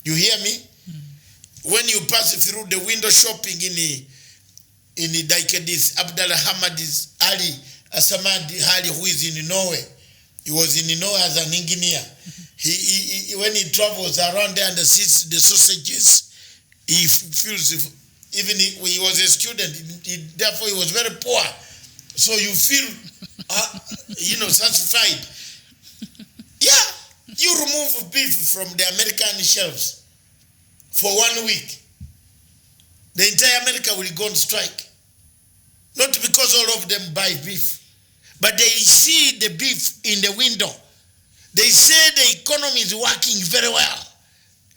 You hear me? When you pass through the window shopping in Daikadis, Abdallah Hamadis Ali Asamadi Ali, who is in Norway. He was in Norway as an engineer. He when he travels around there and sees the sausages, he feels, even he was a student, therefore he was very poor. So you feel, satisfied. Yeah, you remove beef from the American shelves for 1 week. The entire America will go on strike. Not because all of them buy beef, but they see the beef in the window. They say the economy is working very well.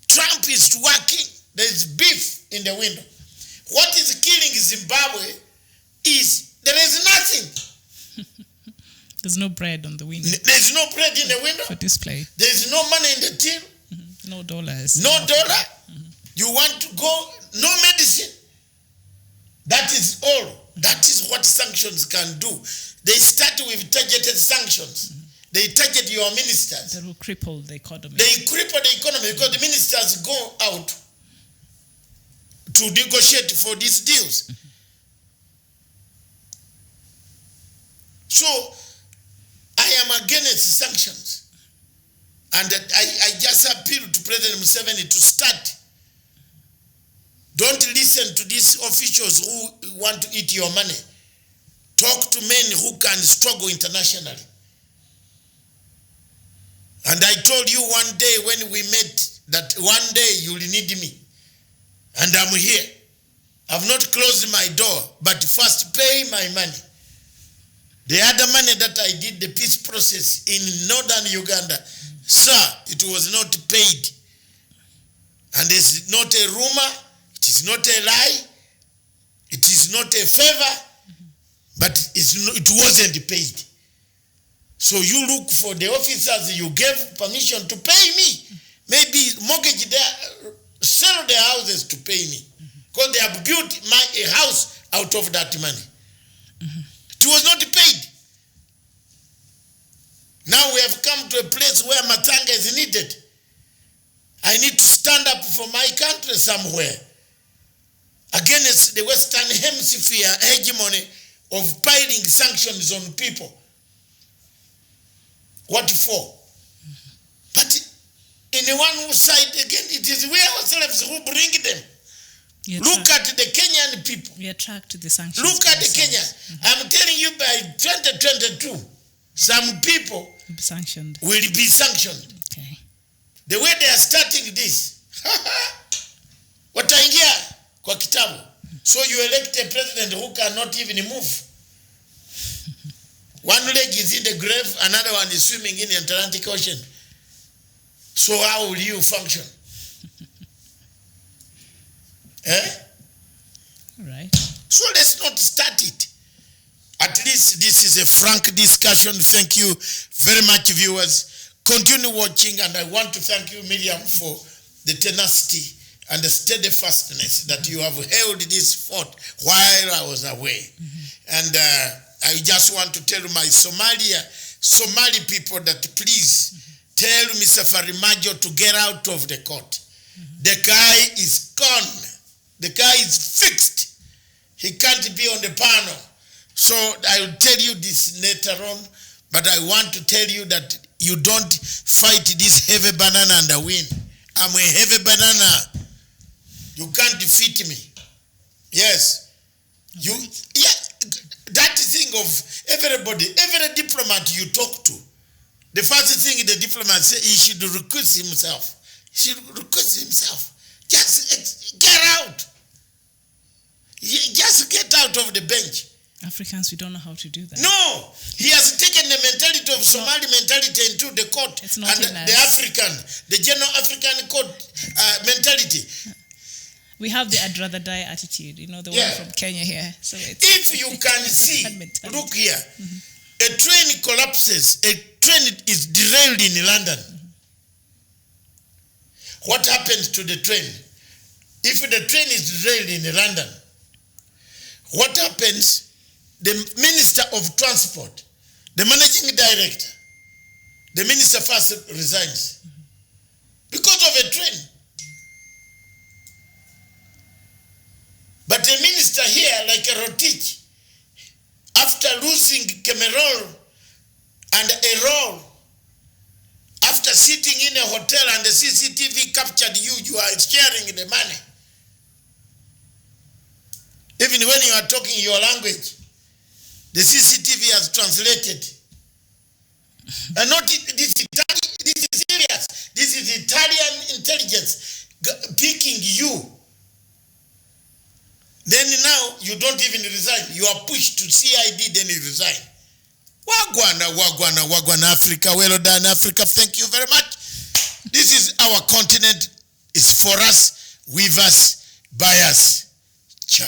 Trump is working. There is beef in the window. What is killing Zimbabwe is there is nothing. There's no bread on the window. There's no bread in the window. For display. There's no money in the till. No dollars. No dollar. You want to go, no medicine. That is all. That is what sanctions can do. They start with targeted sanctions. They target your ministers. That will cripple the economy. They cripple the economy because the ministers go out to negotiate for these deals. So, I am against sanctions. And I just appeal to President Museveni to start. Don't listen to these officials who want to eat your money. Talk to men who can struggle internationally. And I told you one day when we met that one day you'll need me. And I'm here. I've not closed my door, but first pay my money. The other money that I did the peace process in northern Uganda, sir, it was not paid. And it's not a rumor, it is not a lie, it is not a favor, but it wasn't paid. So you look for the officers you gave permission to pay me. Maybe mortgage sell their houses to pay me. Because they have built a house out of that money. It was not paid. Now we have come to a place where Matanga is needed. I need to stand up for my country somewhere against the Western Hemisphere hegemony of piling sanctions on people. What for? But in the one side, again, it is we ourselves who bring them. Look at the Kenyan people. We attract the sanctions. Look at the Kenyans. I'm telling you, by 2022, some people will be sanctioned. Okay. The way they are starting this, wataingia kwa kitabu. So you elect a president who cannot even move. One leg is in the grave, another one is swimming in the Atlantic Ocean. So how will you function? Right. So let's not start it. At least this is a frank discussion. Thank you very much, viewers. Continue watching, and I want to thank you, Miriam, for the tenacity and the steadfastness that you have held this fort while I was away. And I just want to tell my Somali people that please tell Mr. Farimajo to get out of the court. The guy is gone. The guy is fixed. He can't be on the panel. So I will tell you this later on, but I want to tell you that you don't fight this heavy banana and win. I'm a heavy banana. You can't defeat me. Yes. That thing of everybody, every diplomat you talk to, the first thing the diplomat says, he should recuse himself. He should recuse himself. Just get out. Just get out of the bench. Africans, we don't know how to do that. No, he has taken the mentality of Somali mentality into the court. It's not and the African, the general African court mentality. We have the I'd rather die attitude, the one from Kenya here. So if you can see, look here, a train collapses, a train is derailed in London. What happens to the train? If the train is derailed in London, what happens? The Minister of Transport, the Managing Director, the Minister first resigns because of a train. But the minister here, like a Rotich, after losing Cameroon and a role, after sitting in a hotel and the CCTV captured you, you are sharing the money. Even when you are talking your language, the CCTV has translated. And not this is serious. This is Italian intelligence picking you. Then now you don't even resign. You are pushed to CID, then you resign. Wagwana, Africa. Well done, Africa. Thank you very much. This is our continent. It's for us, with us, by us. Ciao.